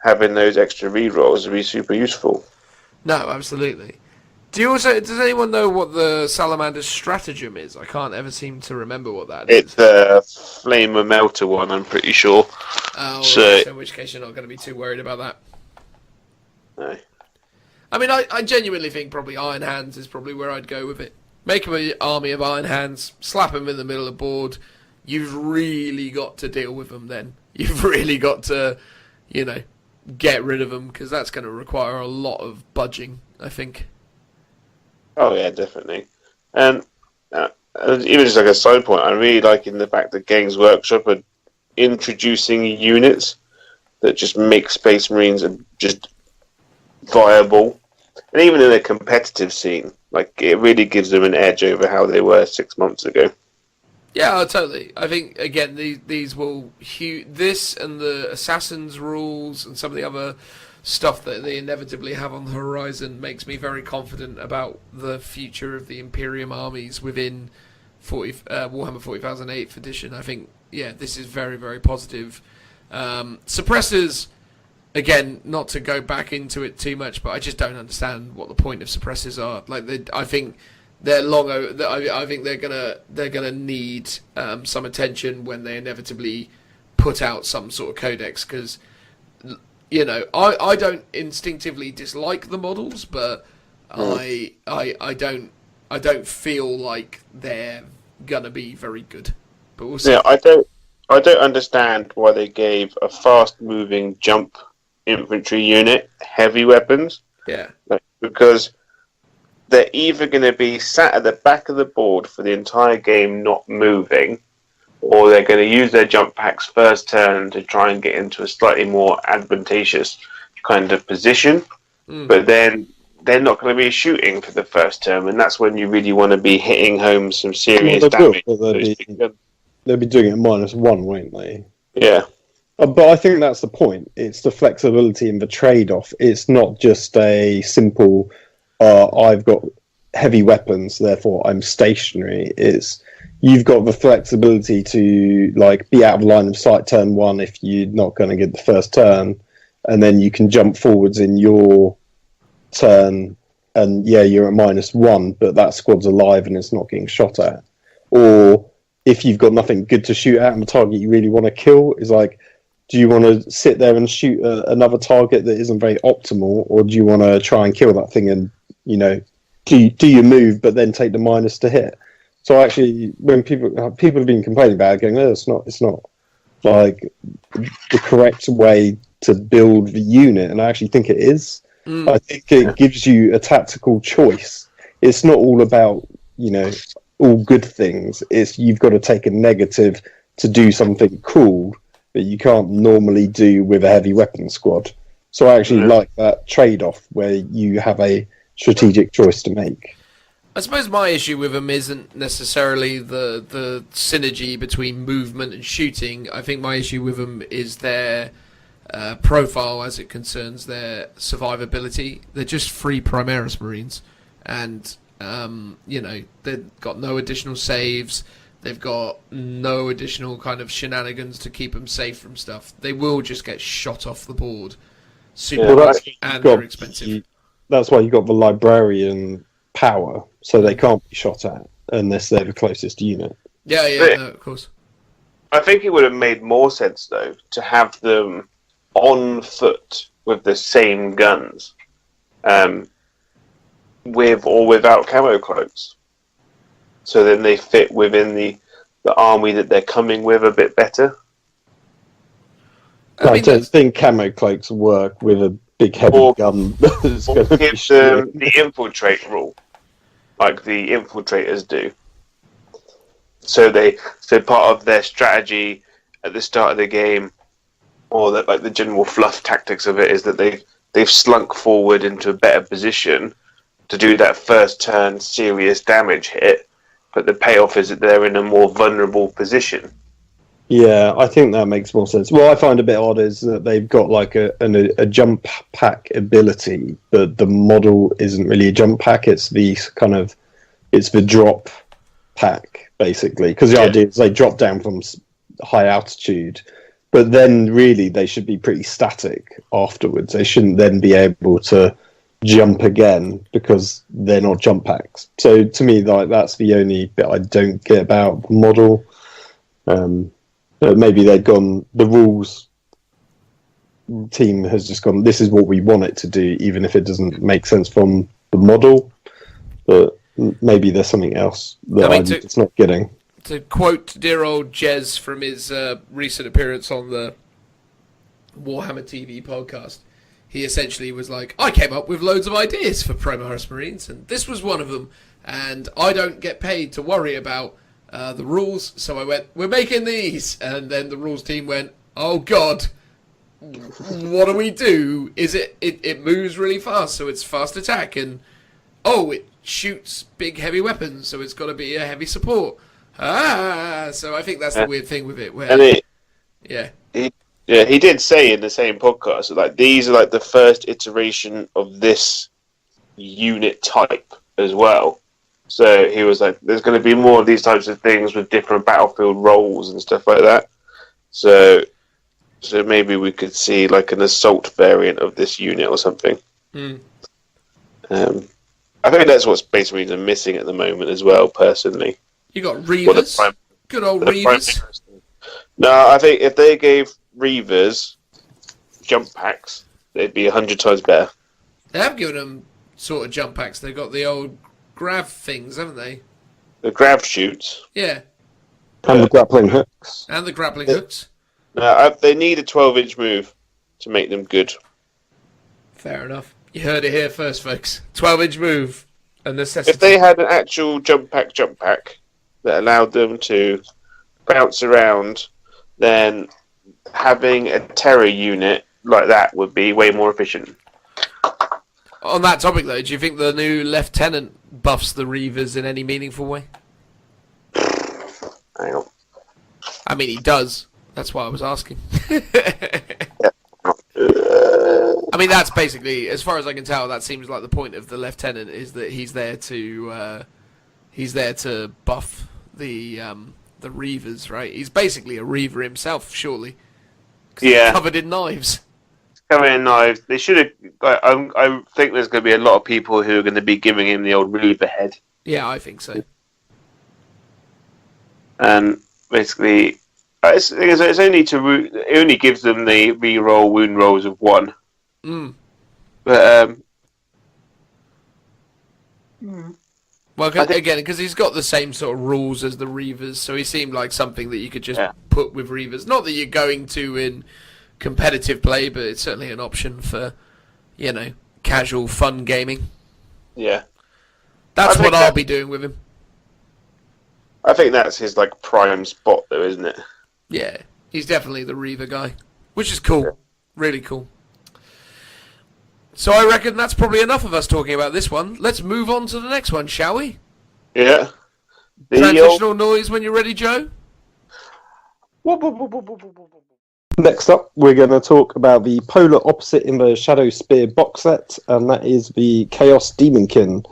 having those extra re-rolls would be super useful. No, absolutely. Does anyone know what the Salamander's stratagem is? I can't ever seem to remember what that is. It's a Flamer Melter one, I'm pretty sure. Oh, so in which case you're not going to be too worried about that. No. I mean, I genuinely think probably Iron Hands is probably where I'd go with it. Make them an army of Iron Hands, slap them in the middle of the board. You've really got to deal with them then. You've really got to, get rid of them, because that's going to require a lot of budging, I think. Oh yeah, definitely. And even just like a side point, I really like in the fact that Games Workshop are introducing units that just make Space Marines just viable, and even in a competitive scene, like it really gives them an edge over how they were 6 months ago. Yeah, totally. I think again these will this and the Assassins rules and some of the other stuff that they inevitably have on the horizon makes me very confident about the future of the Imperium armies within Warhammer 40,000 8th edition. I think, this is very, very positive. Suppressors, again, not to go back into it too much, but I just don't understand what the point of suppressors are. Like, I think they're I think they're gonna need some attention when they inevitably put out some sort of codex, because I don't instinctively dislike the models, but I don't feel like they're gonna be very good. But we'll see. Yeah, I don't understand why they gave a fast-moving jump infantry unit heavy weapons. Yeah, because they're either going to be sat at the back of the board for the entire game, not moving, or they're going to use their jump packs first turn to try and get into a slightly more advantageous kind of position. But then they're not going to be shooting for the first turn, and that's when you really want to be hitting home some serious damage. They'll be doing it -1, won't they? Yeah. But I think that's the point. It's the flexibility and the trade-off. It's not just a simple, I've got heavy weapons, therefore I'm stationary. It's you've got the flexibility to be out of line of sight turn 1 if you're not going to get the first turn, and then you can jump forwards in your turn, and you're at -1, but that squad's alive and it's not getting shot at. Or if you've got nothing good to shoot at and the target you really want to kill is do you want to sit there and shoot another target that isn't very optimal, or do you want to try and kill that thing and do your move but then take the minus to hit? So actually, when people have been complaining about it, going, it's not like the correct way to build the unit, and I actually think it is. I think it gives you a tactical choice. It's not all about, all good things. It's you've got to take a negative to do something cool that you can't normally do with a heavy weapon squad. So I actually like that trade-off where you have a strategic choice to make. I suppose my issue with them isn't necessarily the synergy between movement and shooting. I think my issue with them is their profile as it concerns their survivability. They're just free Primaris Marines, and they've got no additional saves. They've got no additional kind of shenanigans to keep them safe from stuff. They will just get shot off the board. Super and they're expensive. That's why you got the librarian power, so they can't be shot at unless they're the closest unit. Yeah, no, of course. I think it would have made more sense, though, to have them on foot with the same guns, with or without camo cloaks. So then they fit within the army that they're coming with a bit better. I don't think camo cloaks work with a big heavy gun. Or give them the infiltrate rule, like the infiltrators do. So part of their strategy at the start of the game, or that like the general fluff tactics of it, is that they've slunk forward into a better position to do that first turn serious damage hit, but the payoff is that they're in a more vulnerable position. Yeah, I think that makes more sense. What I find a bit odd is that they've got like a jump pack ability, but the model isn't really a jump pack. It's the drop pack, basically. Because the idea is they drop down from high altitude, but then really they should be pretty static afterwards. They shouldn't then be able to jump again because they're not jump packs. So to me, like that's the only bit I don't get about the model. Maybe they've gone, the rules team has just gone, this is what we want it to do, even if it doesn't make sense from the model. But maybe there's something else that it's not getting. To quote dear old Jez from his recent appearance on the Warhammer TV podcast, he essentially was like, I came up with loads of ideas for Primaris Marines, and this was one of them, and I don't get paid to worry about the rules, so I went, we're making these, and then the rules team went, oh god, what do we do? Is it moves really fast, so it's fast attack, and it shoots big heavy weapons, so it's got to be a heavy support. So I think that's the weird thing with it. He did say in the same podcast, like, these are like the first iteration of this unit type as well. So he was like, there's going to be more of these types of things with different battlefield roles and stuff like that. So maybe we could see like an assault variant of this unit or something. I think that's what Space Marines are missing at the moment as well, personally. You got Reavers. Good old Reavers. No, I think if they gave Reavers jump packs, they'd be 100 times better. They have given them sort of jump packs. They've got the old grav things, haven't they? The grav shoots. Yeah. And the grappling hooks. And the grappling hooks. No, they need a 12-inch move to make them good. Fair enough. You heard it here first, folks. 12-inch move. A necessity. If they had an actual jump pack that allowed them to bounce around, then having a terror unit like that would be way more efficient. On that topic, though, do you think the new lieutenant buffs the Reavers in any meaningful way? Hang on. I mean, he does. That's why I was asking. I mean, that's basically, as far as I can tell, that seems like the point of the lieutenant, is that he's there to buff the Reavers, right? He's basically a Reaver himself, surely. Yeah. He's covered in knives. Covered in knives. They should have. I think there's going to be a lot of people who are going to be giving him the old Reaver head. Yeah, I think so. And basically, it only gives them the re-roll wound rolls of 1. But well, Well, again, because he's got the same sort of rules as the Reavers, so he seemed like something that you could just put with Reavers. Not that you're going to in competitive play, but it's certainly an option for, casual, fun gaming. Yeah. That's what I'll be doing with him. I think that's his, prime spot, though, isn't it? Yeah, he's definitely the Reaver guy, which is cool. Yeah. Really cool. So I reckon that's probably enough of us talking about this one. Let's move on to the next one, shall we? Yeah. Transitional noise when you're ready, Joe? Next up, we're going to talk about the polar opposite in the Shadowspear box set, and that is the Chaos Daemonkin.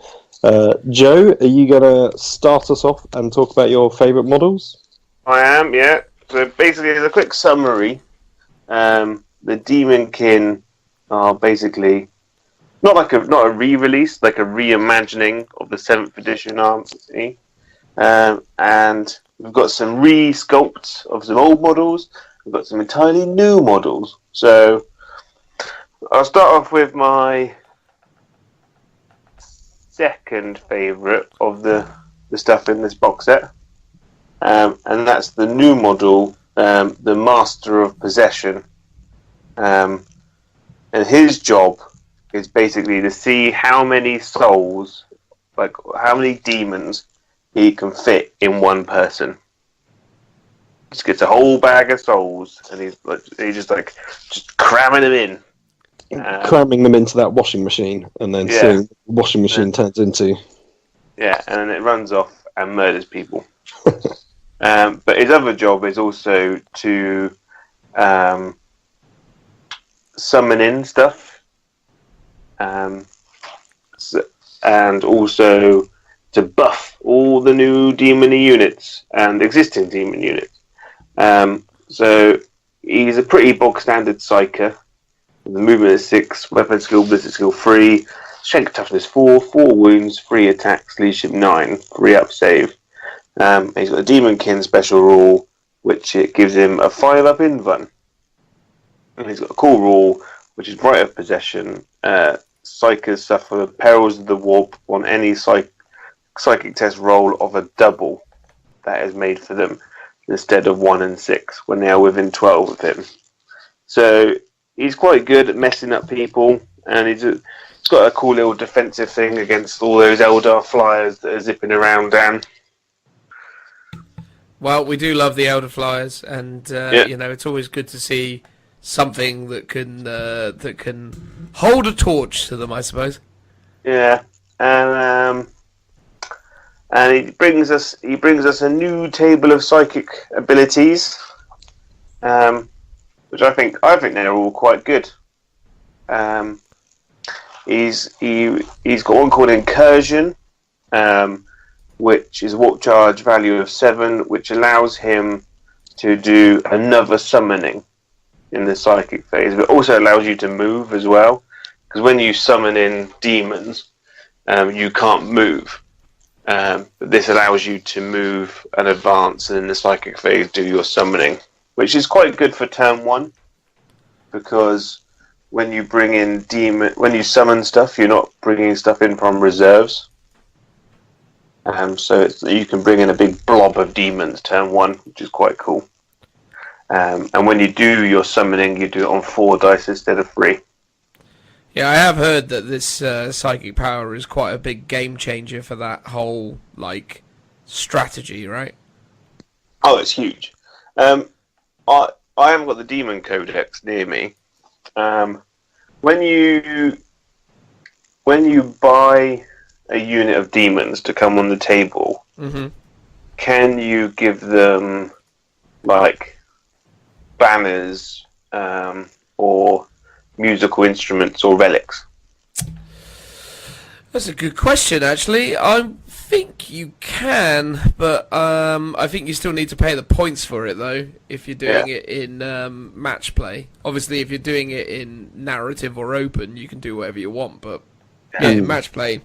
Joe, are you going to start us off and talk about your favourite models? I am, yeah. So basically, as a quick summary, the Daemonkin are basically not a re-release, like a reimagining of the 7th edition army. And we've got some re-sculpts of some old models. We've got some entirely new models. So I'll start off with my second favourite of the stuff in this box set. And that's the new model, the Master of Possession. And his job is basically to see how many souls, how many demons he can fit in one person. Just gets a whole bag of souls, and he's just cramming them in. Cramming them into that washing machine, and then seeing what the washing machine turns into. Yeah, and then it runs off and murders people. But his other job is also to summon in stuff. And also to buff all the new demon units and existing demon units. So he's a pretty bog standard psyker. The movement is 6, weapon skill, ballistic skill 3, strength toughness 4, 4 wounds, 3 attacks, leadership 9, 3 up save. He's got a Daemonkin special rule, which it gives him a 5 up invuln. And he's got a cool rule, which is Right of Possession. Psykers suffer perils of the warp on any psychic test roll of a double that is made for them instead of 1 and 6 when they are within 12 of him. So he's quite good at messing up people, and he's got a cool little defensive thing against all those Eldar flyers that are zipping around, Dan. Well, we do love the Elder Flyers, and it's always good to see something that can hold a torch to them, I suppose. Yeah, and he brings us a new table of psychic abilities, which I think they're all quite good. He's got one called Incursion, which is a warp charge value of 7, which allows him to do another summoning in the psychic phase, but also allows you to move as well, because when you summon in demons, you can't move. But this allows you to move and advance, and in the psychic phase do your summoning, which is quite good for turn 1, because when you bring in when you summon stuff, you're not bringing stuff in from reserves. So you can bring in a big blob of demons turn 1, which is quite cool. And when you do your summoning, you do it on 4 dice instead of 3. Yeah, I have heard that this psychic power is quite a big game changer for that whole strategy, right? Oh, it's huge. I haven't got the Demon Codex near me. When you buy a unit of demons to come on the table, can you give them banners or musical instruments or relics? That's a good question, actually. I think you can, but I think you still need to pay the points for it, though, if you're doing it in match play. Obviously, if you're doing it in narrative or open, you can do whatever you want, but in match play,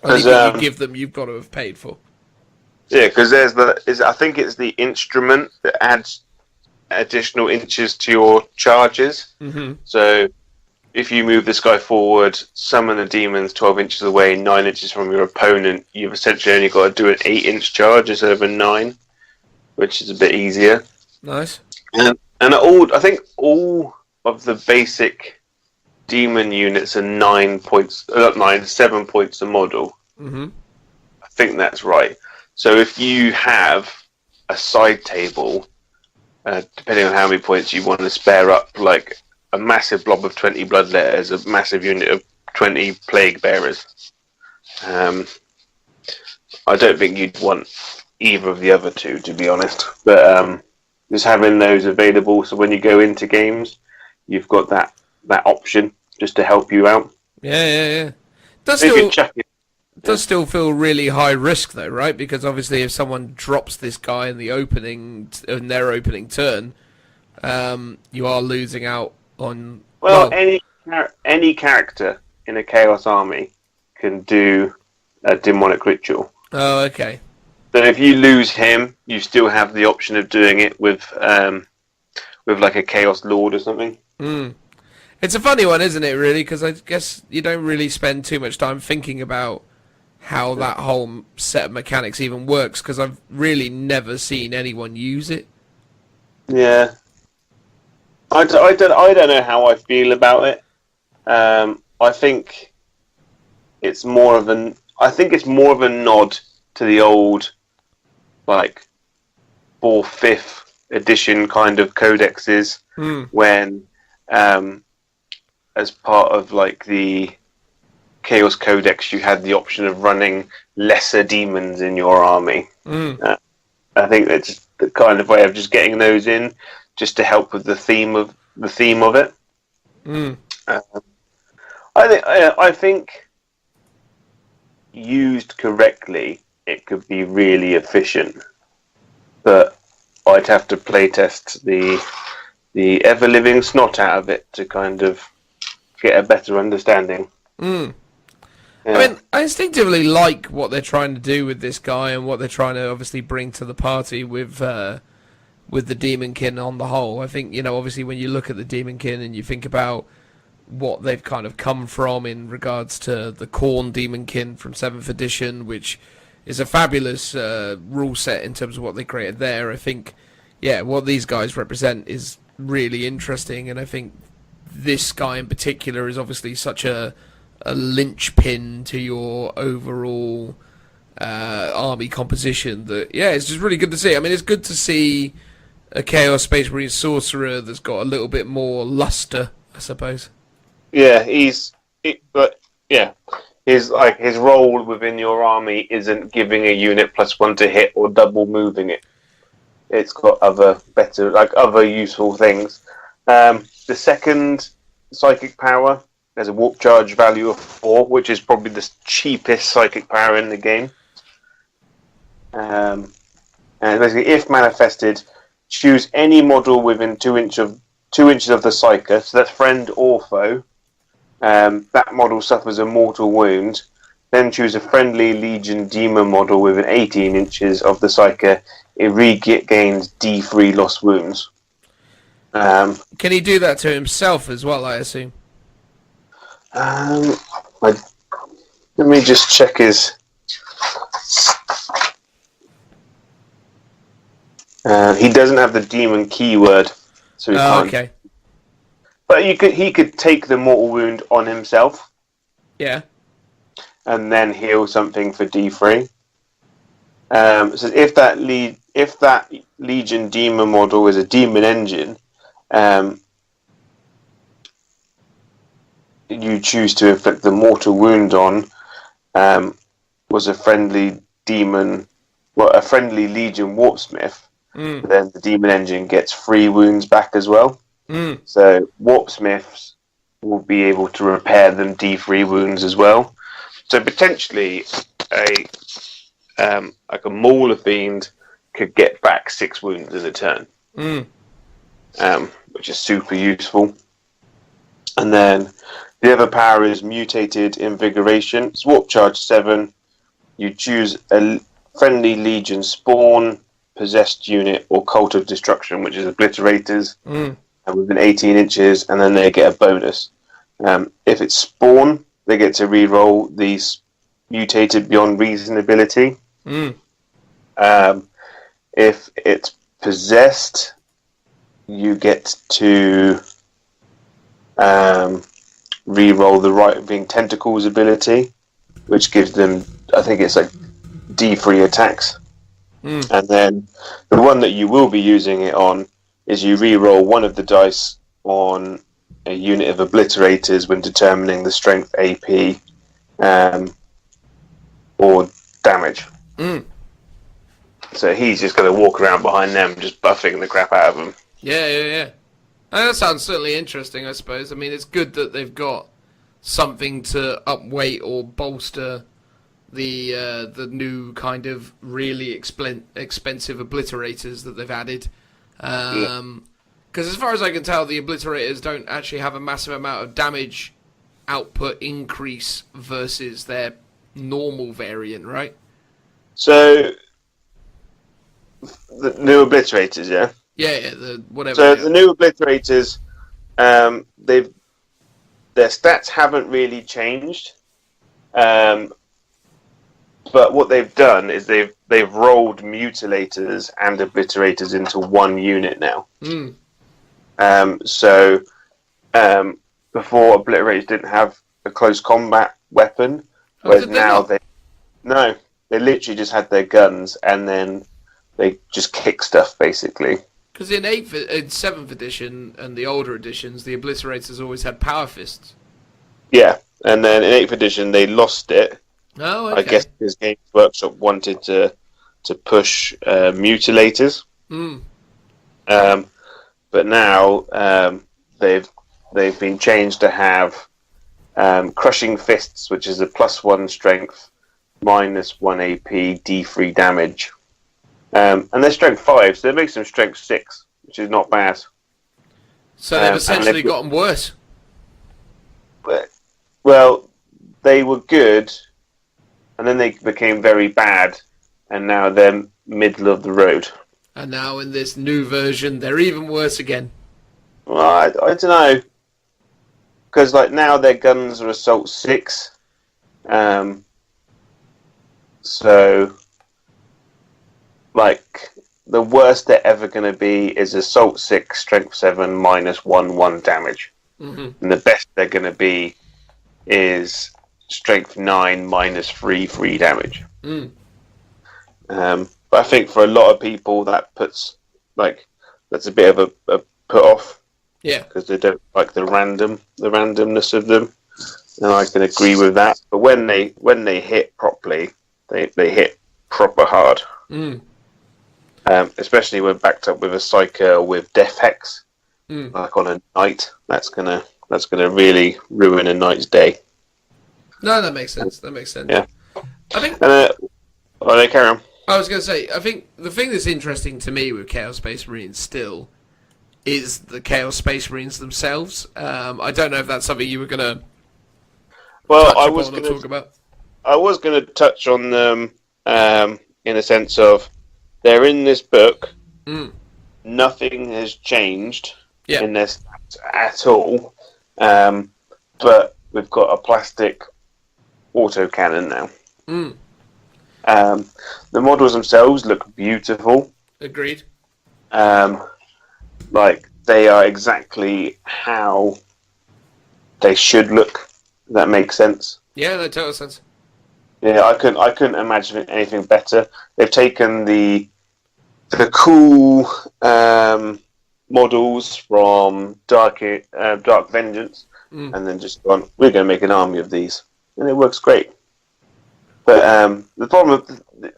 anything you give them, you've got to have paid for. Yeah, because I think it's the instrument that adds additional inches to your charges. So if you move this guy forward, summon the demons 12 inches away, 9 inches from your opponent, you've essentially only got to do an 8-inch charge instead of a 9, which is a bit easier. Nice. And I think all of the basic demon units are 7 points a model. Mm-hmm. I think that's right. So if you have a side table, depending on how many points you want to spare up, like a massive blob of 20 bloodletters, a massive unit of 20 plague bearers, I don't think you'd want either of the other two, to be honest. But just having those available, so when you go into games, you've got that option just to help you out. Yeah. Does still feel really high risk though, right? Because obviously, if someone drops this guy in their opening turn, you are losing out on. Well, any character in a Chaos army can do a demonic ritual. Oh, okay. So if you lose him, you still have the option of doing it with like a Chaos Lord or something. It's a funny one, isn't it? Really, because I guess you don't really spend too much time thinking about how that whole set of mechanics even works, because I've really never seen anyone use it. Yeah, I don't know how I feel about it. I think it's more of a nod to the old, like, 4th, 5th edition kind of codexes, when as part of like the Chaos Codex, you had the option of running lesser demons in your army. I think that's just the kind of way of just getting those in, just to help with the theme of it. I think used correctly, it could be really efficient, but I'd have to playtest the ever living snot out of it to kind of get a better understanding. Yeah. I mean, I instinctively like what they're trying to do with this guy and what they're trying to obviously bring to the party with the Daemonkin on the whole. I think, obviously when you look at the Daemonkin and you think about what they've kind of come from in regards to the Khorne Daemonkin from 7th edition, which is a fabulous rule set in terms of what they created there. I think, what these guys represent is really interesting, and I think this guy in particular is obviously such a linchpin to your overall army composition that, it's just really good to see. I mean, it's good to see a Chaos Space Marine sorcerer that's got a little bit more luster, I suppose. Yeah, his role within your army isn't giving a unit +1 to hit or double moving it. It's got other useful things. The second psychic power, there's a warp charge value of 4, which is probably the cheapest psychic power in the game. And basically, if manifested, choose any model within 2 inches of the psyker, so that's friend or foe. That model suffers a mortal wound. Then choose a friendly Legion Demon model within 18 inches of the psyker. It regains D3 lost wounds. Can he do that to himself as well, I assume? Let me just check his... he doesn't have the demon keyword, so he can't. Okay. But he could take the mortal wound on himself. Yeah. And then heal something for D3. So if that Legion Demon model is a demon engine, you choose to inflict the mortal wound on was a friendly Legion Warpsmith, then the demon engine gets 3 wounds back as well. So Warpsmiths will be able to repair them D3 wounds as well. So potentially a Mauler Fiend could get back 6 wounds in a turn, which is super useful. And then the other power is Mutated Invigoration. It's Warp Charge 7. You choose a friendly Legion Spawn, Possessed Unit, or Cult of Destruction, which is Obliterators, and within 18 inches, and then they get a bonus. If it's spawn, they get to re-roll these mutated beyond reason ability. If it's possessed, you get to re-roll the Right Wing Tentacles ability, which gives them, I think it's like D3 attacks. And then the one that you will be using it on is you re-roll one of the dice on a unit of obliterators when determining the strength, AP, or damage. So he's just going to walk around behind them, just buffing the crap out of them. Yeah. That sounds certainly interesting, I suppose. I mean, it's good that they've got something to upweight or bolster the new kind of really expensive obliterators that they've added. Because as far as I can tell, the obliterators don't actually have a massive amount of damage output increase versus their normal variant, right? So the new obliterators, yeah? Yeah, the whatever. So the new obliterators, their stats haven't really changed. But what they've done is they've rolled mutilators and obliterators into one unit now. So before, obliterators didn't have a close combat weapon, whereas now they literally just had their guns and then they just kick stuff basically. Because in 7th edition and the older editions, the obliterators always had power fists. Yeah, and then in 8th edition they lost it. Oh, okay. I guess because Games Workshop wanted to push mutilators. But now they've been changed to have crushing fists, which is a +1 strength, -1 AP, D3 damage, and they're strength 5, so they make them strength 6, which is not bad. So they've essentially gotten worse. Well, they were good, and then they became very bad, and now they're middle of the road. And now in this new version, they're even worse again. Well, I don't know, because like now their guns are assault 6, so like the worst they're ever going to be is assault 6, strength 7, -1 damage, and the best they're going to be is strength 9, -3 damage. But I think for a lot of people that's a bit of a put off. Yeah. Because they don't like the randomness of them, and I can agree with that. But when they hit properly, they hit proper hard. Especially when backed up with a Psyker with Death Hex, like on a knight. That's gonna really ruin a knight's day. No, that makes sense. Yeah. I think. They carry on. I was going to say, I think the thing that's interesting to me with Chaos Space Marines still is the Chaos Space Marines themselves. I don't know if that's something you were going to talk about. I was going to touch on them in a sense of they're in this book. Nothing has changed in their stats at all. But we've got a plastic autocannon now. The models themselves look beautiful. Agreed. Like they are exactly how they should look. If that makes sense. Yeah, that totally sense. Yeah, I couldn't imagine anything better. They've taken the cool models from Dark Vengeance and then just gone, we're going to make an army of these, and it works great. But the problem,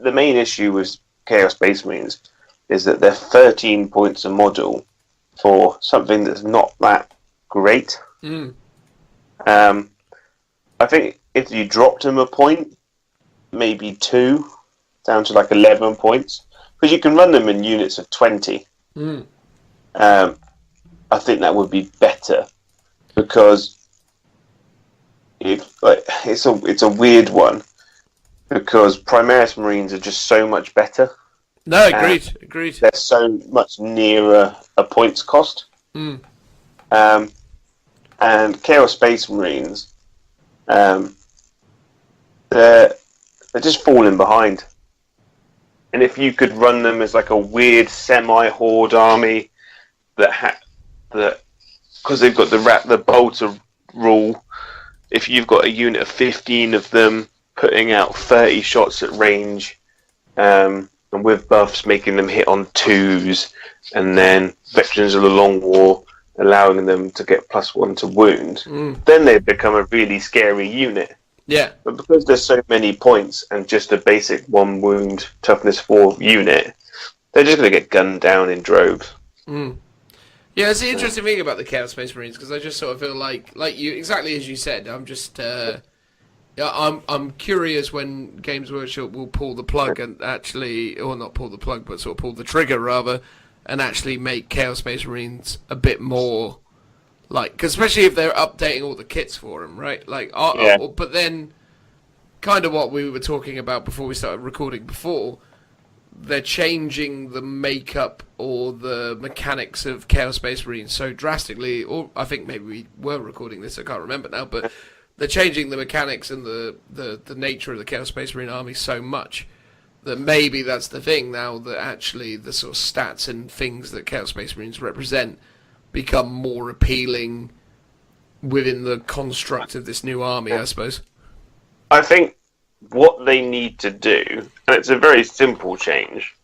the main issue with Chaos Space Marines is that they're 13 points a model for something that's not that great. I think if you dropped them a point, maybe 2, down to like 11 points, because you can run them in units of 20. I think that would be better, because it's a weird one, because Primaris Marines are just so much better. No, agreed. They're so much nearer a points cost. And Chaos Space Marines, they're just falling behind. And if you could run them as like a weird semi-horde army that because they've got the bolter rule, if you've got a unit of 15 of them putting out 30 shots at range, and with buffs making them hit on 2s, and then Veterans of the Long War allowing them to get +1 to wound, then they become a really scary unit. Yeah. But because there's so many points and just a basic 1 wound toughness 4 unit, they're just going to get gunned down in droves. Yeah, it's the interesting thing about the Chaos Space Marines, because I just sort of feel like you, exactly as you said, I'm just, I'm curious when Games Workshop will pull the plug and actually, or not pull the plug, but sort of pull the trigger rather, and actually make Chaos Space Marines a bit more, like, cause especially if they're updating all the kits for them, right? Like, but then, kind of what we were talking about before we started recording before, they're changing the makeup or the mechanics of Chaos Space Marines so drastically, or I think maybe we were recording this, I can't remember now, but they're changing the mechanics and the nature of the Chaos Space Marine army so much that maybe that's the thing now, that actually the sort of stats and things that Chaos Space Marines represent become more appealing within the construct of this new army, I suppose. I think what they need to do, and it's a very simple change,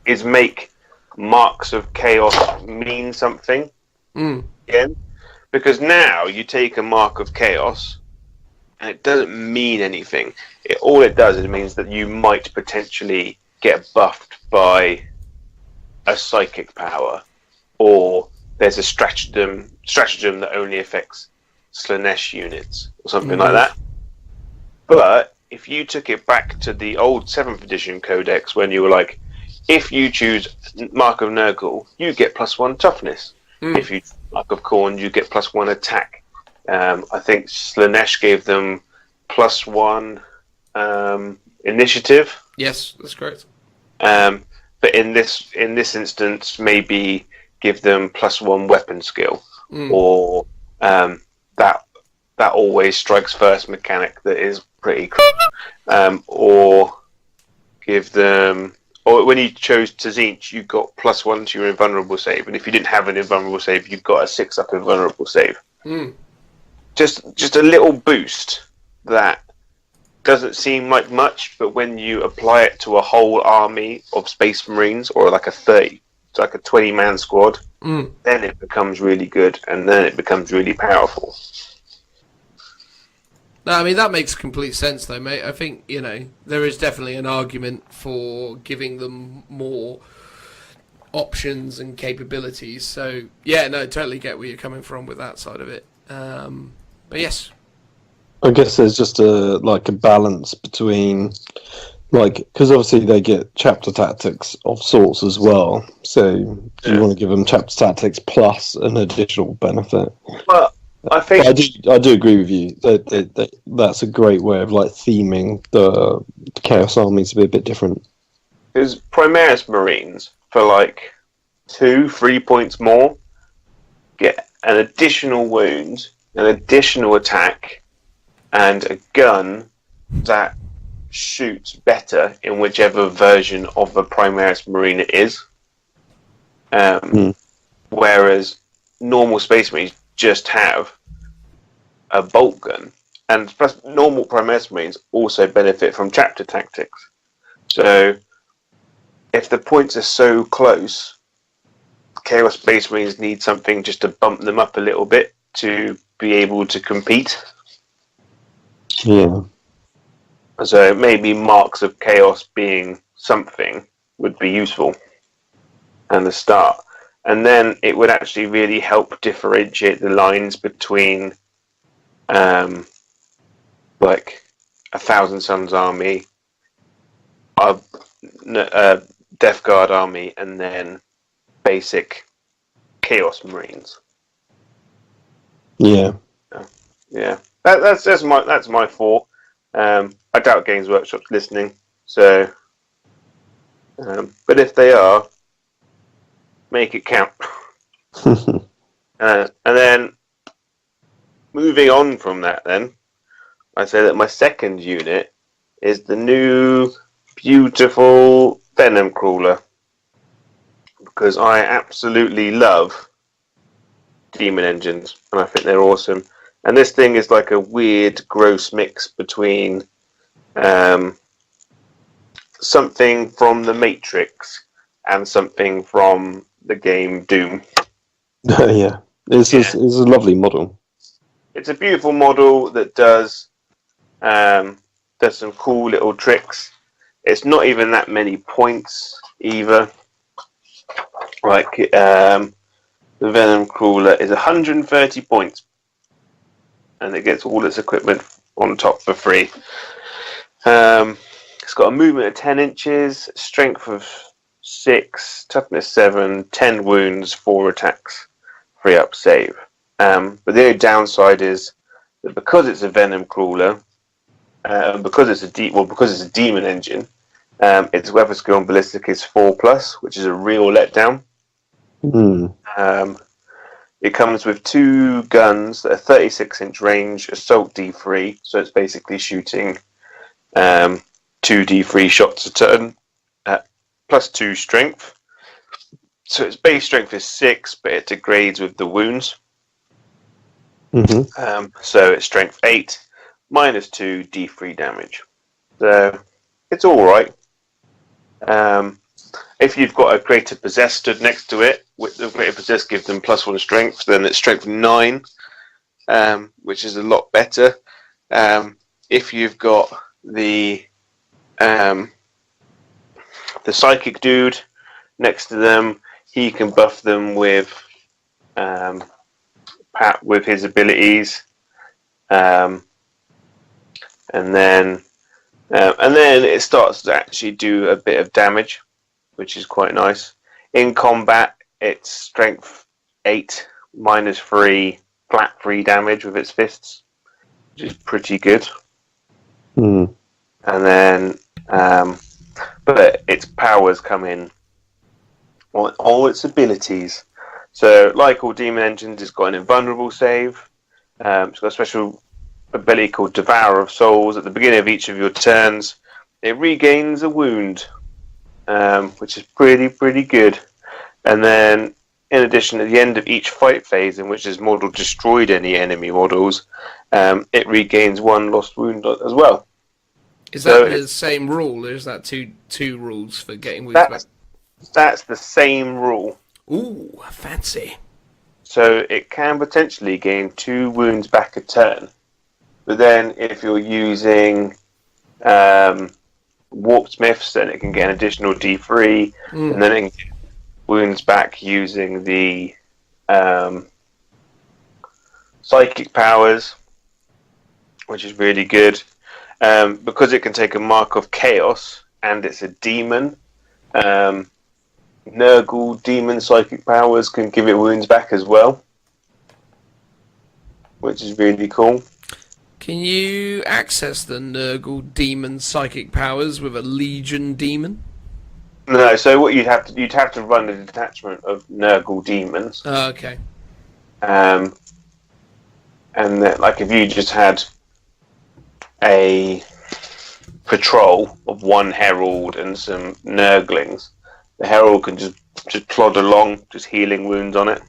is make marks of chaos mean something again. Because now you take a mark of chaos and it doesn't mean anything. All it does is it means that you might potentially get buffed by a psychic power, or there's a stratagem that only affects Slanesh units or something like that. But if you took it back to the old 7th edition codex, when you were like, if you choose Mark of Nurgle, you get +1 toughness. If you choose Mark of Khorne, you get +1 attack. I think Slanesh gave them +1 initiative. Yes, that's correct. But in this instance, maybe give them +1 weapon skill, or that always strikes first mechanic that is pretty cool. Or give them, or when you chose Tzeentch, you got +1 to your invulnerable save, and if you didn't have an invulnerable save, you got a 6-up invulnerable save. Just a little boost that doesn't seem like much, but when you apply it to a whole army of Space Marines, or like a 20-man squad, then it becomes really good, and then it becomes really powerful. No, I mean, that makes complete sense, though, mate. I think, there is definitely an argument for giving them more options and capabilities. So, yeah, no, totally get where you're coming from with that side of it. But yes. I guess there's just a balance between, because obviously they get chapter tactics of sorts as well. So you want to give them chapter tactics plus an additional benefit. Well, I think I do agree with you that that's a great way of theming the Chaos armies to be a bit different. Because Primaris Marines, for 2-3 points more, get an additional wound, an additional attack, and a gun that shoots better in whichever version of the Primaris Marine it is. Whereas normal Space Marines just have a bolt gun, and plus normal Primaris Marines also benefit from chapter tactics. So if the points are so close, Chaos Space Marines need something just to bump them up a little bit to be able to compete. Yeah. So maybe marks of chaos being something would be useful and the start. And then it would actually really help differentiate the lines between a Thousand Suns army, a Death Guard army, and then basic Chaos Marines. Yeah. Yeah. That's my thought. I doubt Games Workshop's listening, so but if they are, make it count. And then moving on from that, then I say that my second unit is the new beautiful Venom Crawler, because I absolutely love demon engines, and I think they're awesome. And this thing is like a weird, gross mix between something from the Matrix and something from the game Doom. Yeah, it's a lovely model. It's a beautiful model that does some cool little tricks. It's not even that many points either. Like the Venom Crawler is 130 points, and it gets all its equipment on top for free. It's got a movement of 10 inches, strength of 6, toughness 7, 10 wounds, 4 attacks, 3 up save. But the only downside is that because it's a Venom Crawler, because it's a demon engine, its weapon skill on ballistic is 4+, which is a real letdown. It comes with 2 guns that are 36-inch range, assault D3, so it's basically shooting 2 D3 shots a turn, plus 2 strength. So its base strength is 6, but it degrades with the wounds. So it's strength 8, minus 2 D3 damage. So it's alright. If you've got a Greater Possess stood next to it, with the Greater Possess gives them +1 strength, then it's strength 9, which is a lot better. If you've got the Psychic dude next to them, he can buff them with his abilities, and then it starts to actually do a bit of damage, which is quite nice. In combat, it's strength 8, minus 3, flat 3 damage with its fists, which is pretty good. And then, but its powers come in on all its abilities. So, like all demon engines, it's got an invulnerable save. It's got a special ability called Devourer of Souls. At the beginning of each of your turns, it regains a wound, which is pretty good. And then, in addition, at the end of each fight phase in which this model destroyed any enemy models, it regains 1 lost wound as well. Is that the same rule, or is that two rules for getting wounds back? That's the same rule. Ooh, fancy. So it can potentially gain 2 wounds back a turn. But then if you're using Warp Smiths, then it can get an additional D3, and then it can get wounds back using the Psychic powers, which is really good. Because it can take a mark of chaos, and it's a demon, Nurgle demon psychic powers can give it wounds back as well, which is really cool. Can you access the Nurgle demon psychic powers with a Legion demon? No, so what you'd have to run a detachment of Nurgle demons. Oh, okay. And then, like, if you just had a patrol of 1 herald and some Nurglings, the herald can just plod along, just healing wounds on it,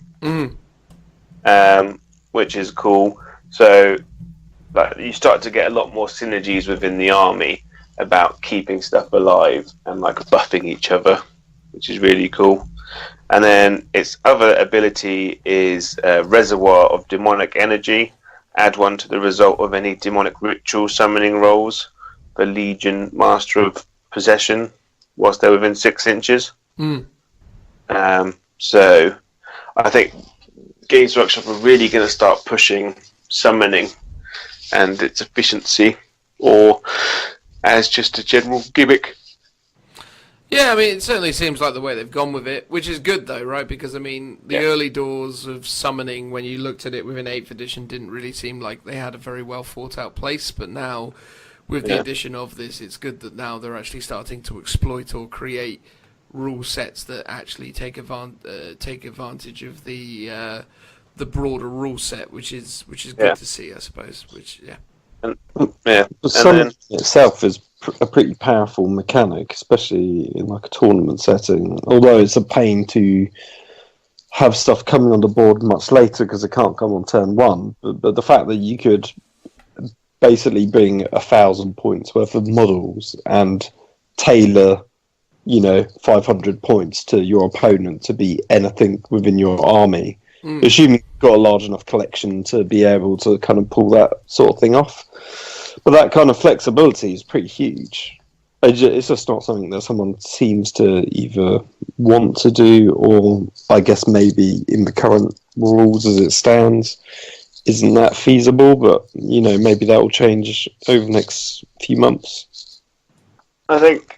which is cool. So, like, you start to get a lot more synergies within the army about keeping stuff alive and like buffing each other, which is really cool. And then its other ability is Reservoir of Demonic Energy. Add 1 to the result of any demonic ritual summoning rolls for Legion Master of Possession whilst they're within 6 inches. So I think Games Workshop are really going to start pushing summoning and its efficiency, or as just a general gimmick. Yeah, I mean, it certainly seems like the way they've gone with it, which is good though, right? Because, I mean, the early doors of summoning, when you looked at it within 8th edition, didn't really seem like they had a very well thought out place, but now, with the addition of this, it's good that now they're actually starting to exploit or create rule sets that actually take advantage of the the broader rule set, which is good to see, I suppose. And The summon itself is a pretty powerful mechanic, especially in like a tournament setting. Although it's a pain to have stuff coming on the board much later because it can't come on turn one. But the fact that you could basically bring 1,000 points worth of models and tailor, 500 points to your opponent to be anything within your army, assuming you've got a large enough collection to be able to kind of pull that sort of thing off. But that kind of flexibility is pretty huge. It's just not something that someone seems to either want to do, or I guess maybe in the current rules as it stands, isn't that feasible. But, maybe that will change over the next few months. I think,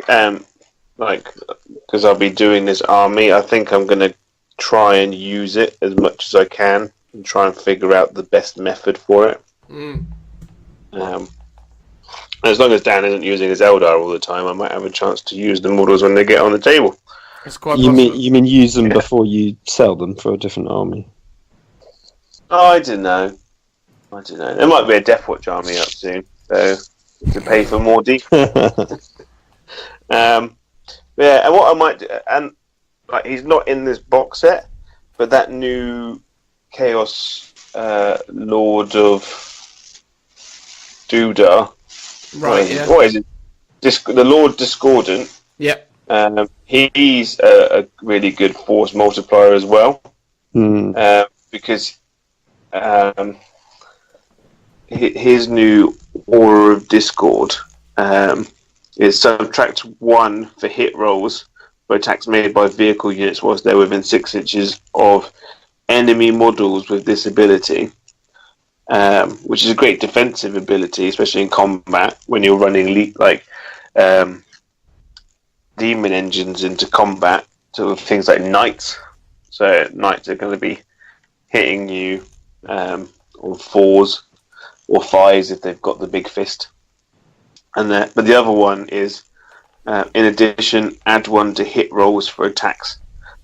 because I'll be doing this army, I think I'm going to try and use it as much as I can and try and figure out the best method for it. As long as Dan isn't using his Eldar all the time, I might have a chance to use the models when they get on the table. It's quite you mean use them before you sell them for a different army? Oh, I don't know. There might be a Deathwatch army up soon, so to pay for more defense. And what I might do, and he's not in this box set, but that new Chaos Lord of Duda. Right, what is it? The Lord Discordant. Yep. He's a really good force multiplier as well. Because his new Aura of Discord is subtract 1 for hit rolls for attacks made by vehicle units whilst they're within 6 inches of enemy models with this ability. Which is a great defensive ability, especially in combat when you're running demon engines into combat to things like knights. So knights are going to be hitting you on 4s or 5s if they've got the big fist. But the other one is, in addition, add 1 to hit rolls for attacks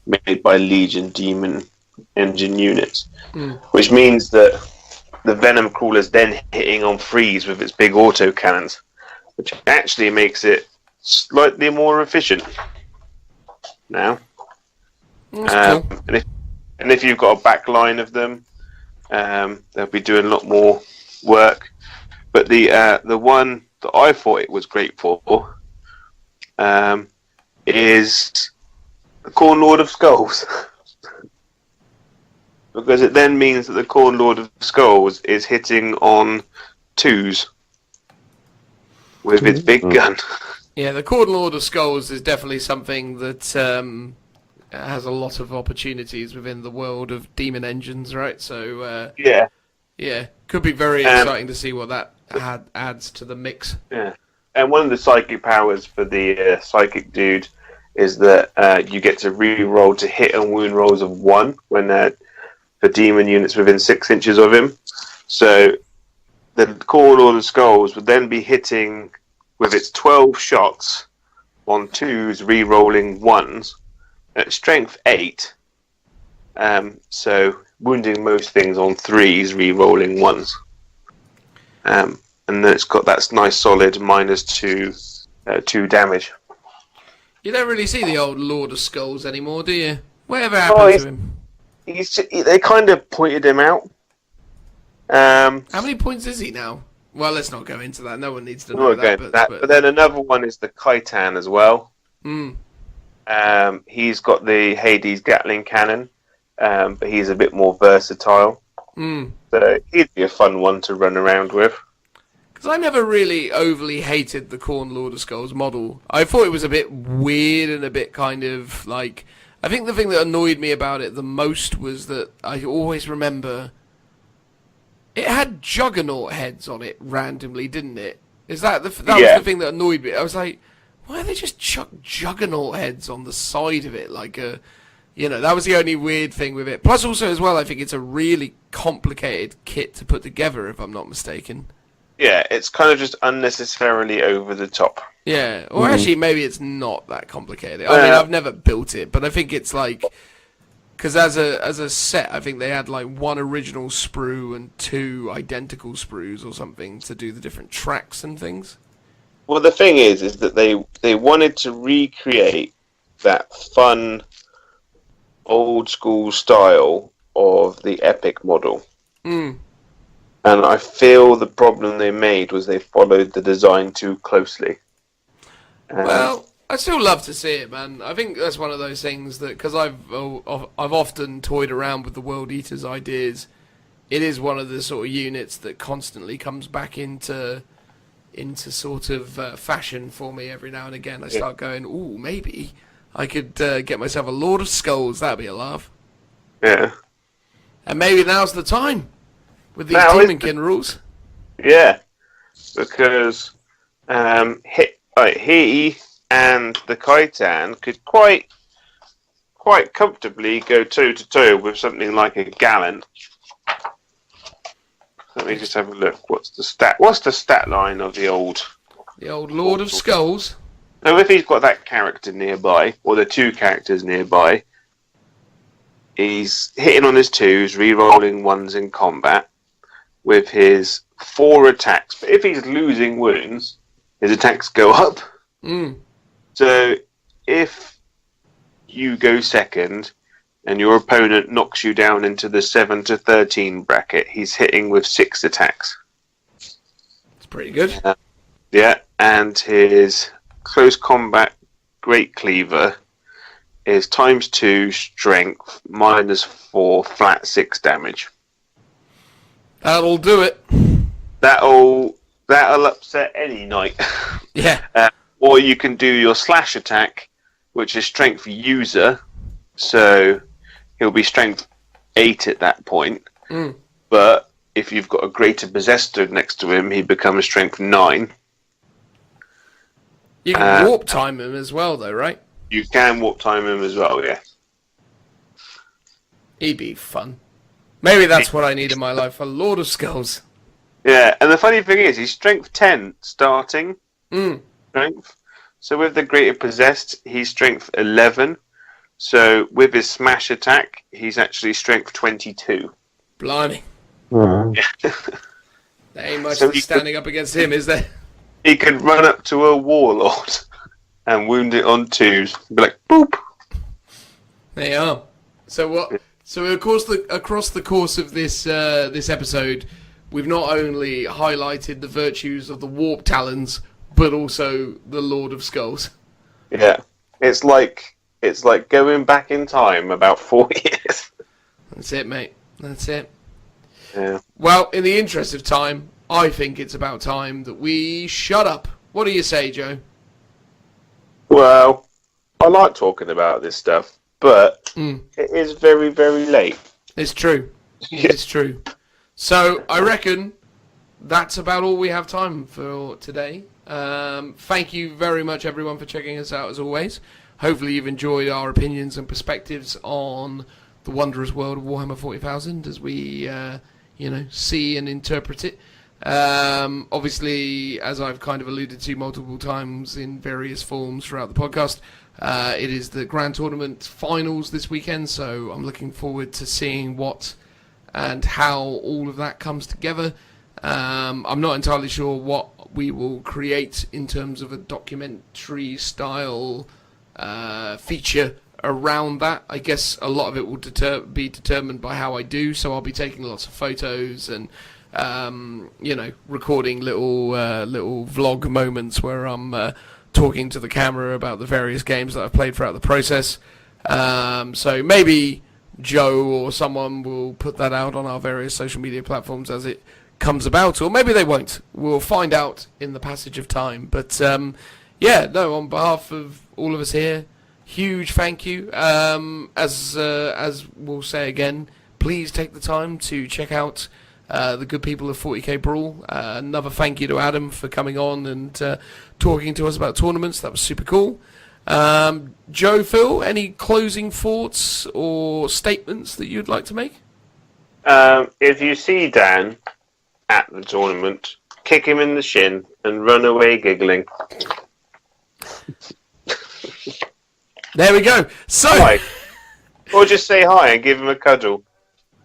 made by Legion demon engine units, which means that the Venom Crawler's then hitting on 3s with its big auto cannons, which actually makes it slightly more efficient now. Cool. And if you've got a back line of them, they'll be doing a lot more work. But the one that I thought it was great for is the Corn Lord of Skulls. Because it then means that the Corn Lord of Skulls is hitting on 2s with its big gun. Yeah, the Corn Lord of Skulls is definitely something that has a lot of opportunities within the world of demon engines, right? So yeah, could be very exciting to see what that adds to the mix. Yeah, and one of the psychic powers for the psychic dude is that you get to re-roll to hit and wound rolls of 1 when they're for demon units within 6 inches of him. So the Corn Lord of Skulls would then be hitting with its 12 shots on 2s, re-rolling 1s at strength 8. So wounding most things on 3s, re-rolling 1s. And then it's got that nice solid -2 damage. You don't really see the old Lord of Skulls anymore, do you? Whatever happened to him? They kind of pointed him out. How many points is he now? Well, let's not go into that. No one needs to know that. But then another one is the Khitan as well. He's got the Hades Gatling cannon, but he's a bit more versatile. So he'd be a fun one to run around with. Because I never really overly hated the Corn Lord of Skulls model. I thought it was a bit weird and a bit kind of like... I think the thing that annoyed me about it the most was that I always remember it had Juggernaut heads on it randomly, didn't it? That was the thing that annoyed me. I was like, why are they just chuck Juggernaut heads on the side of it? Like that was the only weird thing with it. Plus also as well, I think it's a really complicated kit to put together, if I'm not mistaken. Yeah, it's kind of just unnecessarily over the top. Yeah, or actually maybe it's not that complicated. I mean, I've never built it, but I think it's like... Because as a set, I think they had like one original sprue and 2 identical sprues or something to do the different tracks and things. Well, the thing is that they wanted to recreate that fun, old school style of the Epic model. Mm. And I feel the problem they made was they followed the design too closely. Well, I still love to see it, man. I think that's one of those things that, because I've often toyed around with the World Eaters ideas, it is one of the sort of units that constantly comes back into sort of fashion for me every now and again. I start going, ooh, maybe I could get myself a Lord of Skulls. That'd be a laugh. Yeah. And maybe now's the time with these Now Daemonkin rules. Yeah, because he and the Kaitan could quite comfortably go toe to toe with something like a Gallant. Let me just have a look. What's the stat line of the old Lord of Skulls? Now, if he's got that character nearby, or the 2 characters nearby, he's hitting on his 2s, re-rolling 1s in combat with his 4 attacks. But if he's losing wounds, his attacks go up. Mm. So if you go second and your opponent knocks you down into the 7 to 13 bracket, he's hitting with 6 attacks. It's pretty good. Yeah, and his close combat Great Cleaver is ×2 strength, -4 flat 6 damage. That'll do it. That'll upset any knight. Yeah. Or you can do your slash attack, which is strength user, so he'll be strength 8 at that point. Mm. But if you've got a greater possessor next to him, he becomes strength 9. You can warp time him as well, though, right? You can warp time him as well, yeah. He'd be fun. Maybe that's what I need in my life, a Lord of Skulls. Yeah, and the funny thing is, he's strength 10 starting strength. So with the greater possessed, he's strength 11. So with his smash attack, he's actually strength 22. Blimey. Right. There ain't much So standing up against him, is there? He could run up to a warlord and wound it on 2s. Be like, boop. There you are. So what? So of course, across the course of this episode, we've not only highlighted the virtues of the Warp Talons, but also the Lord of Skulls. Yeah, it's like going back in time about 4 years. That's it, mate. That's it. Yeah. Well, in the interest of time, I think it's about time that we shut up. What do you say, Joe? Well, I like talking about this stuff, but it is very, very late. It's true. It's true. So I reckon that's about all we have time for today. Thank you very much, everyone, for checking us out as always. Hopefully you've enjoyed our opinions and perspectives on the wondrous world of Warhammer 40,000 as we, see and interpret it. Obviously, as I've kind of alluded to multiple times in various forms throughout the podcast, it is the Grand Tournament finals this weekend, so I'm looking forward to seeing what and how all of that comes together. I'm not entirely sure what we will create in terms of a documentary style feature around that. I guess a lot of it will be determined by how I do, so I'll be taking lots of photos and recording little vlog moments where I'm talking to the camera about the various games that I've played throughout the process. So maybe Joe or someone will put that out on our various social media platforms as it comes about, or maybe they won't. We'll find out in the passage of time. But on behalf of all of us here, huge thank you. As we'll say again, please take the time to check out the good people of 40k Brawl. Another thank you to Adam for coming on and talking to us about tournaments. That was super cool. Joe, Phil, any closing thoughts or statements that you'd like to make? If you see Dan at the tournament, kick him in the shin and run away giggling. There we go. So, Right. Or just say hi and give him a cuddle.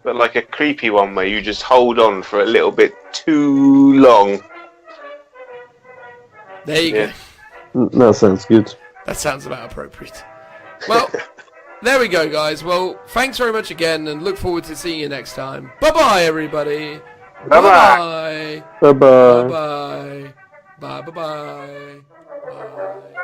But like a creepy one where you just hold on for a little bit too long. There you go. That sounds good. That sounds about appropriate. Well, there we go, guys. Well, thanks very much again, and look forward to seeing you next time. Bye-bye, everybody. Bye-bye. Bye-bye. Bye bye. Bye-bye. Bye-bye. Bye.